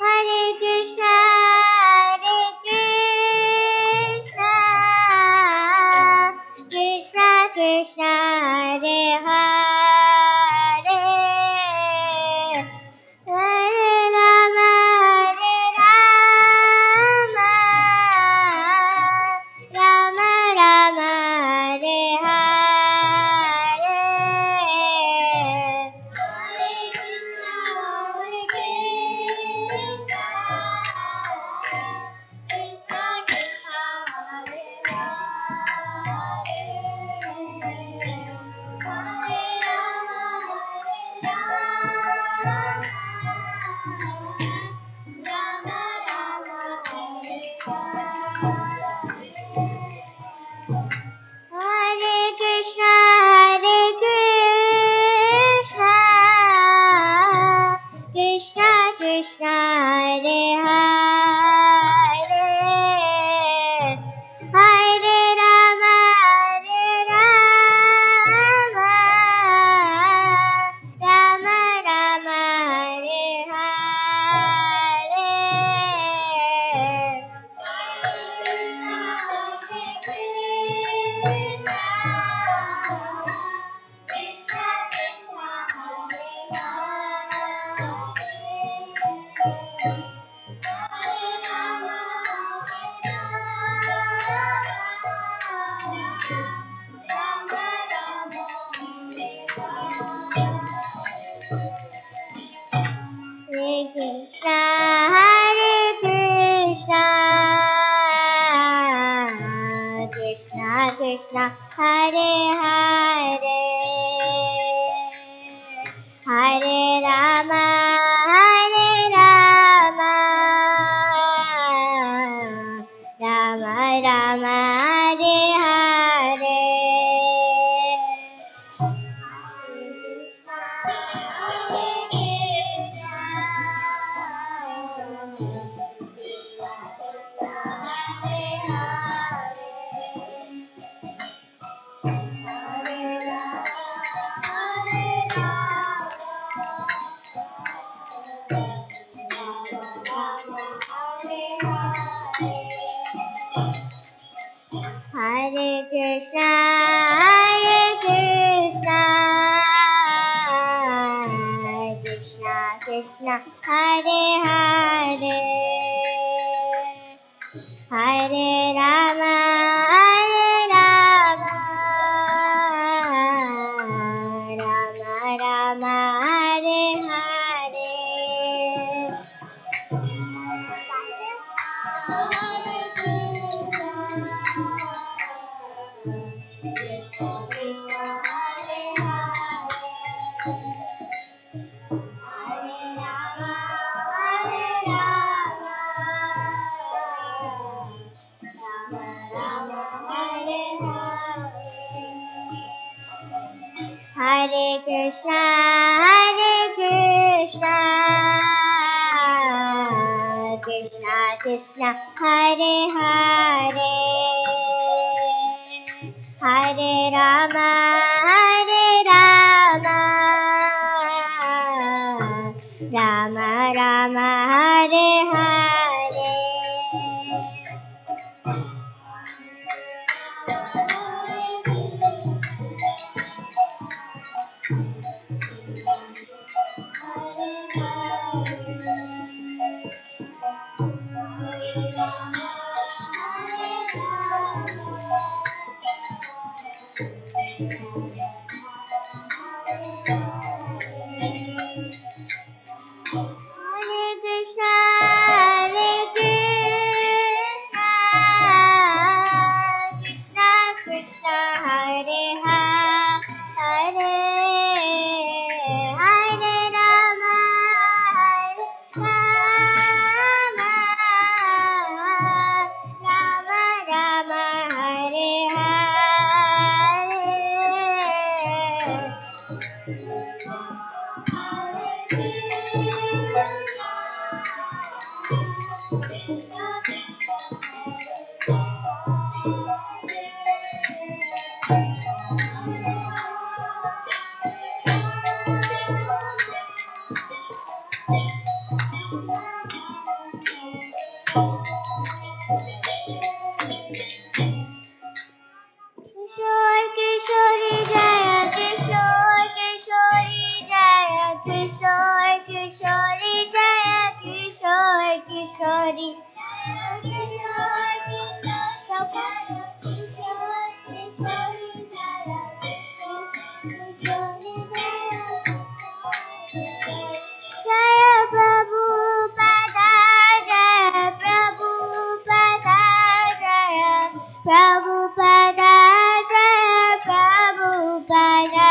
C: Hare Krishna, Hare Krishna, Hare Krishna, Krishna Krishna, Hare Hare, Hare Rama, Hare Rama, Rama Rama, Hare Hare, Hare Krishna, Hare Krishna, Krishna Krishna, Hare Hare Krishna, Hare Krishna, Krishna Krishna, Hare Hare, Hare Rama, Hare Rama, Rama Rama, Hare Hare, Hare Krishna, Hare Krishna, Krishna Krishna, Hare Hare, Hare Rama, Hare Rama, Rama Rama, Hare Hare. Hare Hare, Hare Rama, Rama Rama, Hare Hare. Hare Krishna, Krishna Krishna, Hare Hare, Hare Rama, Rama Rama, Hare Hare. Hare Krishna, Krishna Krishna, Hare Hare, Hare Rama, Rama Rama, Hare Hare. Kishore Kishori Jaya, Kishore Kishori Jaya, Kishore Kishori Jaya, Kishore Kishori. Jaya Prabhupada, Jaya Prabhupada, Jaya Prabhupada, Jaya Prabhupada.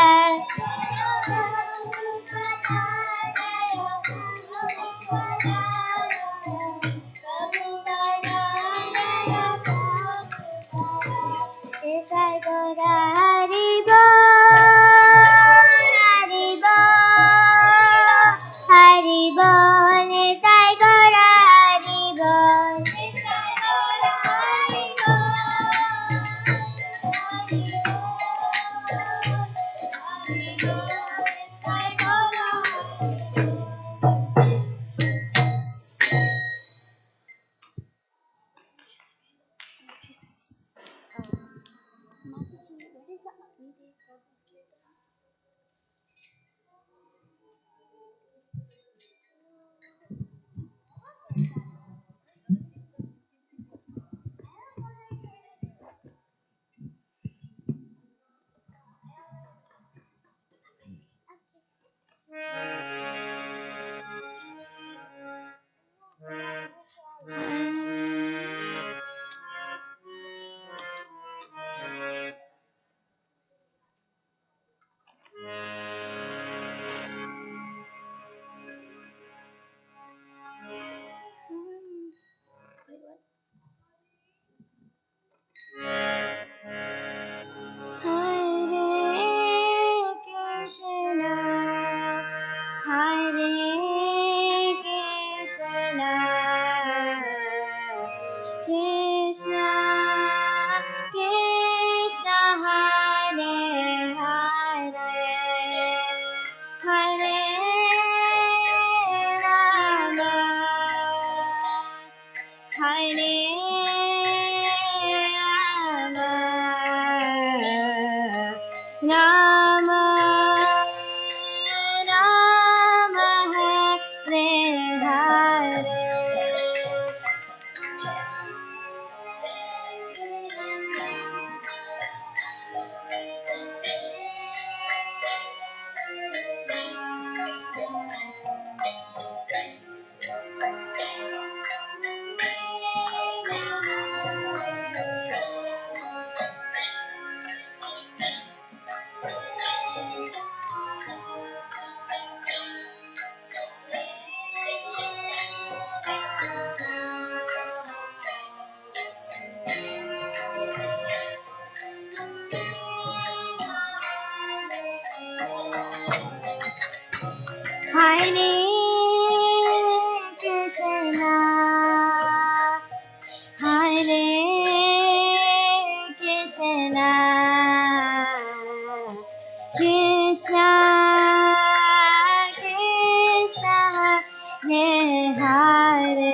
C: Hare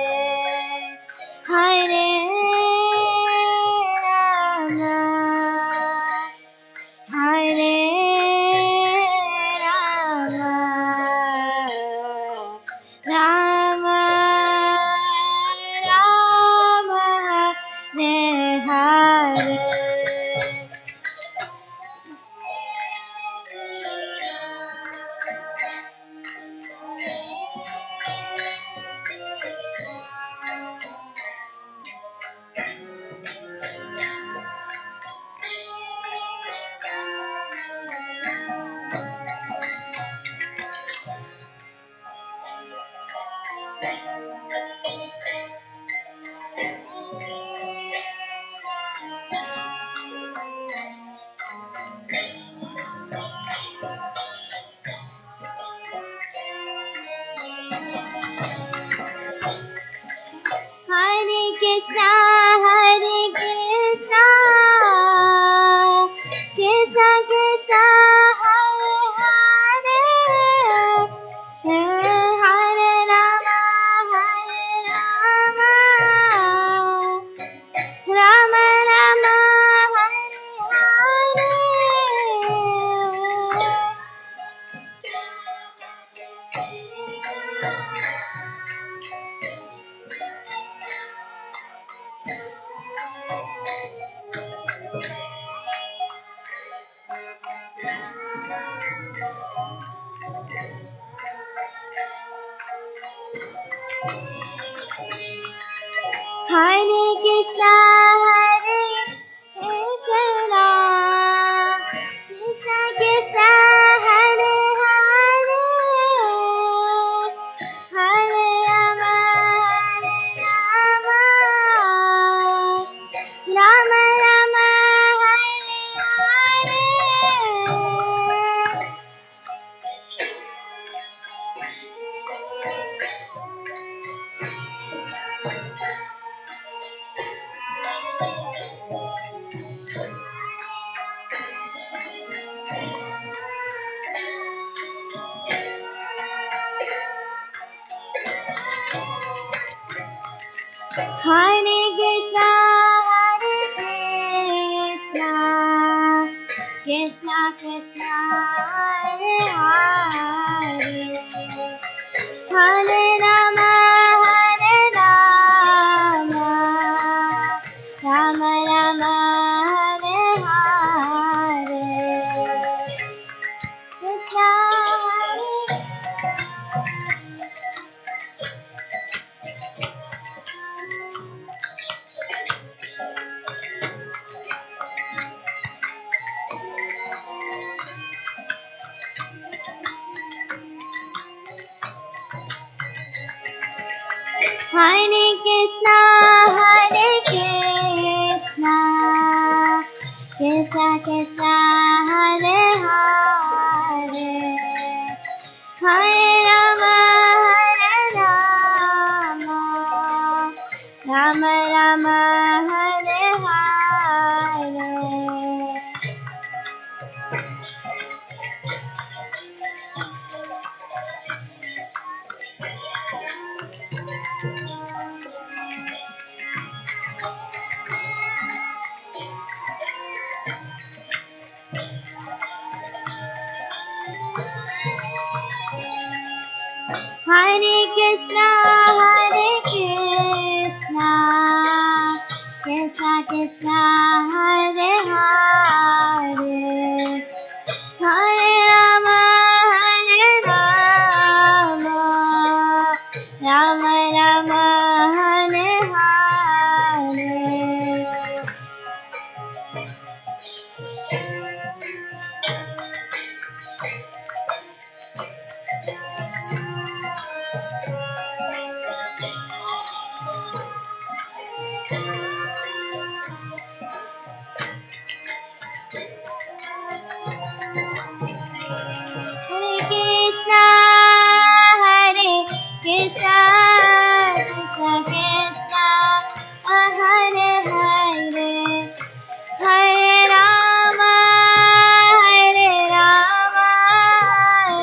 C: Hare Rama Hare Rama Rama Rama Hare Hare Hare Krishna, Krishna Krishna, Hare Hare, Hare Rama, Rama Rama, Hare Hare Krishna, Krishna Krishna, Hare Hare, Hare Rama, Rama Rama, Hare Hare. Hare Krishna, Krishna Krishna, Hare Hare, Hare Rama, Rama Rama, Hare Hare, Krishna Hare. Hare Krishna, Krishna Krishna, Hare Hare, Hare Rama, Rama Rama, Hare Hare. Hare Krishna, Krishna Krishna, Hare Hare, Hare Rama, Rama Rama, Hare Hare. Hare Krishna, Krishna Krishna, Hare Hare, Hare Rama,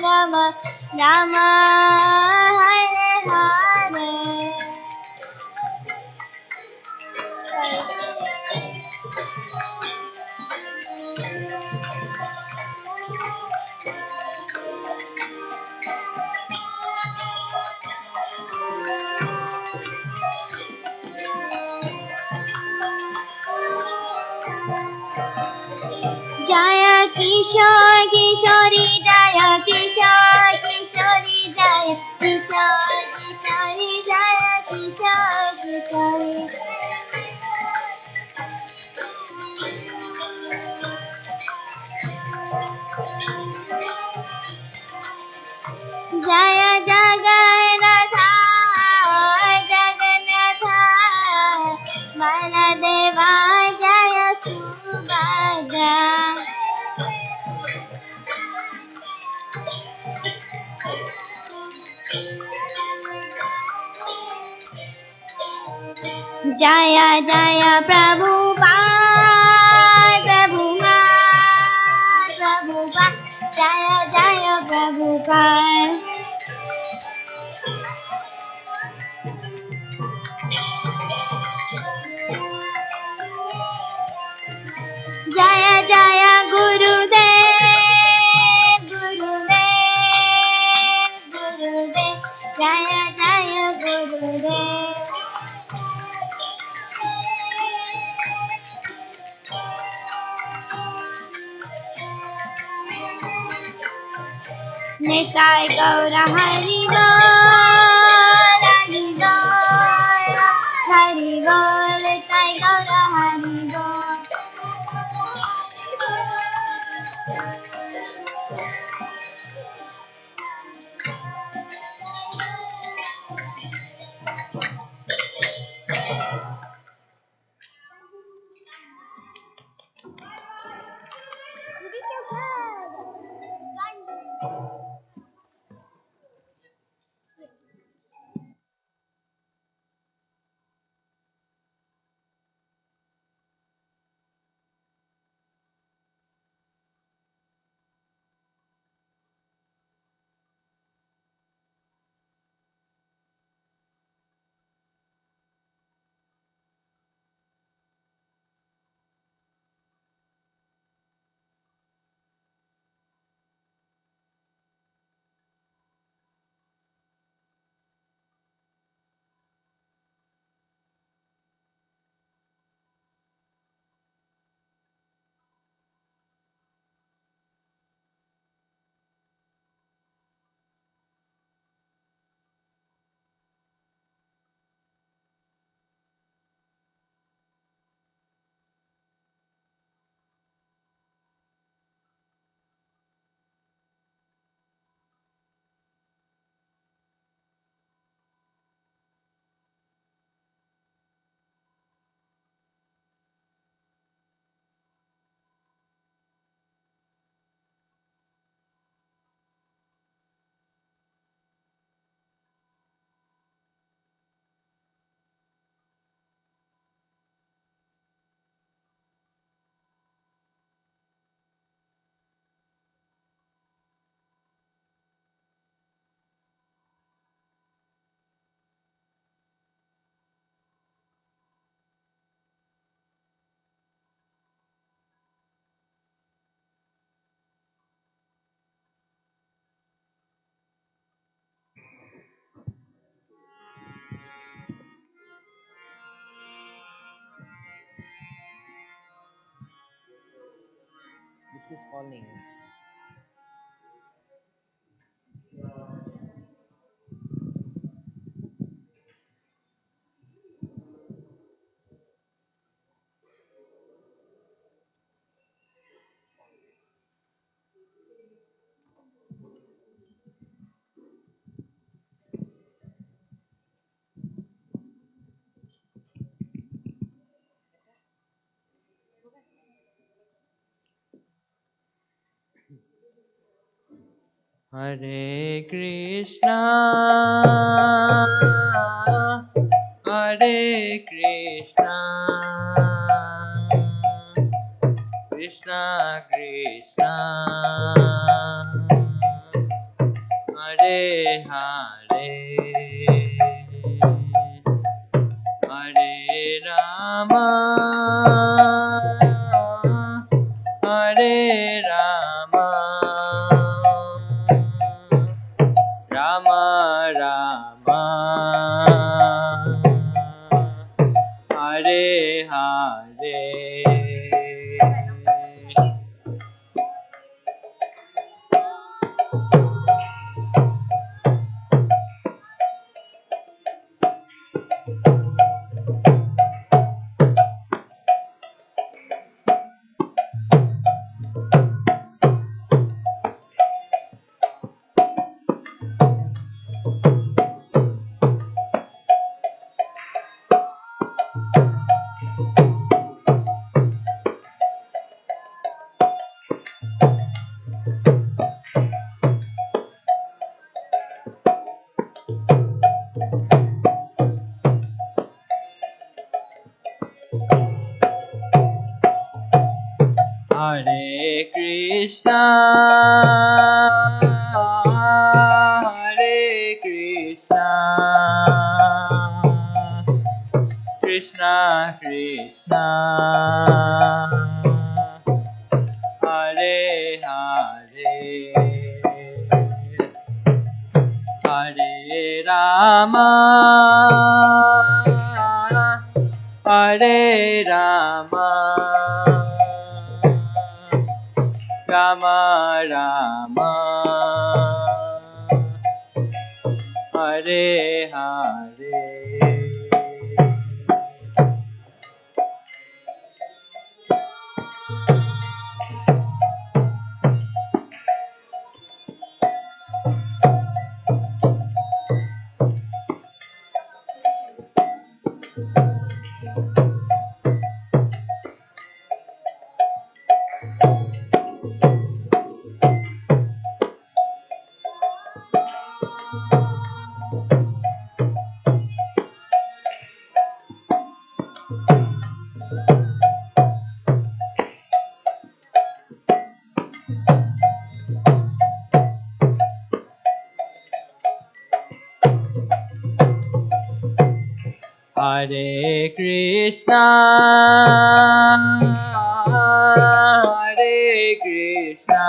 C: Rama Rama, Hare Hare. किशोर किशोरी जय किशोर किशोरी जय किशोर किशोरी जय किशोर किशोरी जय जगन्नाथ जगन्नाथ बलदेवा जय सुभद्रा जय जय प्रभुपाद प्रभुपाद प्रभुपाद जय जय प्रभुपाद जय जय गुरुदेव गुरुदेव गुरुदेव जय जय गुरुदेव निताय गौर हरि बोल हरि बोल हरि बोल निताय गौर हरि बोल
G: This is falling. Hare Krishna, Hare Krishna, Krishna Krishna, Hare Hare, Hare Rama, Hare Rama, Rama Rama, Hare Hare. Hare Krishna, Hare Krishna, Krishna Krishna, Hare Hare, Hare Rama, Hare Rama, Rama Rama, Hare Hare. Hare Krishna, Hare Krishna,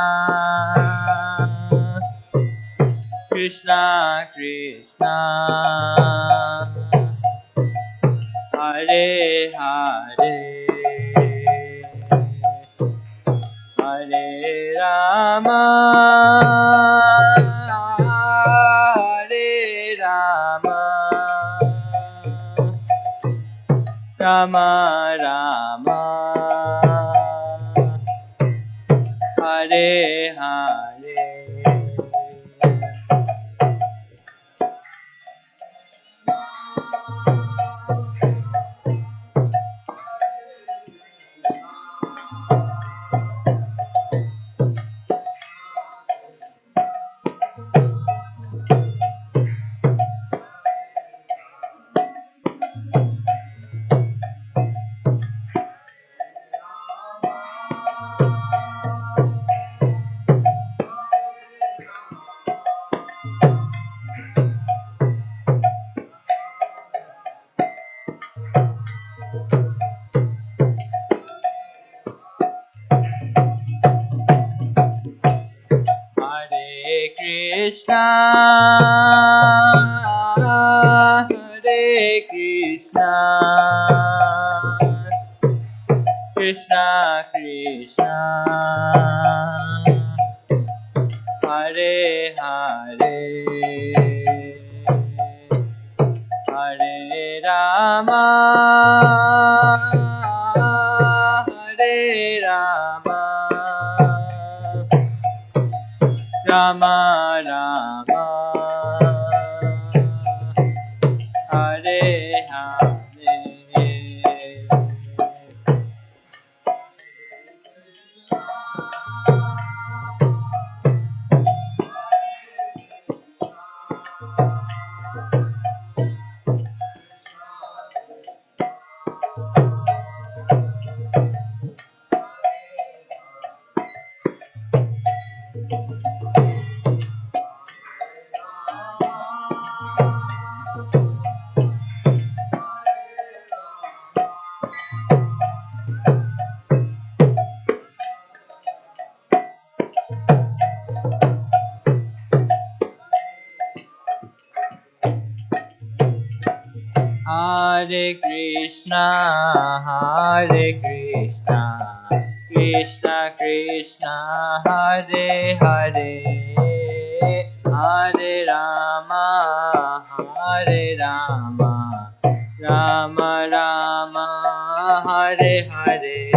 G: Krishna Krishna, Hare Hare, Hare Rama, Hare Rama, Rama Rama, Hare Hare. Hare Krishna, Hare Krishna, Krishna Krishna, Hare Hare, Hare Rama, Hare Rama, Rama Rama, Hare Hare. Hare Krishna, Hare Krishna, Krishna Krishna, Hare Hare, Hare Rama, Hare Rama, Rama Rama, Hare Hare.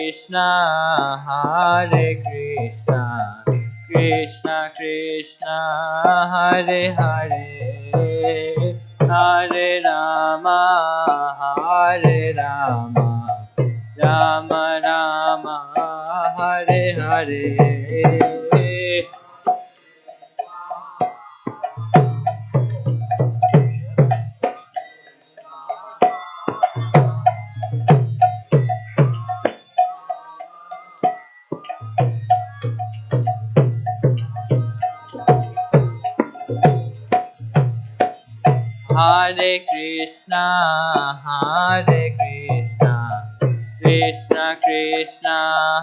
G: Krishna, Hare Krishna, Krishna Krishna, Hare Hare, Hare Rama, Hare Rama, Rama Rama, Hare Hare. Hare Krishna, Hare Krishna, Krishna Krishna,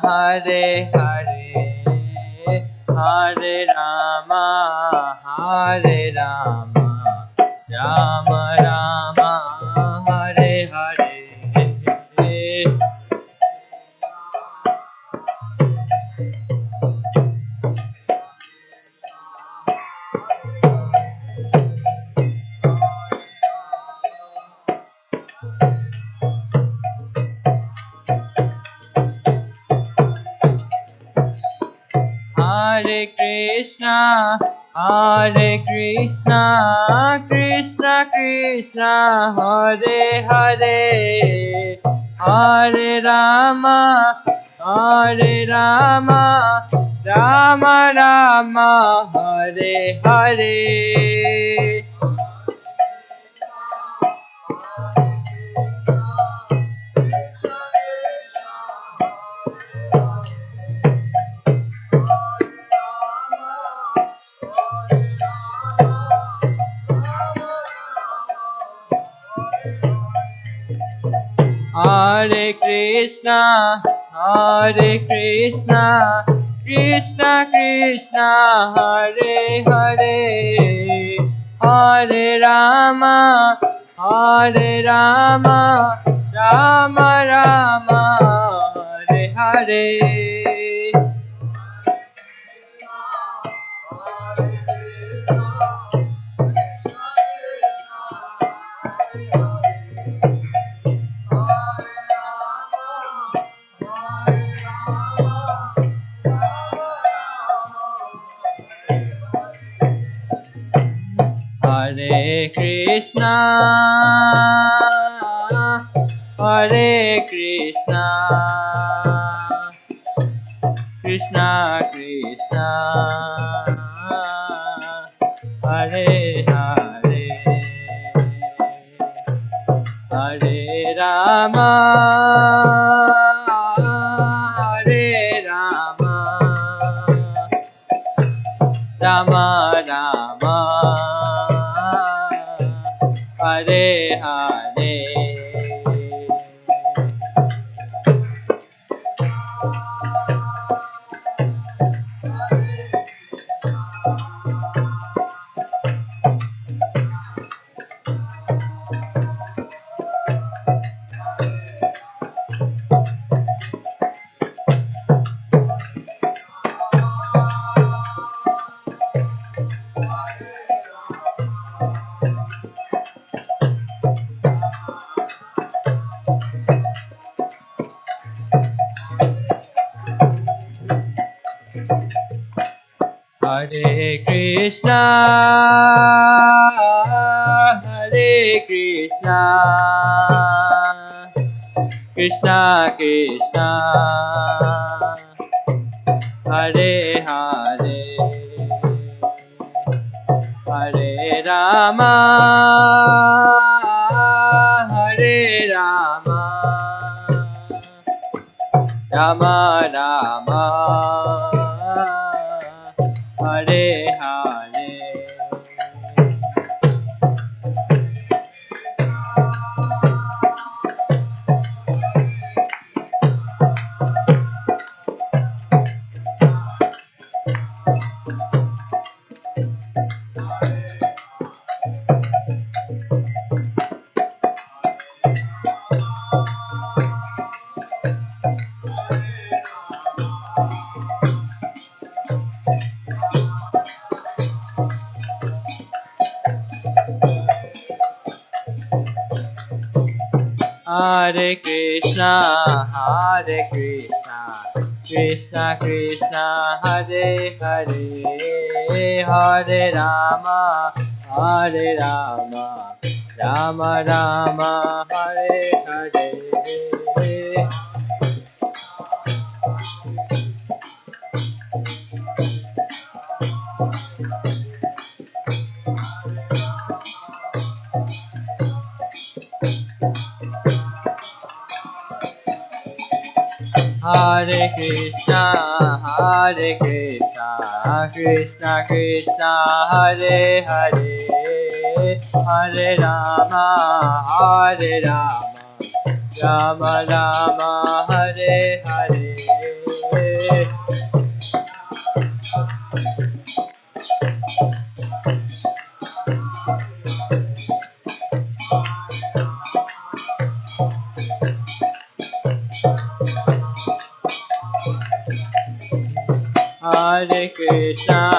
G: Hare Hare, Hare Rama, Hare Rama, Rama Rama, Hare Hare. Hare Krishna, Hare Krishna, Krishna Krishna, Hare Hare, Hare Rama, Hare Rama, Rama Rama, Hare Hare. Hare Krishna, Hare Krishna, Krishna Krishna, Hare Hare, Hare Rama, Hare Rama, Rama Rama, Hare Hare. Hare Krishna, Hare Krishna, Krishna Krishna, Hare Hare, Hare Rama, Hare Rama, Rama Rama, Hare Hare. Hare Krishna, Hare Krishna, Krishna Krishna, Hare Hare, Hare Rama, Hare Rama, Rama Rama, Hare Hare. Hare Krishna, Krishna Krishna, Hare Hare, Hare Rama, Rama Rama, Hare Hare. Hare Krishna, Krishna Krishna, Hare Hare, Hare Rama, Rama Rama, Hare Hare. Hare Krishna,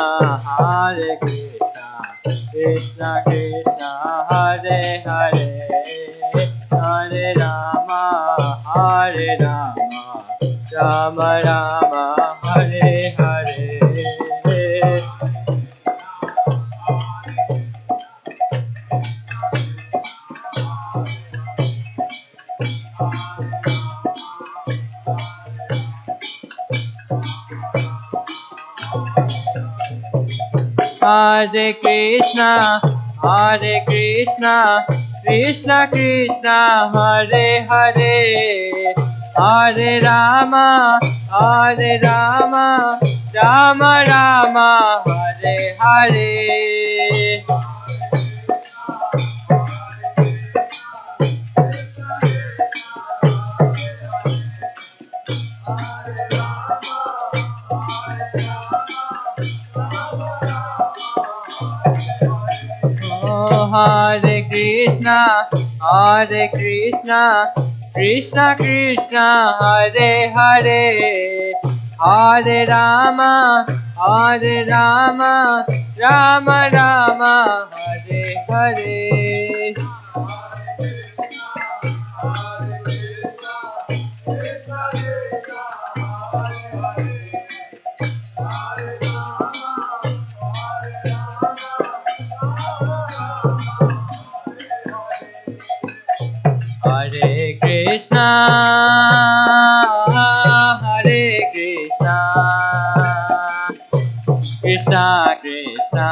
G: Krishna Krishna, Hare Hare, Hare Rama, Rama Rama, Hare Hare. Hare Krishna, Krishna Krishna, Hare Hare, Hare Rama, Rama Rama, Hare Hare. Hare Krishna, Krishna Krishna, Hare Hare, Hare Rama, Rama Rama, Hare Hare. Hare Krishna, Krishna Krishna,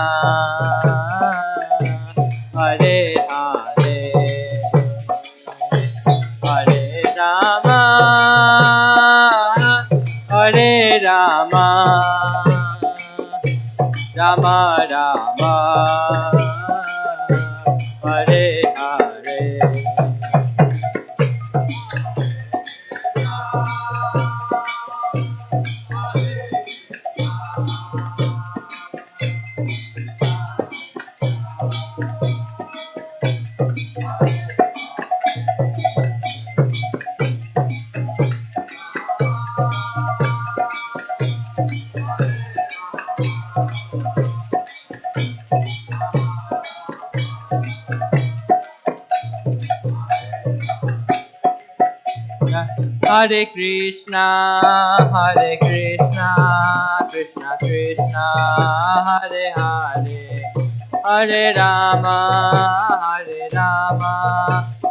G: Hare Hare, Hare Rama, Rama Rama, Hare Hare. Hare Krishna, Krishna Krishna, Hare Hare, Hare Rama,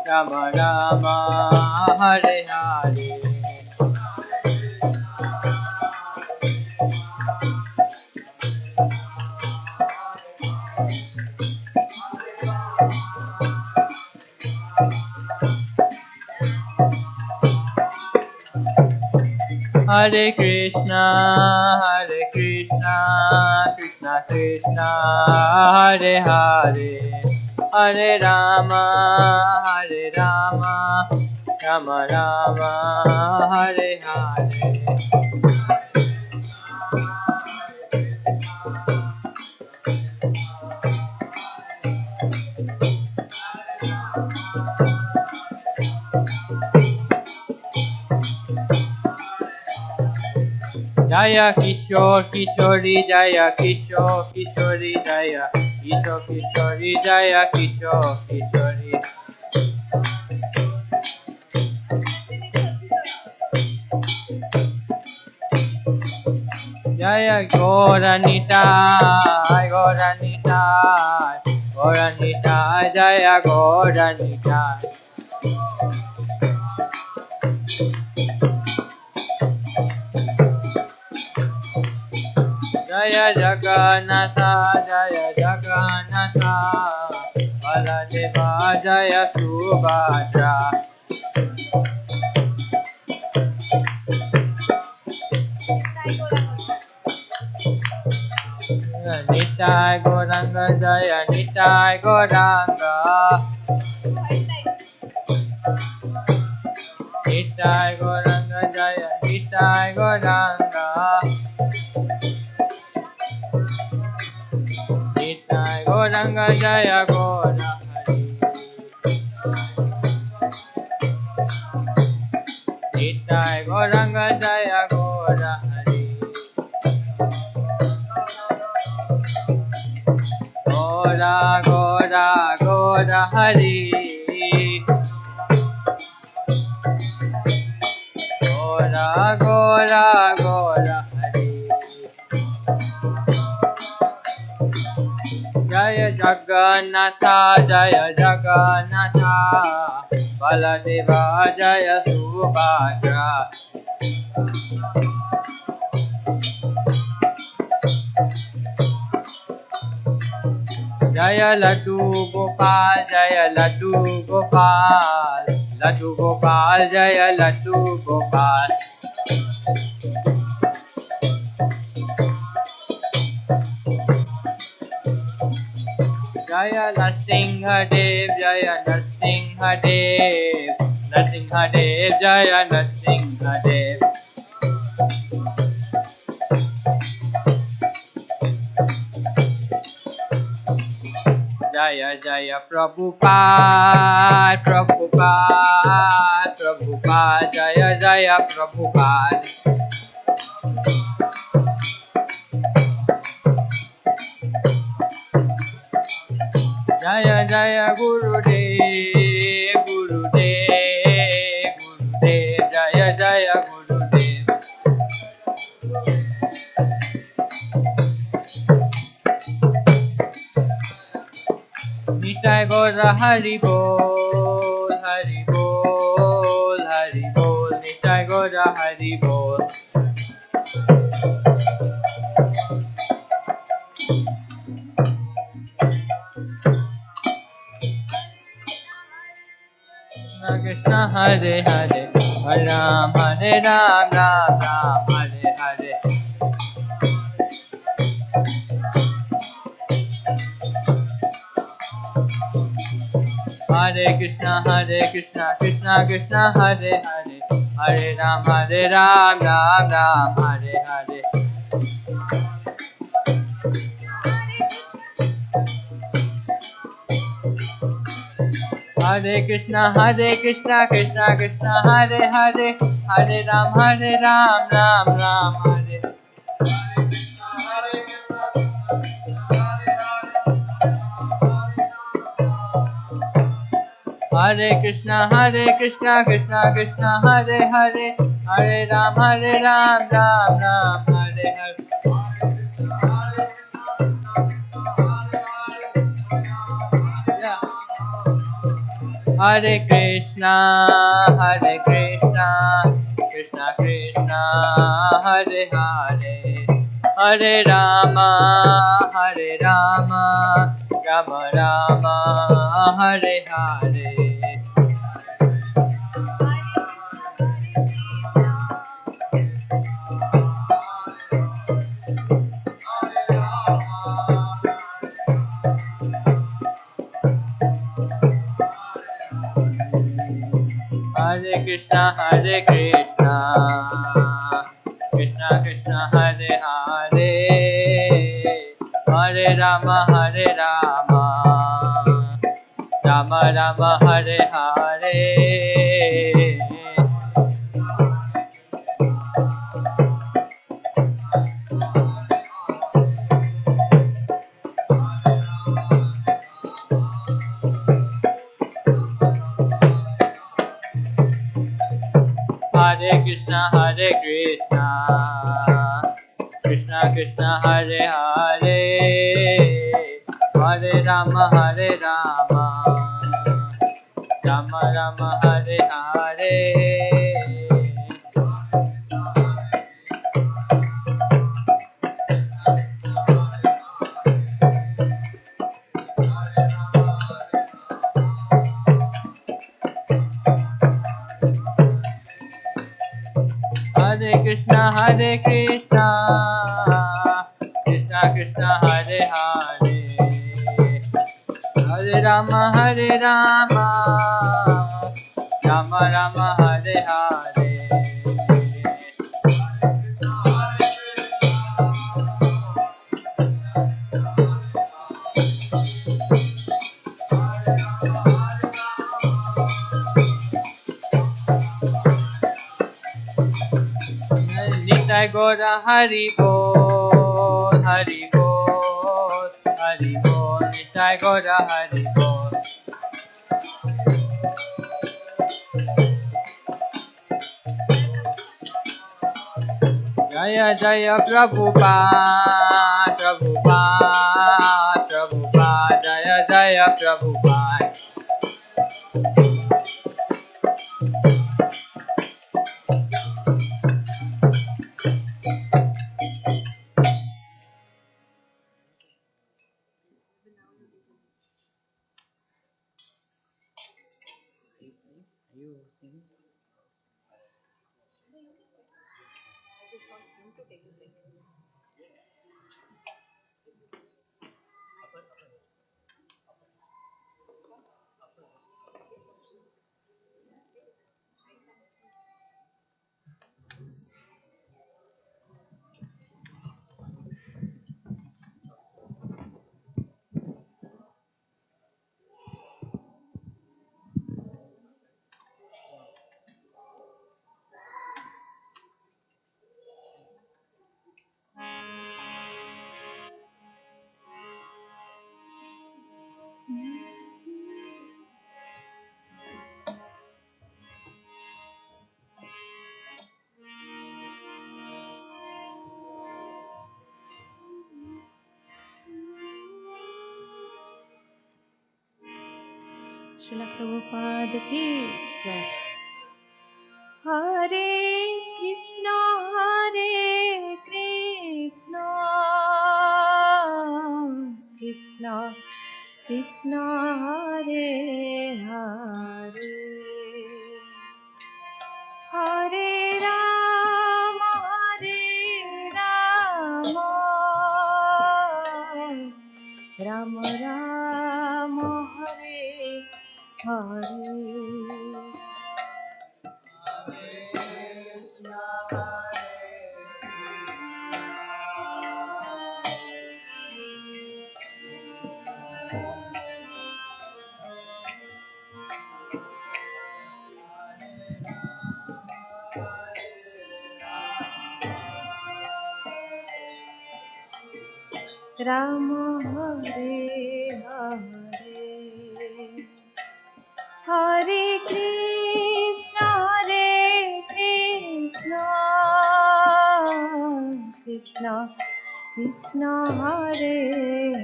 G: Rama Rama, Hare Hare. Hare Krishna, Krishna Krishna, Hare Hare, Hare Rama, Rama Rama, Hare Hare. Jaya Kishore Kishori, Jaya Kishore Kishori, Jaya Kishore Kishori, Jaya Kishore Kishori. Jaya Gauranitai, Gauranitai, Gauranitai, Jaya Gauranitai. Jaya Jagannatha, Jaya Jagannatha, Baladeva, Jaya Subhadra. Nitai Gauranga, Jaya Nitai Gauranga. Nitai Gauranga, Jaya Nitai Gauranga. Nitai Gauranga, Jaya Gaura Hari. Nitai Gauranga, Jaya Gaura Hari. Gaura, Gaura, Gaura Hari. Gaura, Gaura, Gaura Hari. Jaya Jagannatha, Jaya Jagannatha, Baladeva, Jaya Subhadra. Jaya Laddu Gopal, Jaya Laddu Gopal, Laddu Gopal, Jaya Laddu Gopal. Jaya Nrsimhadev, Jaya Nrsimhadev, Nrsimhadev, Jaya Nrsimhadev. Jaya Jaya Prabhupada, Prabhupada, Prabhupada, Jaya Jaya Prabhupada. Jaya Jaya Gurudev, Gurudev, Gurudev, Jaya Jaya Gurudev. Nitai Gaura Hari Bol, Hari Bol, Hari Bol, Nitai Gaura Hari Bol. Krishna Hare Hare, Hare Ram, Hare Ram, Ram Ram, Hare Hare. Hare Krishna, Krishna Krishna, Hare Hare, Hare Ram, Ram Ram, Hare Hare. Hare Krishna, Krishna Krishna, Hare Hare, Hare Ram, Ram Ram, Hare. Hare Krishna, Krishna Krishna, Hare Hare, Hare Ram, Ram Ram, Hare Hare. Yeah. Hare Krishna, Krishna Krishna, Hare Hare, Hare Rama, Rama Rama, Hare Hare. Hare Krishna, Krishna Krishna, Hare Hare, Hare Rama, Rama Rama, Hare Hare. Hare Krishna, Krishna Krishna Krishna Hare Hare Hare Rama Rama Rama Hare Hare. Hare Krishna Krishna Krishna Hare Hare Hare Rama Rama Rama Hare Hare. Nitai Gora Hari Bol, Hari Bol, Hari Bol, Nitai Gora Hari Bol. Jaya Jaya Prabhupada, Prabhupada, Prabhupada, Jaya Jaya Prabhupada.
H: Srila Prabhupada की जय। हरे Krishna Krishna Krishna Hare Hare Hare Ram Ram Ram Hare Hare Ram Hare Hare Hare Krishna Krishna Krishna Hare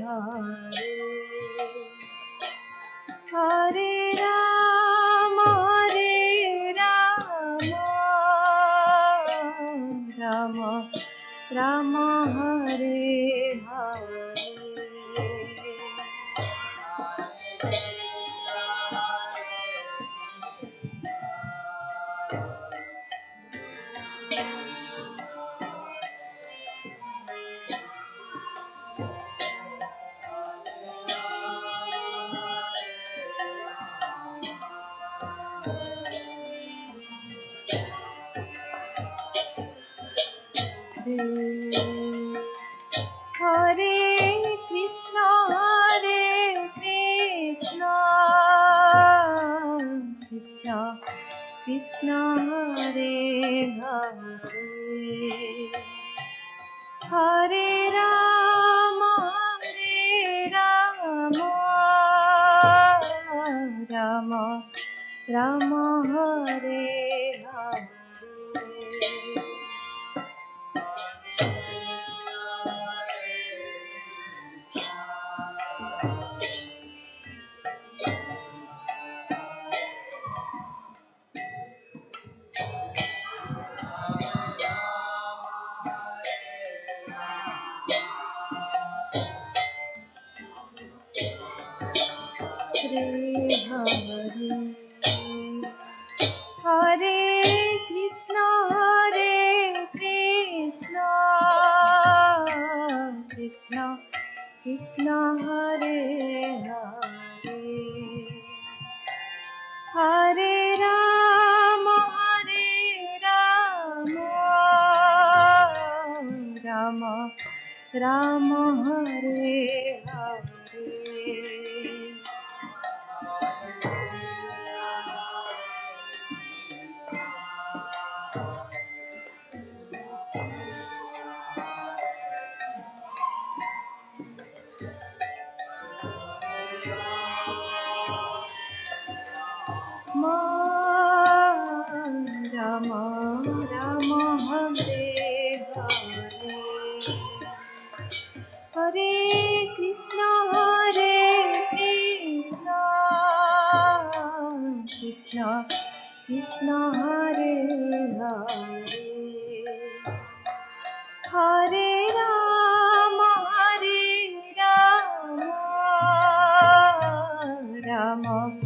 H: Hare Hare Ram Ram Ram Hare Hare Hare Krishna Krishna Krishna Hare Hare Hare Ram Ram Ram Hare Hare Hare Krishna Krishna Krishna Hare Hare Hare Rama Rama Rama Hare Hare Rama Rama Hare Hare Hare Krishna Krishna Krishna Hare Hare Hare Rama Rama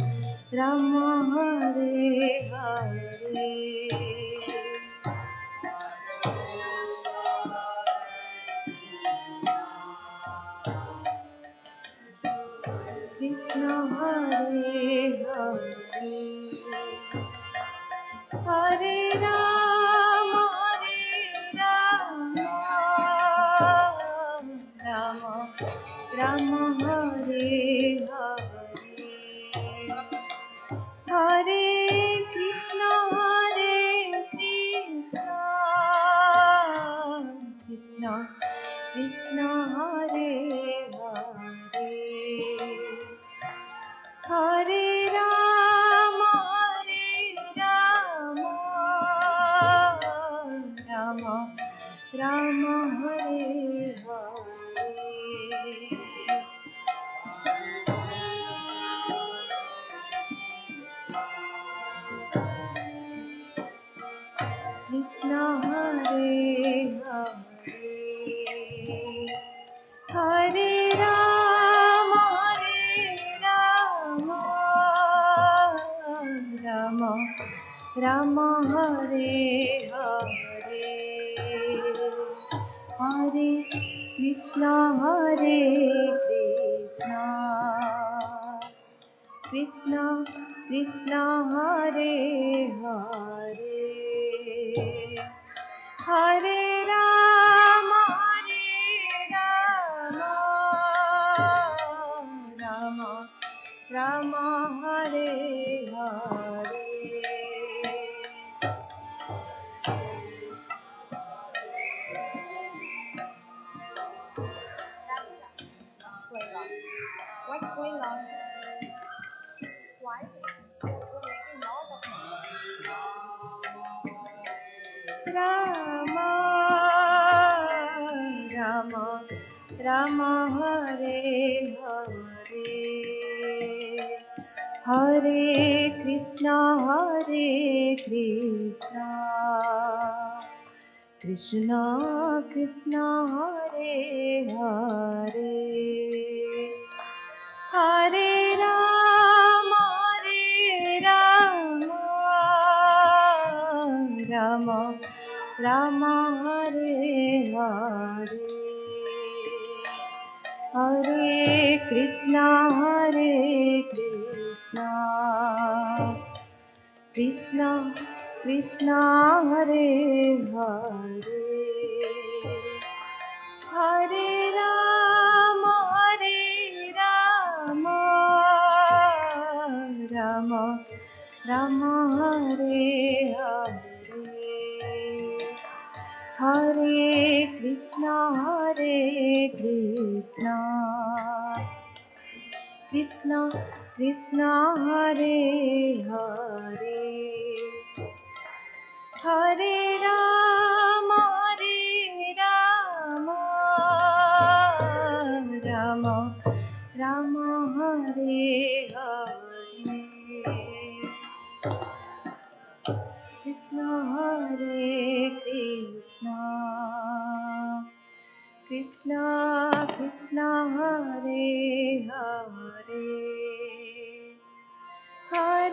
H: Rama Hare Hare Krishna Hare Hare Hare Rama Rama Rama Hare Hare Hare Krishna Krishna Krishna Hare Hare Hare Rama Rama Rama Hare Hare Krishna Hare Hare Hare Rama Rama Rama Hare Hare Hare Krishna Krishna Krishna Hare Hare Hare Rama Rama Rama Hare Hare What's going on? Why? You're making lot of Rama Rama Rama Hare Hare Hare Krishna Krishna Krishna Hare Hare Hare Rama Rama Rama Hare Hare Hare Krishna Krishna Krishna Hare Hare Hare Rama Rama Rama Hare Hare Hare Krishna Krishna Krishna Hare Hare Hare Rama Rama Rama Hare Hare Krishna Hare Krishna Krishna Krishna Hare Hare Hare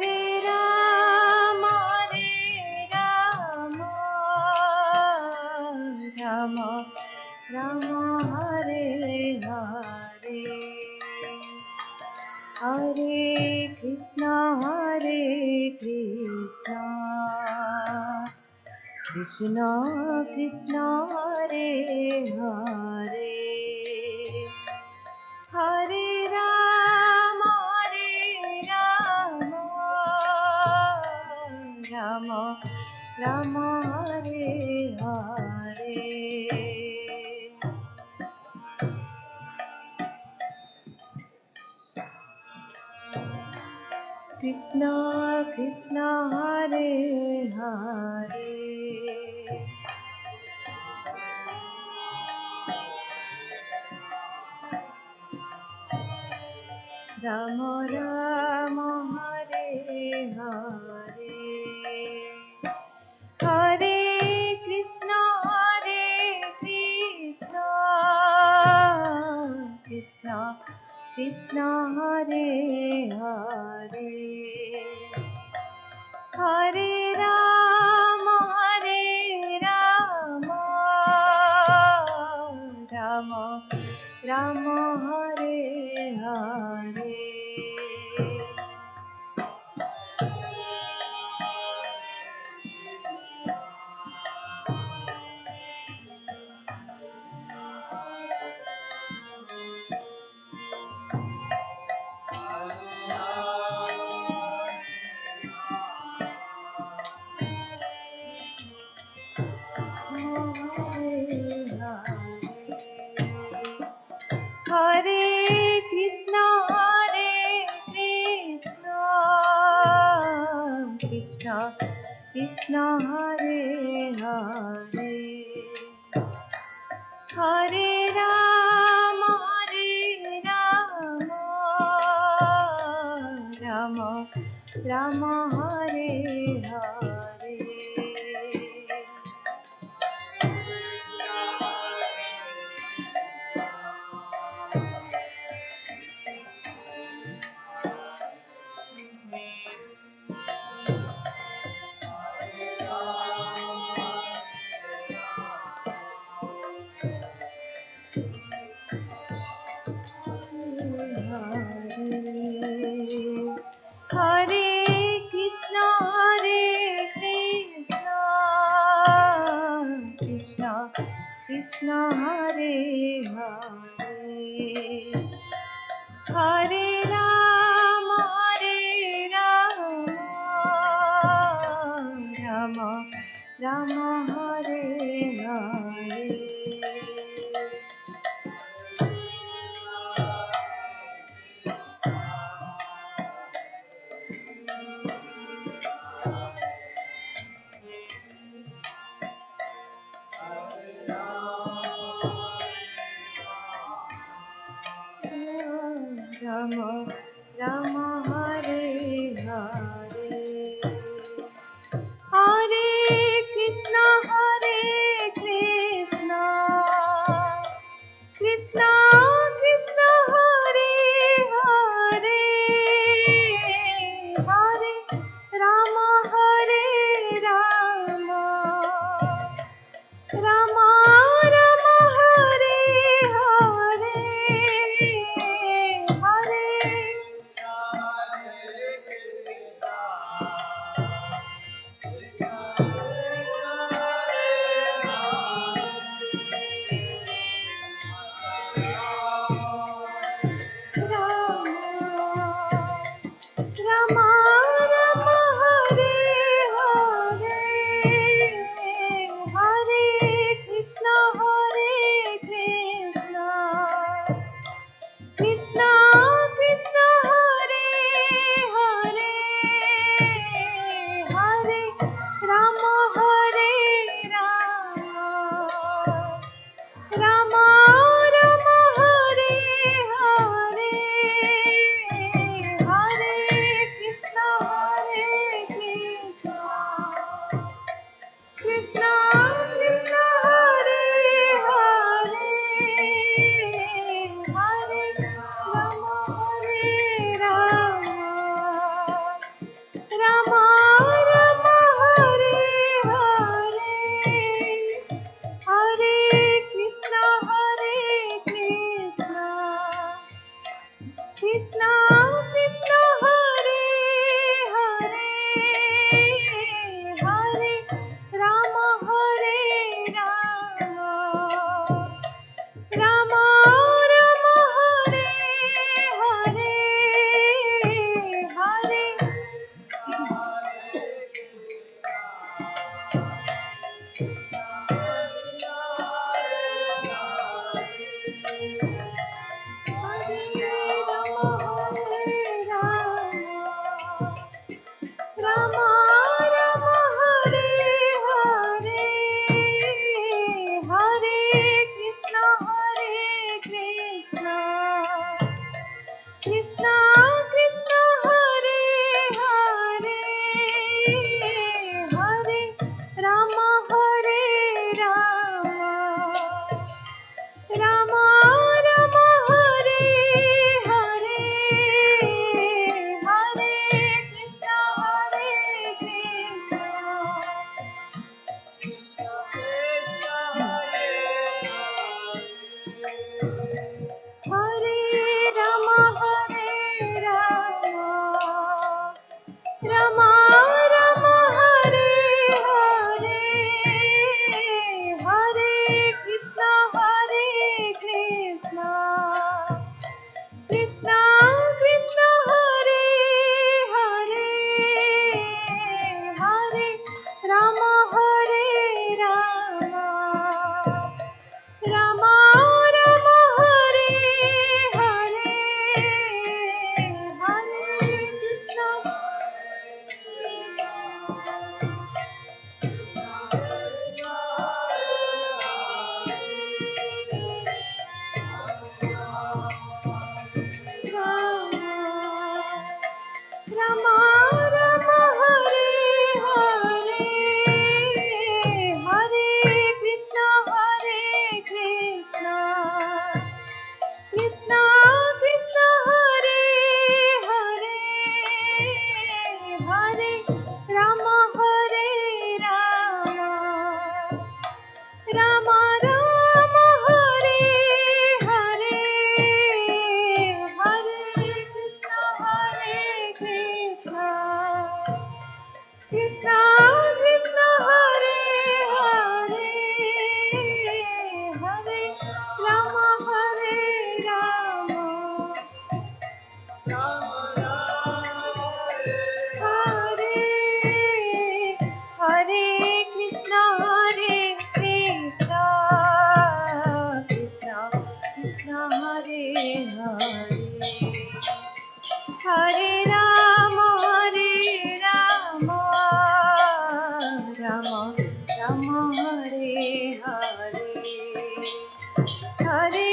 I: Hare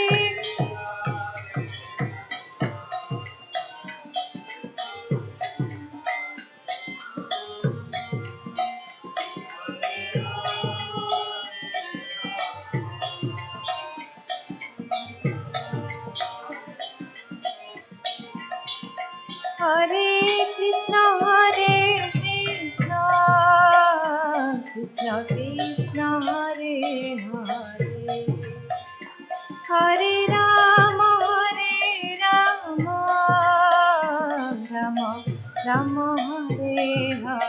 I: Krishna, Krishna Krishna, Hare Hare, Hare Rama, Rama Rama, Hare Hare.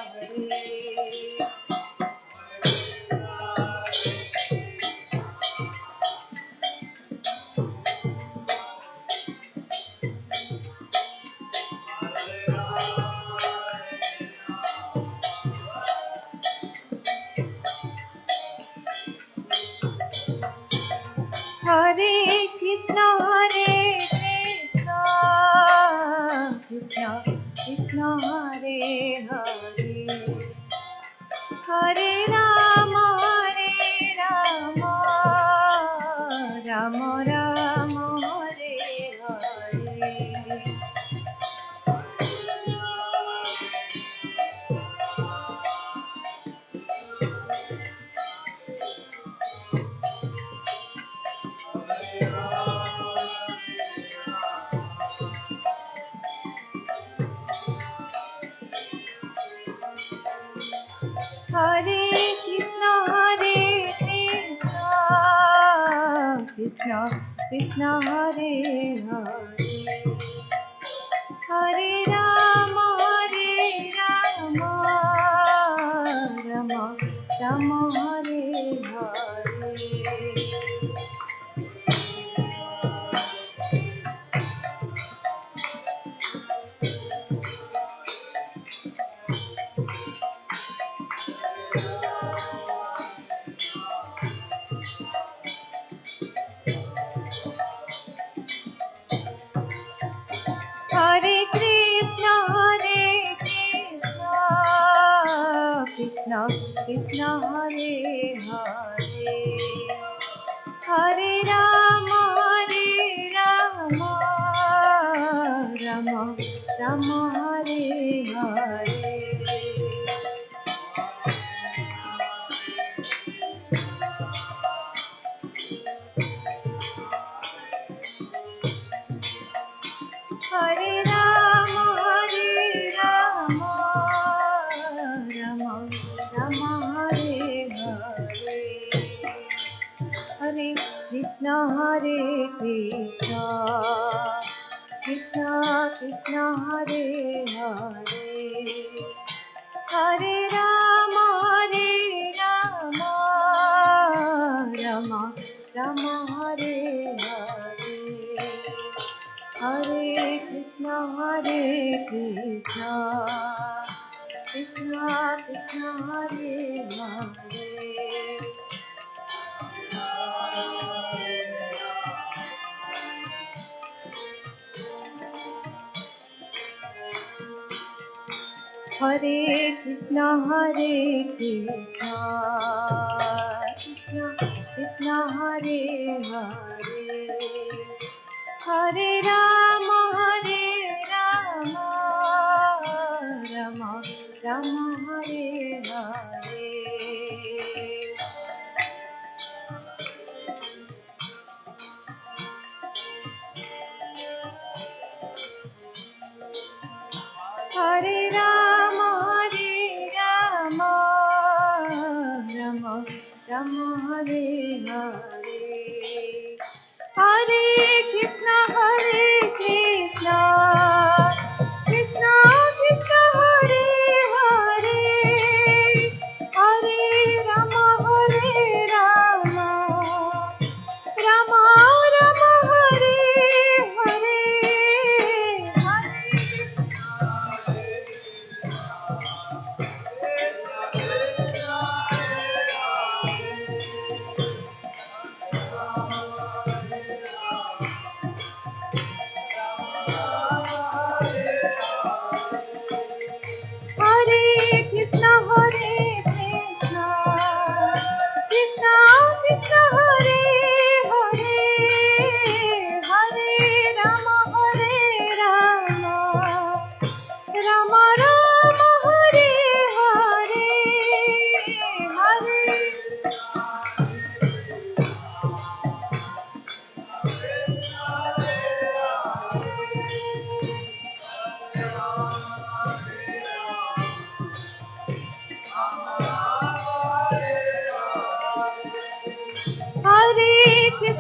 I: Hare Krishna, Krishna Krishna, Hare Hare, Hare Rama, Rama Rama, Hare Hare. Hare Krishna, Krishna Krishna, Hare Hare, Hare Rama, Rama Rama, Hare Hare. Hare Krishna, Krishna Krishna, Hare Hare, Hare Rama, Rama Rama, Hare Hare. Hare Rama, Rama Rama, Hare Hare, Hare Krishna, Krishna Krishna, Hare Hare, Hare Rama, Rama Rama, Hare Hare, Hare Krishna, Krishna Krishna, Hare Hare. Hare Krishna, Krishna Krishna, Hare Hare, Hare Rama, Rama Rama, Hare Hare. Hare Rama, Rama Rama, Hare Hare, Hare Krishna, Krishna Krishna, Hare Hare, Hare Rama, Rama Rama, Hare Hare,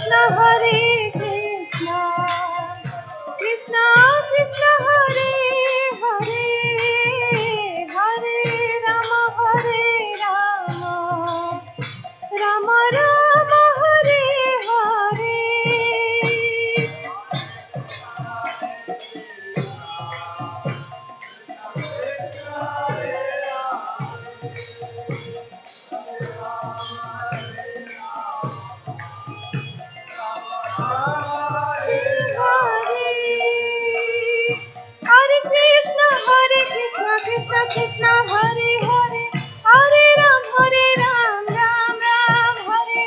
I: Krishna Hare Krishna Krishna Krishna Hare Hare Hare Rama Hare Rama Rama Rama Hare Hare Hare Krishna Krishna Krishna Hare Hare Hare Ram Ram Ram Hare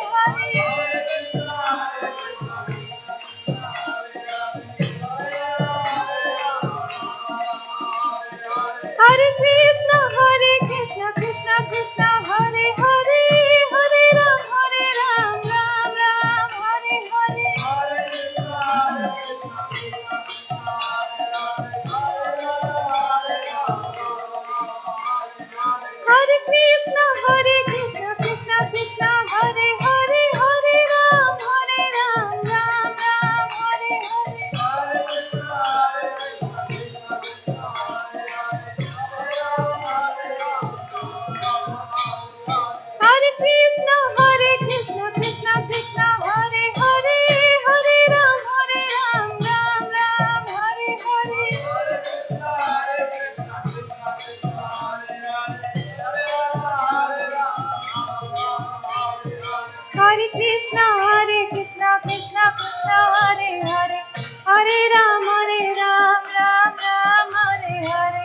I: Hare Hare Krishna Krishna Krishna Hare Hare Hare Ram Ram Ram Hare Hare Hare Krishna Krishna Krishna Hare Hare Hare Ram Ram Ram Hare Hare Hare Krishna Krishna Krishna Hare Hare Hare Ram Ram Ram Hare Hare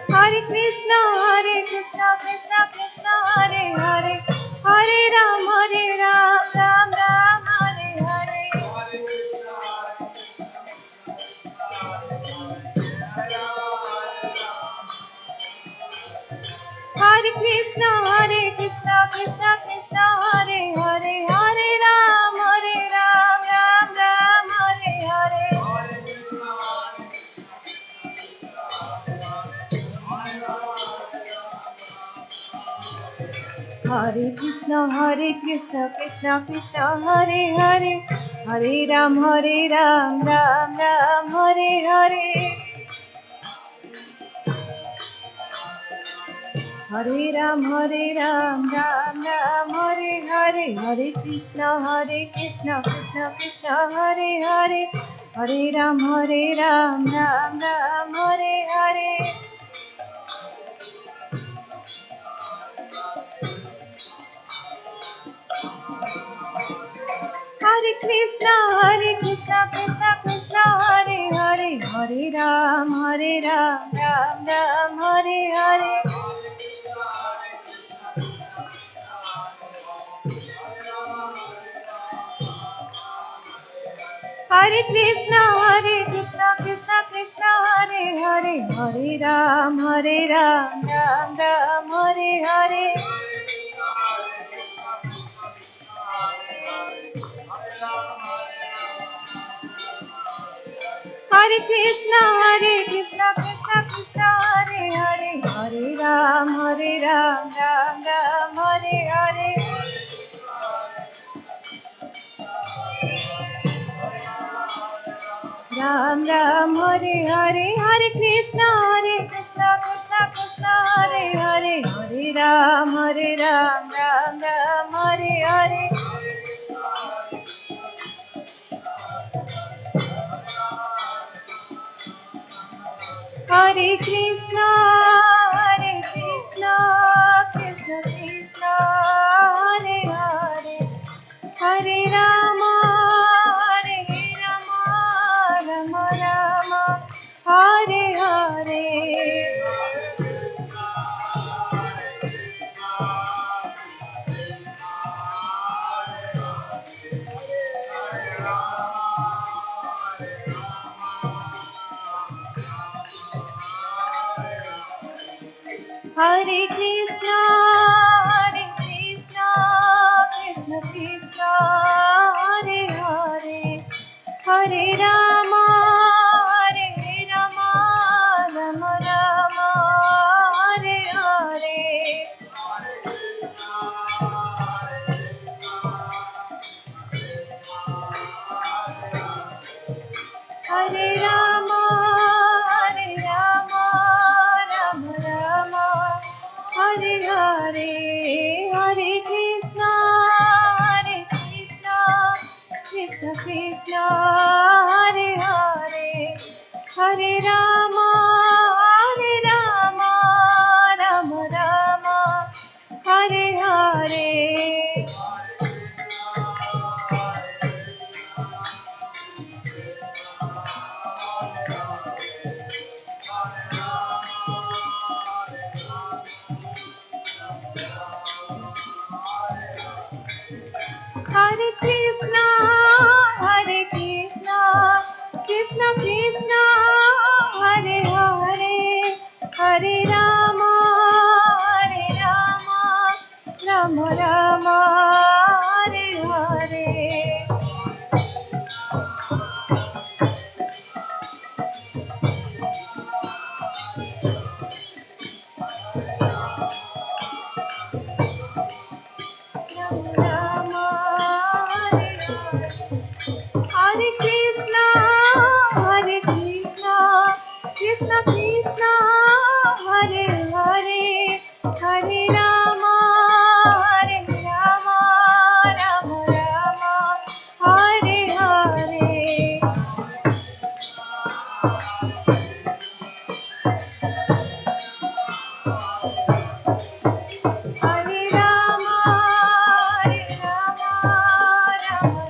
I: Hare Krishna Krishna Krishna Hare Hare Hare Ram Ram Ram Hare Hare Hare Krishna Krishna Krishna Hare Hare Hare Ram Ram Ram Hare Hare Hare Krishna Krishna Krishna Hare Hare Hare Ram Ram Ram Hare Hare Hare Krishna Krishna Krishna Hare Hare Hare Ram Ram Ram Hare Hare Hare Ram Ram Ram Hare Hare Hare Krishna Krishna Krishna Hare Hare Hare Ram Ram Ram Hare Hare Hare Krishna Krishna Krishna Hare Hare Hare Ram Ram Ram Hare Hare Hare Krishna Krishna Krishna Hare Hare Hare Ram Ram Ram Hare Hare Hare Krishna Krishna Krishna Hare Hare Hare Ram Ram Ram Hare Hare Ram Ram Hare Hare Hare Krishna Krishna Krishna Hare Hare Hare Ram Ram Ram Hare Hare Hare Krishna Krishna Krishna Hare Hare Hare Rama Rama Rama Hare Hare Hare Krishna Krishna Krishna Hare Hare Hare Rama Rama Rama Hare Krishna, Krishna Krishna, Hare Hare, Hare Rama, Rama Rama, Hare Hare. Hare Krishna, Krishna Krishna, Hare Hare, Hare Rama, Rama Rama, Hare Hare. Rama, Hare Hare. Hare Krishna, Krishna Krishna, Hare Hare, Hare Rama, Rama Rama, Hare Hare. Hare Rama, Rama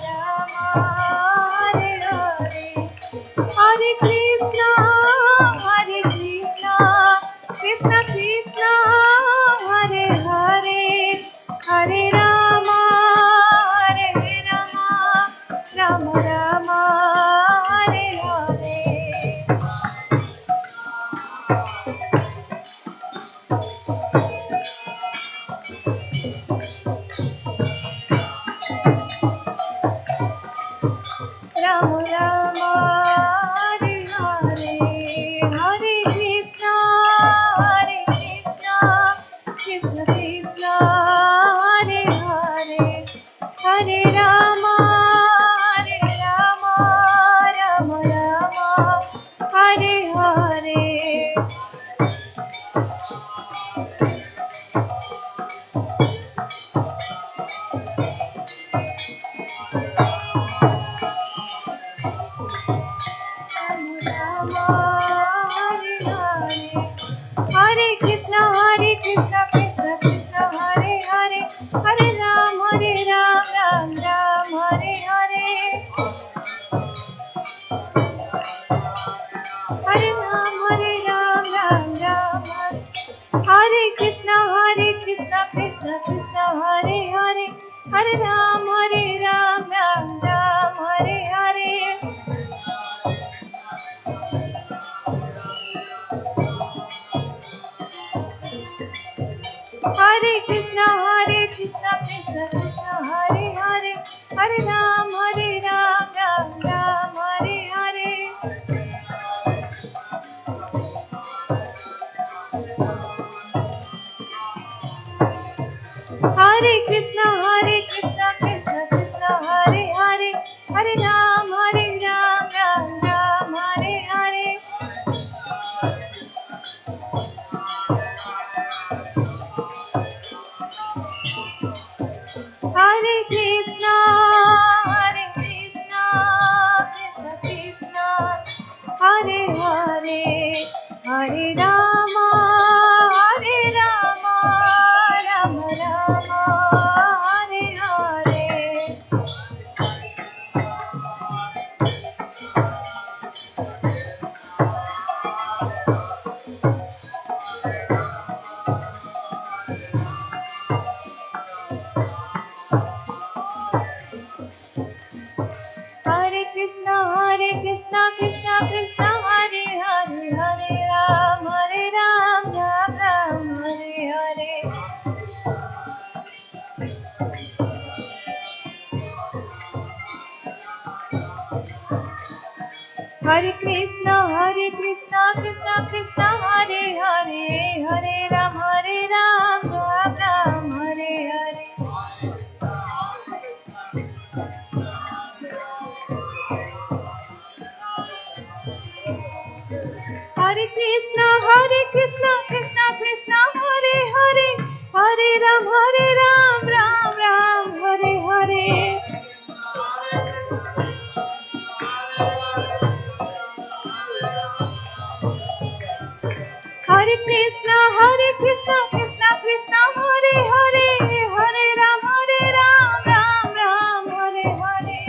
I: Rama, Hare Hare. Hare Krishna, Krishna Krishna, Hare Hare, Hare Rama, Rama Rama, Hare Hare. Rama Rama, Hare Hare, Hare Krishna, Krishna Krishna, Hare Hare, Hare Rama, Rama Rama, Hare Hare. Hare Krishna, Krishna Krishna, Hare Hare, Hare Ram, Ram Ram, Hare Hare, Hare Ram, Ram Ram, Hare Krishna, Krishna Krishna, Hare Hare, Hare Ram, Ram Ram, Hare Hare. Hare Krishna, Krishna Krishna, Hare Hare, Hare Ram, Ram Ram, Hare Hare. Hare Krishna, Krishna Krishna, Hare Hare, Hare Ram, Ram Ram, Hare Hare. Hare Krishna, Krishna Krishna, Hare Hare, Hare Rama, Rama Rama, Hare Hare. Hare Krishna, Krishna Krishna, Hare Hare, Hare Ram, Ram Ram, Hare Hare. Hare Krishna, Krishna Krishna, Hare Hare, Hare Ram, Ram Ram, Hare Hare. Hare Krishna, Krishna Krishna, Hare Hare, Ram Ram Hare Hare Hare Krishna Krishna Krishna Hare Hare Hare Ram Ram Ram Hare Hare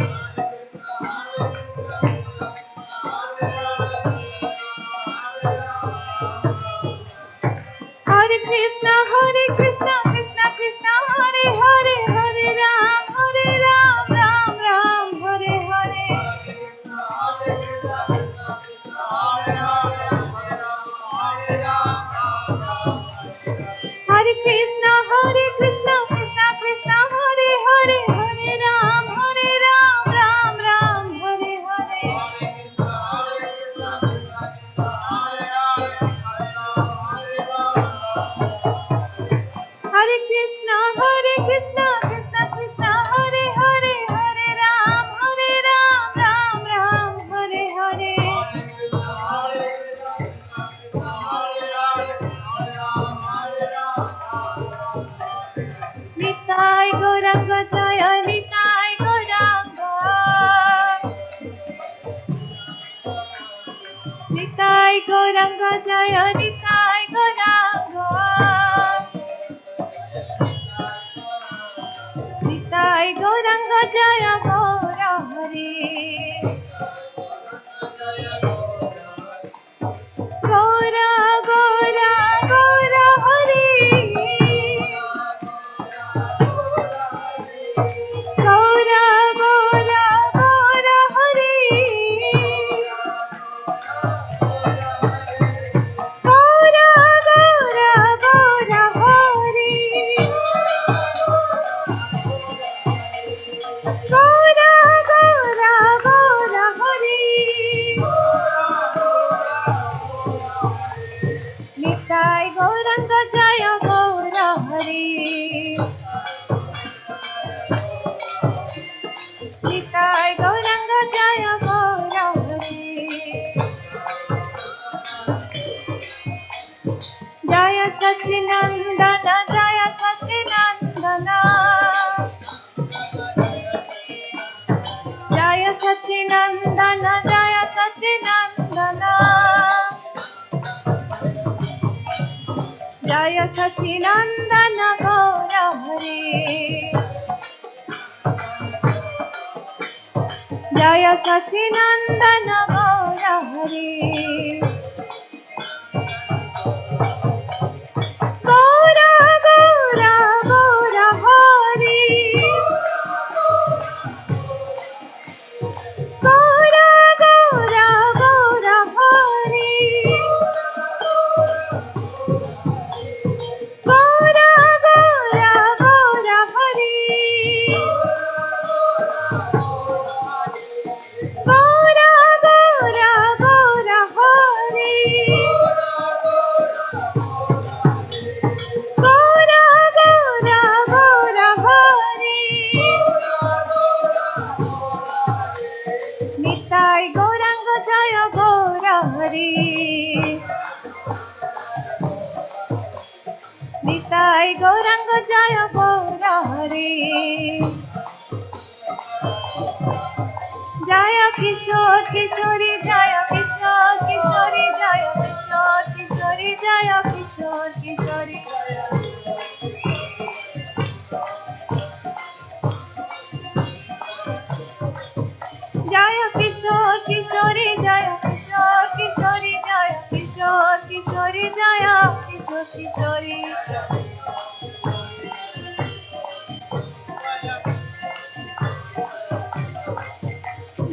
I: Hare Krishna Krishna Krishna Hare Hare Hare Ram Ram Ram Hare Hare Hare Krishna Krishna Krishna Hare Hare Hare Ram Ram Hare Hare Hare Krishna Krishna Krishna Hare Hare Hare Ram Ram Hare Hare Nitai Gauranga Jaya Nitai Gauranga Nitai Gauranga Jaya Nitai Gauranga Nitai Gauranga Jaya Gaura Hari Gaura Gaura Gaura Hari Gaura Gaura Gaura Hari Gaura Gaura Gaura Hari Gaura Gaura Gaura Hari Nitai Gauranga Jaya Gaura Hari Nitai Gauranga Jaya Gaura Hari Jaya Sacinandana Jaya Sacinandana Jaya Sacinandana Jaya Sacinandana Jaya Sacinandana Gaura Hari Jaya Sacinandana Gaura Hari Gaura Gaura Gaura Hari Gaura Gaura Gaura Hari Gaura Gaura Gaura Hari Gaura Gaura Gaura Hari Gaura Gaura Gaura Hari Nitai Gauranga Jaya Gaura Hari Nitai Gauranga Jaya Gaura Hari Jaya Kishore Kishori Jaya Kishore Kishori Jaya Kishore Kishori Jaya Kishore Kishori Jaya Kishore Kishori Jaya Kishore Kishori Jaya Kishore Kishori Jaya Kishore Kishori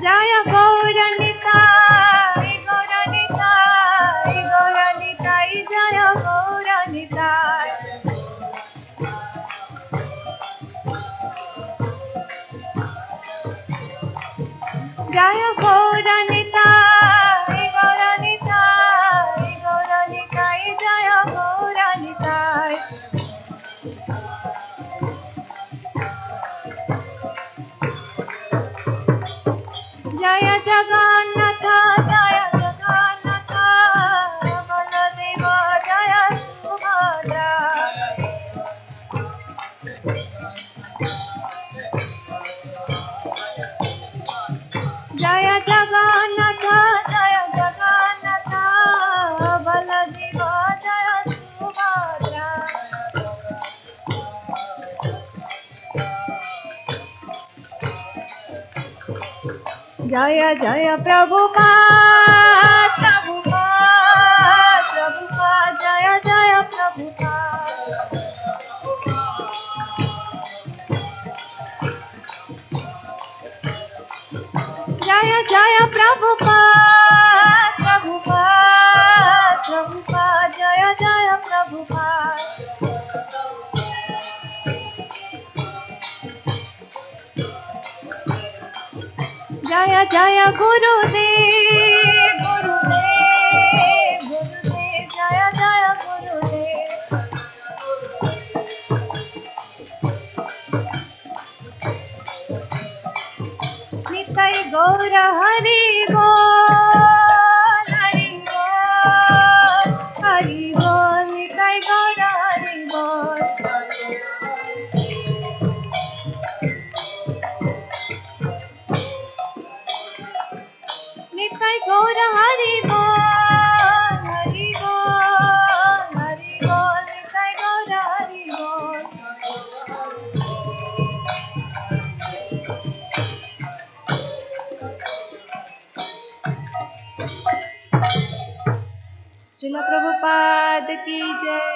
I: Jaya Gauranita Gauranita Gauranita Jaya Gauranita Jaya Gauranita Gauranita Gauranita Jaya Gauranita Jaya Jagannatha Jaya Jagannatha Baladeva Jaya Subhadra जय जय प्रभुपाद प्रभुपाद प्रभुपाद जय जय प्रभुपाद जय जय प्रभुपाद प्रभुपाद प्रभुपाद जय जय प्रभुपाद जय जय गुरुदेव गुरुदेव गुरुदेव जय जय गुरुदेव निताई गौर हरि बोल हरि बोल हरि बोल निताई गौर हरि बोल निताई गौर हरि बोल हरि बोल हरि बोल निताई गौर हरि बोल श्रील प्रभुपाद की जय।